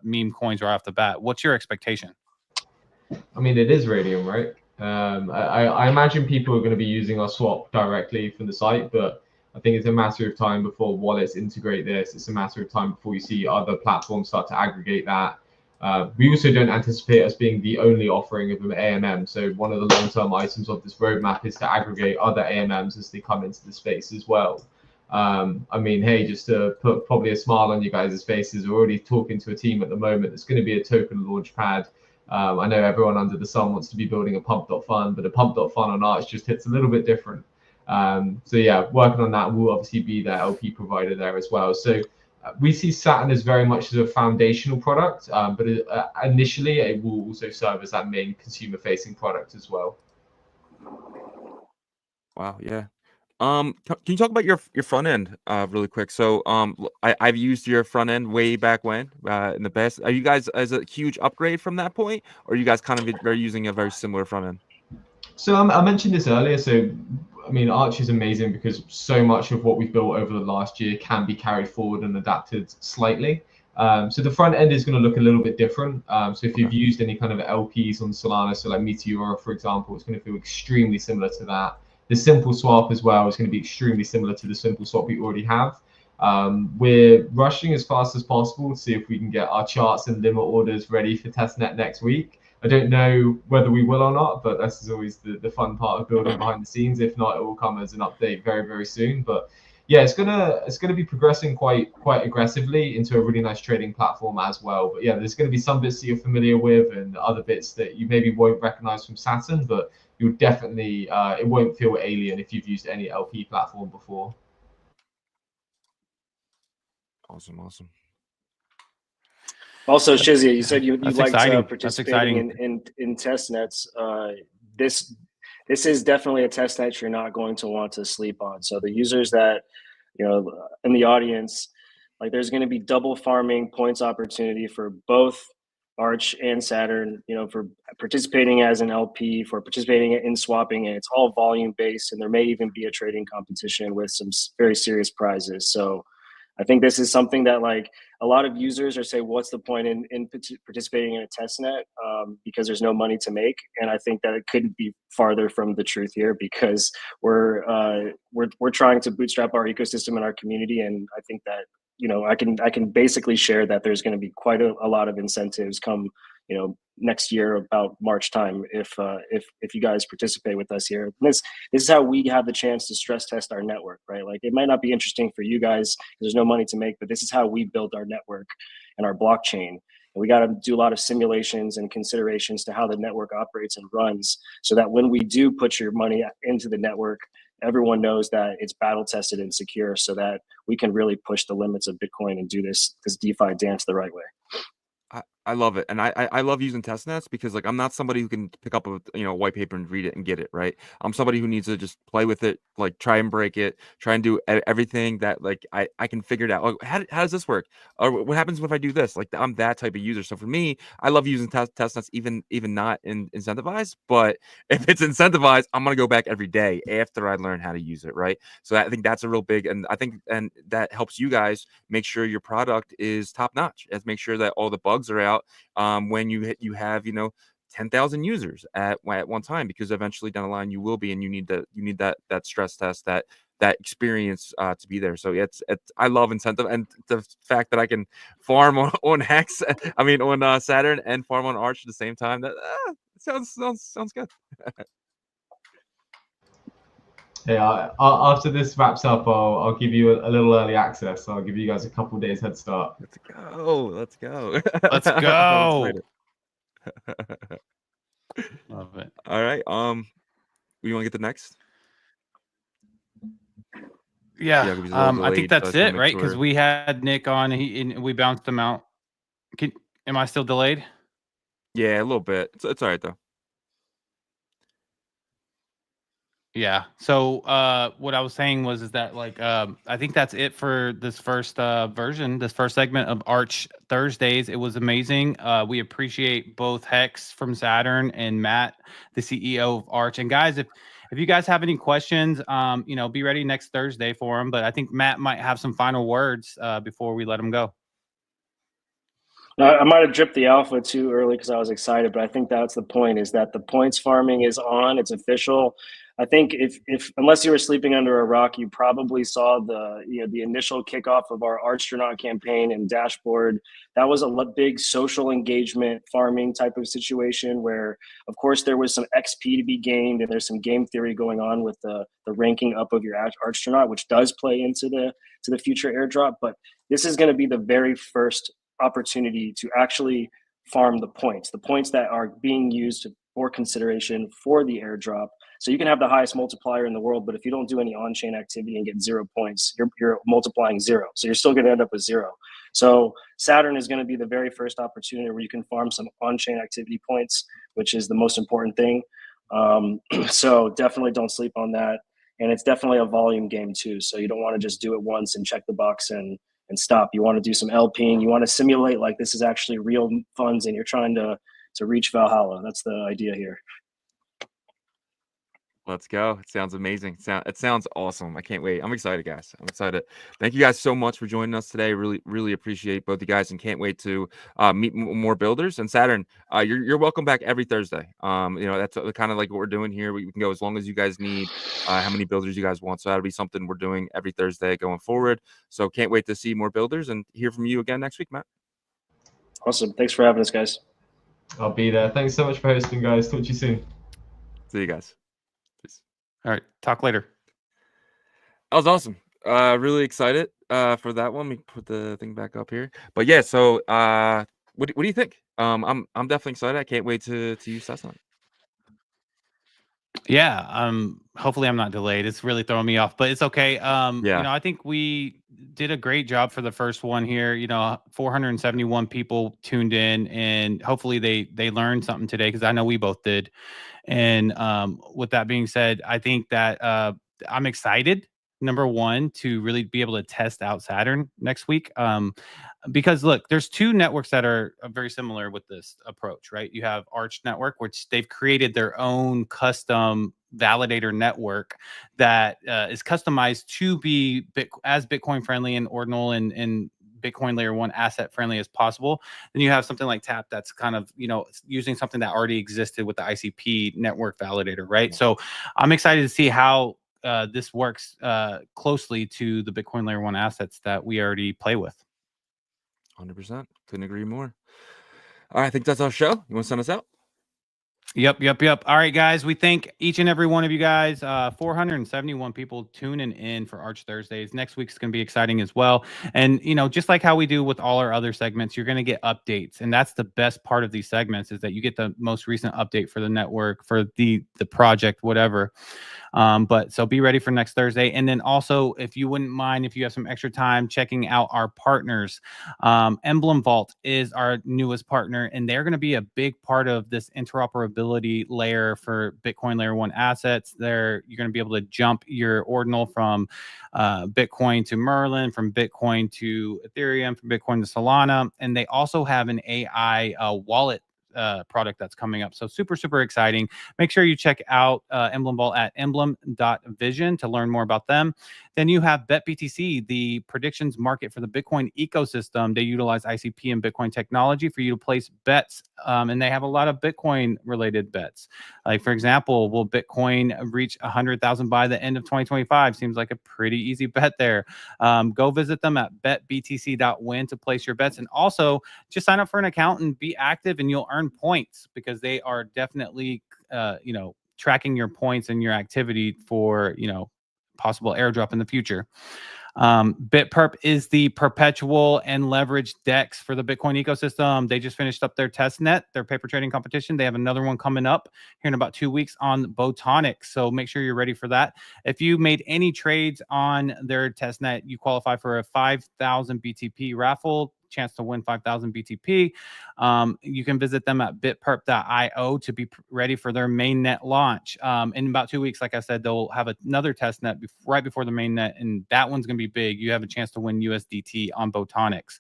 meme coins right off the bat. What's your expectation? I mean, it is Radium, right? I imagine people are going to be using our swap directly from the site, but I think it's a matter of time before wallets integrate this. It's a matter of time before you see other platforms start to aggregate that. We also don't anticipate us being the only offering of an AMM. So one of the long-term items of this roadmap is to aggregate other AMMs as they come into the space as well. I mean, hey, just to put probably a smile on you guys' faces, we're already talking to a team at the moment that's going to be a token launch pad. I know everyone under the sun wants to be building a pump.fun, but a pump.fun on Arch just hits a little bit different. So yeah, working on that, we'll obviously be the LP provider there as well. So we see Saturn as very much as a foundational product, but initially it will also serve as that main consumer-facing product as well. Wow, yeah. Can you talk about your front end really quick? So I've used your front end way back when in the past. Are you guys as a huge upgrade from that point, or are you guys kind of are using a very similar front end? So I mentioned this earlier. So I mean, Arch is amazing because so much of what we've built over the last year can be carried forward and adapted slightly. So the front end is going to look a little bit different. So if you've used any kind of LPs on Solana, so like Meteora, for example, it's going to feel extremely similar to that. The simple swap as well is going to be extremely similar to the simple swap we already have. We're rushing as fast as possible to see if we can get our charts and limit orders ready for testnet next week. I don't know whether we will or not, but this is always the fun part of building behind the scenes. If not, it will come as an update very, very soon. But yeah, it's gonna be progressing quite aggressively into a really nice trading platform as well. But yeah, there's gonna be some bits that you're familiar with and other bits that you maybe won't recognize from Saturn, but you'll definitely it won't feel alien if you've used any LP platform before. Awesome. Also, Shizzy, you said you liked participating exciting. in test nets. This is definitely a test net you're not going to want to sleep on. So the users that, in the audience, like there's going to be double farming points opportunity for both Arch and Saturn, for participating as an LP, for participating in swapping, and it's all volume based, and there may even be a trading competition with some very serious prizes. So I think this is something that like a lot of users are saying, what's the point in participating in a testnet because there's no money to make? And I think that it couldn't be farther from the truth here because we're trying to bootstrap our ecosystem and our community. And I think that, I can basically share that there's going to be quite a lot of incentives come, next year about March time if you guys participate with us here. This is how we have the chance to stress test our network, right? Like it might not be interesting for you guys because there's no money to make, but this is how we build our network and our blockchain. And we got to do a lot of simulations and considerations to how the network operates and runs so that when we do put your money into the network, everyone knows that it's battle tested and secure so that we can really push the limits of Bitcoin and do this DeFi dance the right way. I love it, and I love using test nets because like I'm not somebody who can pick up a white paper and read it and get it right. I'm somebody who needs to just play with it, like try and break it, try and do everything that like I can figure it out. Like, how does this work? Or what happens if I do this? Like I'm that type of user. So for me, I love using test nets even not incentivized, but if it's incentivized, I'm gonna go back every day after I learn how to use it, right? So I think that's a real big, and I think and that helps you guys make sure your product is top notch. Let's make sure that all the bugs are out when you have 10,000 users at one time, because eventually down the line you will be, and you need that stress test, that experience to be there. So it's I love incentive, and the fact that I can farm on Hex, I mean on Saturn, and farm on Arch at the same time. That sounds good. Yeah, after this wraps up, I'll give you a little early access. I'll give you guys a couple days head start. Let's go. Let's I'm go. excited. Love it. All right. We want to get the next? Yeah. Because he's a little I think delayed, that's just wanna it, make right? Because sure. we had Nick on, and we bounced him out. Am I still delayed? Yeah, a little bit. It's all right though. Yeah. So what I was saying is that like I think that's it for this first version, this first segment of Arch Thursdays. It was amazing. We appreciate both Hex from Saturn and Matt, the CEO of Arch. And guys, if you guys have any questions, be ready next Thursday for them. But I think Matt might have some final words before we let him go. I might have dripped the alpha too early because I was excited, but I think that's the point, is that the points farming is on. It's official. I think if unless you were sleeping under a rock, you probably saw the initial kickoff of our Archtronaut campaign and dashboard. That was a big social engagement farming type of situation where, of course, there was some XP to be gained, and there's some game theory going on with the ranking up of your Archtronaut, which does play into the future airdrop. But this is going to be the very first opportunity to actually farm the points that are being used for consideration for the airdrop. So you can have the highest multiplier in the world, but if you don't do any on-chain activity and get 0 points, you're multiplying 0. So you're still going to end up with 0. So Saturn is going to be the very first opportunity where you can farm some on-chain activity points, which is the most important thing. So definitely don't sleep on that. And it's definitely a volume game too. So you don't want to just do it once and check the box and stop. You want to do some LPing. You want to simulate like this is actually real funds and you're trying to reach Valhalla. That's the idea here. Let's go. It sounds amazing. It sounds awesome. I can't wait. I'm excited, guys. I'm excited. Thank you guys so much for joining us today. Really, really appreciate both you guys, and can't wait to meet more builders. And Saturn, you're welcome back every Thursday. That's kind of like what we're doing here. We can go as long as you guys need, how many builders you guys want. So that'll be something we're doing every Thursday going forward. So can't wait to see more builders and hear from you again next week, Matt. Awesome. Thanks for having us, guys. I'll be there. Thanks so much for hosting, guys. Talk to you soon. See you guys. Peace. All right. Talk later. That was awesome. Really excited for that one. Let me put the thing back up here. But yeah, so what do you think? I'm definitely excited. I can't wait to use Cessna. Yeah. Hopefully I'm not delayed. It's really throwing me off, but it's okay. Yeah. I think we did a great job for the first one here. 471 people tuned in, and hopefully they learned something today, because I know we both did. And with that being said, I think that I'm excited, number one, to really be able to test out Saturn next week. Because look, there's two networks that are very similar with this approach, right? You have Arch Network, which they've created their own custom validator network that is customized to be as Bitcoin friendly and ordinal and Bitcoin layer 1 asset friendly as possible. Then you have something like Tap that's kind of, using something that already existed with the ICP network validator, right? So I'm excited to see how this works closely to the Bitcoin layer 1 assets that we already play with. 100%. Couldn't agree more. All right, I think that's our show. You want to send us out? Yep. All right, guys. We thank each and every one of you guys. 471 people tuning in for Arch Thursdays. Next week's going to be exciting as well. And, just like how we do with all our other segments, you're going to get updates. And that's the best part of these segments, is that you get the most recent update for the network, for the project, whatever. But so be ready for next Thursday. And then also, if you wouldn't mind, if you have some extra time, checking out our partners. Emblem Vault is our newest partner, and they're going to be a big part of this interoperability layer for Bitcoin Layer 1 assets. You're going to be able to jump your ordinal from Bitcoin to Merlin, from Bitcoin to Ethereum, from Bitcoin to Solana. And they also have an AI wallet product that's coming up. So super exciting. Make sure you check out Emblem Vault at emblem.vision to learn more about them. Then you have BetBTC, the predictions market for the Bitcoin ecosystem. They utilize ICP and Bitcoin technology for you to place bets. And they have a lot of Bitcoin related bets. Like, for example, will Bitcoin reach 100,000 by the end of 2025? Seems like a pretty easy bet there. Go visit them at betbtc.win to place your bets. And also just sign up for an account and be active, and you'll earn points because they are definitely, tracking your points and your activity for, possible airdrop in the future. BitPerp is the perpetual and leveraged DEX for the Bitcoin ecosystem. They just finished up their test net, their paper trading competition. They have another one coming up here in about 2 weeks on Botonic. So make sure you're ready for that. If you made any trades on their test net, you qualify for a 5,000 BTP raffle. Chance to win 5,000 BTP. You can visit them at bitperp.io to be ready for their mainnet launch. In about 2 weeks, like I said, they'll have another test net right before the mainnet, and that one's going to be big. You have a chance to win USDT on Botonics.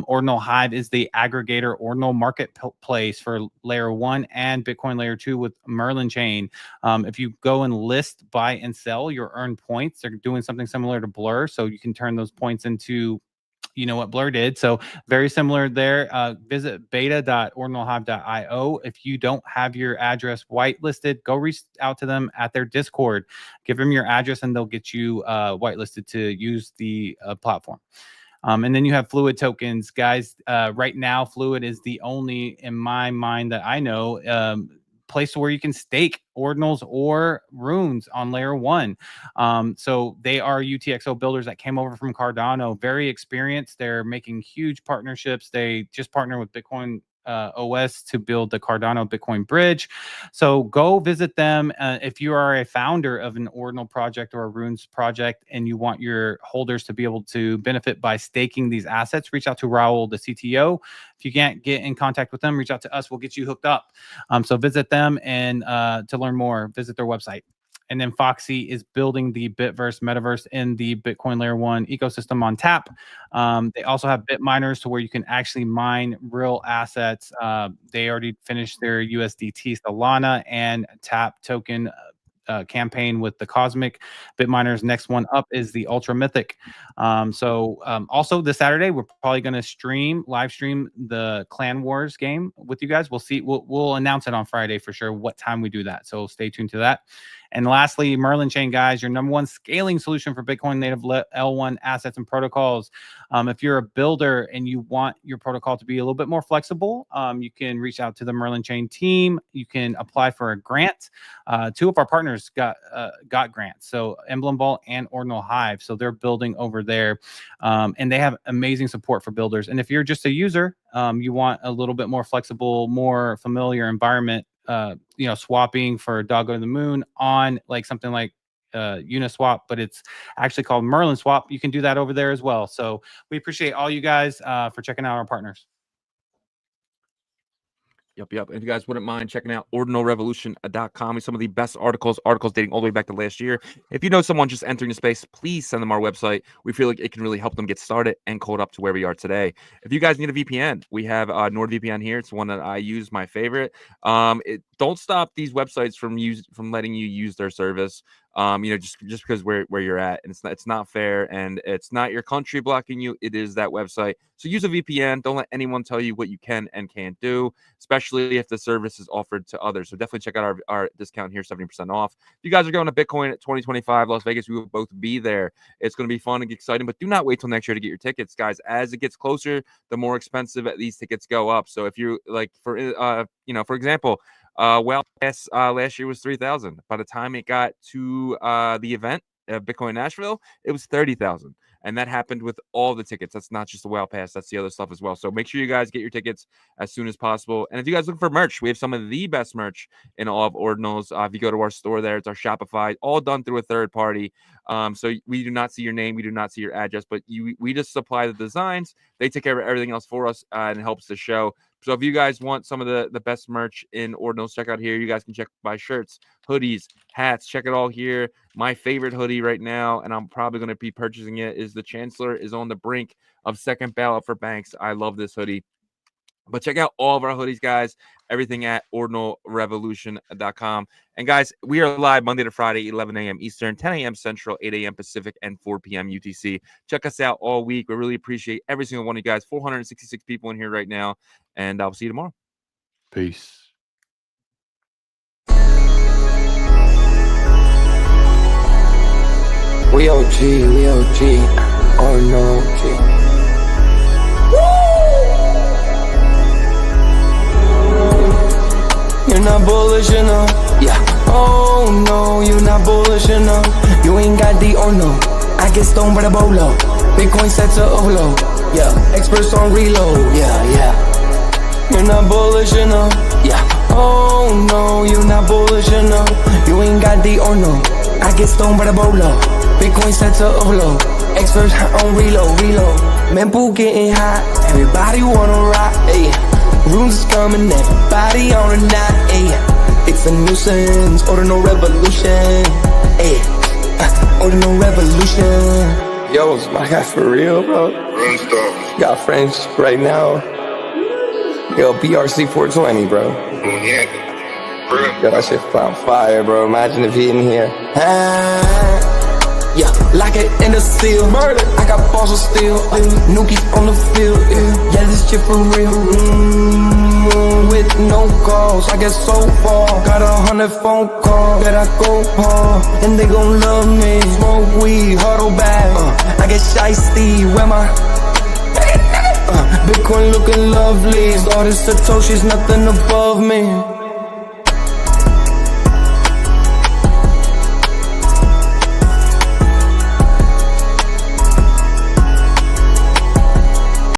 Ordinal Hive is the aggregator ordinal marketplace for Layer 1 and Bitcoin Layer 2 with Merlin Chain. If you go and list, buy, and sell, you'll earn points. They're doing something similar to Blur, so you can turn those points into what Blur did. So very similar there. Visit beta.ordinalhive.io. If you don't have your address whitelisted, go reach out to them at their Discord. Give them your address and they'll get you whitelisted to use the platform. And then you have Fluid tokens. Guys, right now, Fluid is the only, in my mind, that I know, place where you can stake ordinals or runes on Layer 1. So they are UTXO builders that came over from Cardano, very experienced. They're making huge partnerships. They just partnered with Bitcoin OS to build the Cardano Bitcoin bridge. So go visit them. If you are a founder of an ordinal project or a runes project and you want your holders to be able to benefit by staking these assets, reach out to Raul, the CTO. If you can't get in contact with them, reach out to us. We'll get you hooked up. So visit them, and to learn more, visit their website. And then Foxy is building the Bitverse metaverse in the Bitcoin Layer 1 ecosystem on tap. They also have bit miners to where you can actually mine real assets. They already finished their USDT Solana and tap token campaign with the Cosmic Bitminers. Next one up is the Ultra Mythic. Also this Saturday, we're probably going to live stream the Clan Wars game with you guys. We'll see. We'll announce it on Friday for sure what time we do that. So stay tuned to that. And lastly, Merlin Chain, guys, your number one scaling solution for Bitcoin native L1 assets and protocols. If you're a builder and you want your protocol to be a little bit more flexible, you can reach out to the Merlin Chain team. You can apply for a grant. Two of our partners got grants, so Emblem Vault and Ordinal Hive. So they're building over there, and they have amazing support for builders. And if you're just a user, you want a little bit more flexible, more familiar environment, swapping for Doggo to the Moon on like something like Uniswap, but it's actually called Merlin Swap. You can do that over there as well. So we appreciate all you guys for checking out our partners. Yep. If you guys wouldn't mind checking out ordinalrevolution.com, some of the best articles dating all the way back to last year. If you know someone just entering the space, please send them our website. We feel like it can really help them get started and code up to where we are today. If you guys need a VPN, we have NordVPN here. It's one that I use, my favorite. Don't stop these websites from letting you use their service. Just because where you're at, and it's not fair, and it's not your country blocking you. It is that website. So use a VPN. Don't let anyone tell you what you can and can't do, especially if the service is offered to others. So definitely check out our discount here, 70% off. If you guys are going to Bitcoin at 2025 Las Vegas, we will both be there. It's going to be fun and exciting, but do not wait till next year to get your tickets, guys. As it gets closer, the more expensive these tickets go up. So if you like, for example, last year was $3,000. By the time it got to the event, Bitcoin Nashville, it was 30,000. And that happened with all the tickets. That's not just the WoW Pass. That's the other stuff as well. So make sure you guys get your tickets as soon as possible. And if you guys look for merch, we have some of the best merch in all of Ordinals. If you go to our store there, it's our Shopify, all done through a third party. So we do not see your name. We do not see your address, but we just supply the designs. They take care of everything else for us, and it helps the show. So if you guys want some of the best merch in Ordinals, check out here. You guys can buy shirts, hoodies, hats. Check it all here. My favorite hoodie right now, and I'm probably going to be purchasing it, is the Chancellor is on the brink of second ballot for Banks. I love this hoodie. But check out all of our hoodies, guys. Everything at ordinalrevolution.com. And guys, we are live Monday to Friday, 11 a.m. Eastern, 10 a.m. Central, 8 a.m. Pacific, and 4 p.m. UTC. Check us out all week. We really appreciate every single one of you guys. 466 people in here right now. And I'll see you tomorrow. Peace. We OG, oh no, G. You're not bullish enough, yeah. Oh no, you're not bullish enough. You ain't got the oh no. I get stoned by the bolo. Bitcoin set to overload, yeah. Experts on reload, yeah. You're not bullish enough, yeah. Oh no, you're not bullish enough. You ain't got the oh no. I get stoned by the bolo. Bitcoin set to overload. Experts on reload. Mempool getting hot. Everybody wanna rock, ayy. Rooms is coming, everybody on a knot, ayy. It's a nuisance, Ordinal Revolution, ayy. Ordinal Revolution. Yo, it's my guy for real, bro. Got friends right now. Yo, BRC 420, bro. Yo, that shit found fire, bro. Imagine if he in here. Yeah, like it in the seal. Murder. I got balls of steel. Nookies on the field. Yeah, this shit for real. With no calls, I get so far. Got 100 phone calls that I go hard, and they gon' love me. Smoke weed, huddle back. I get shiesty. Where my Bitcoin looking lovely. Started Satoshi's nothing above me.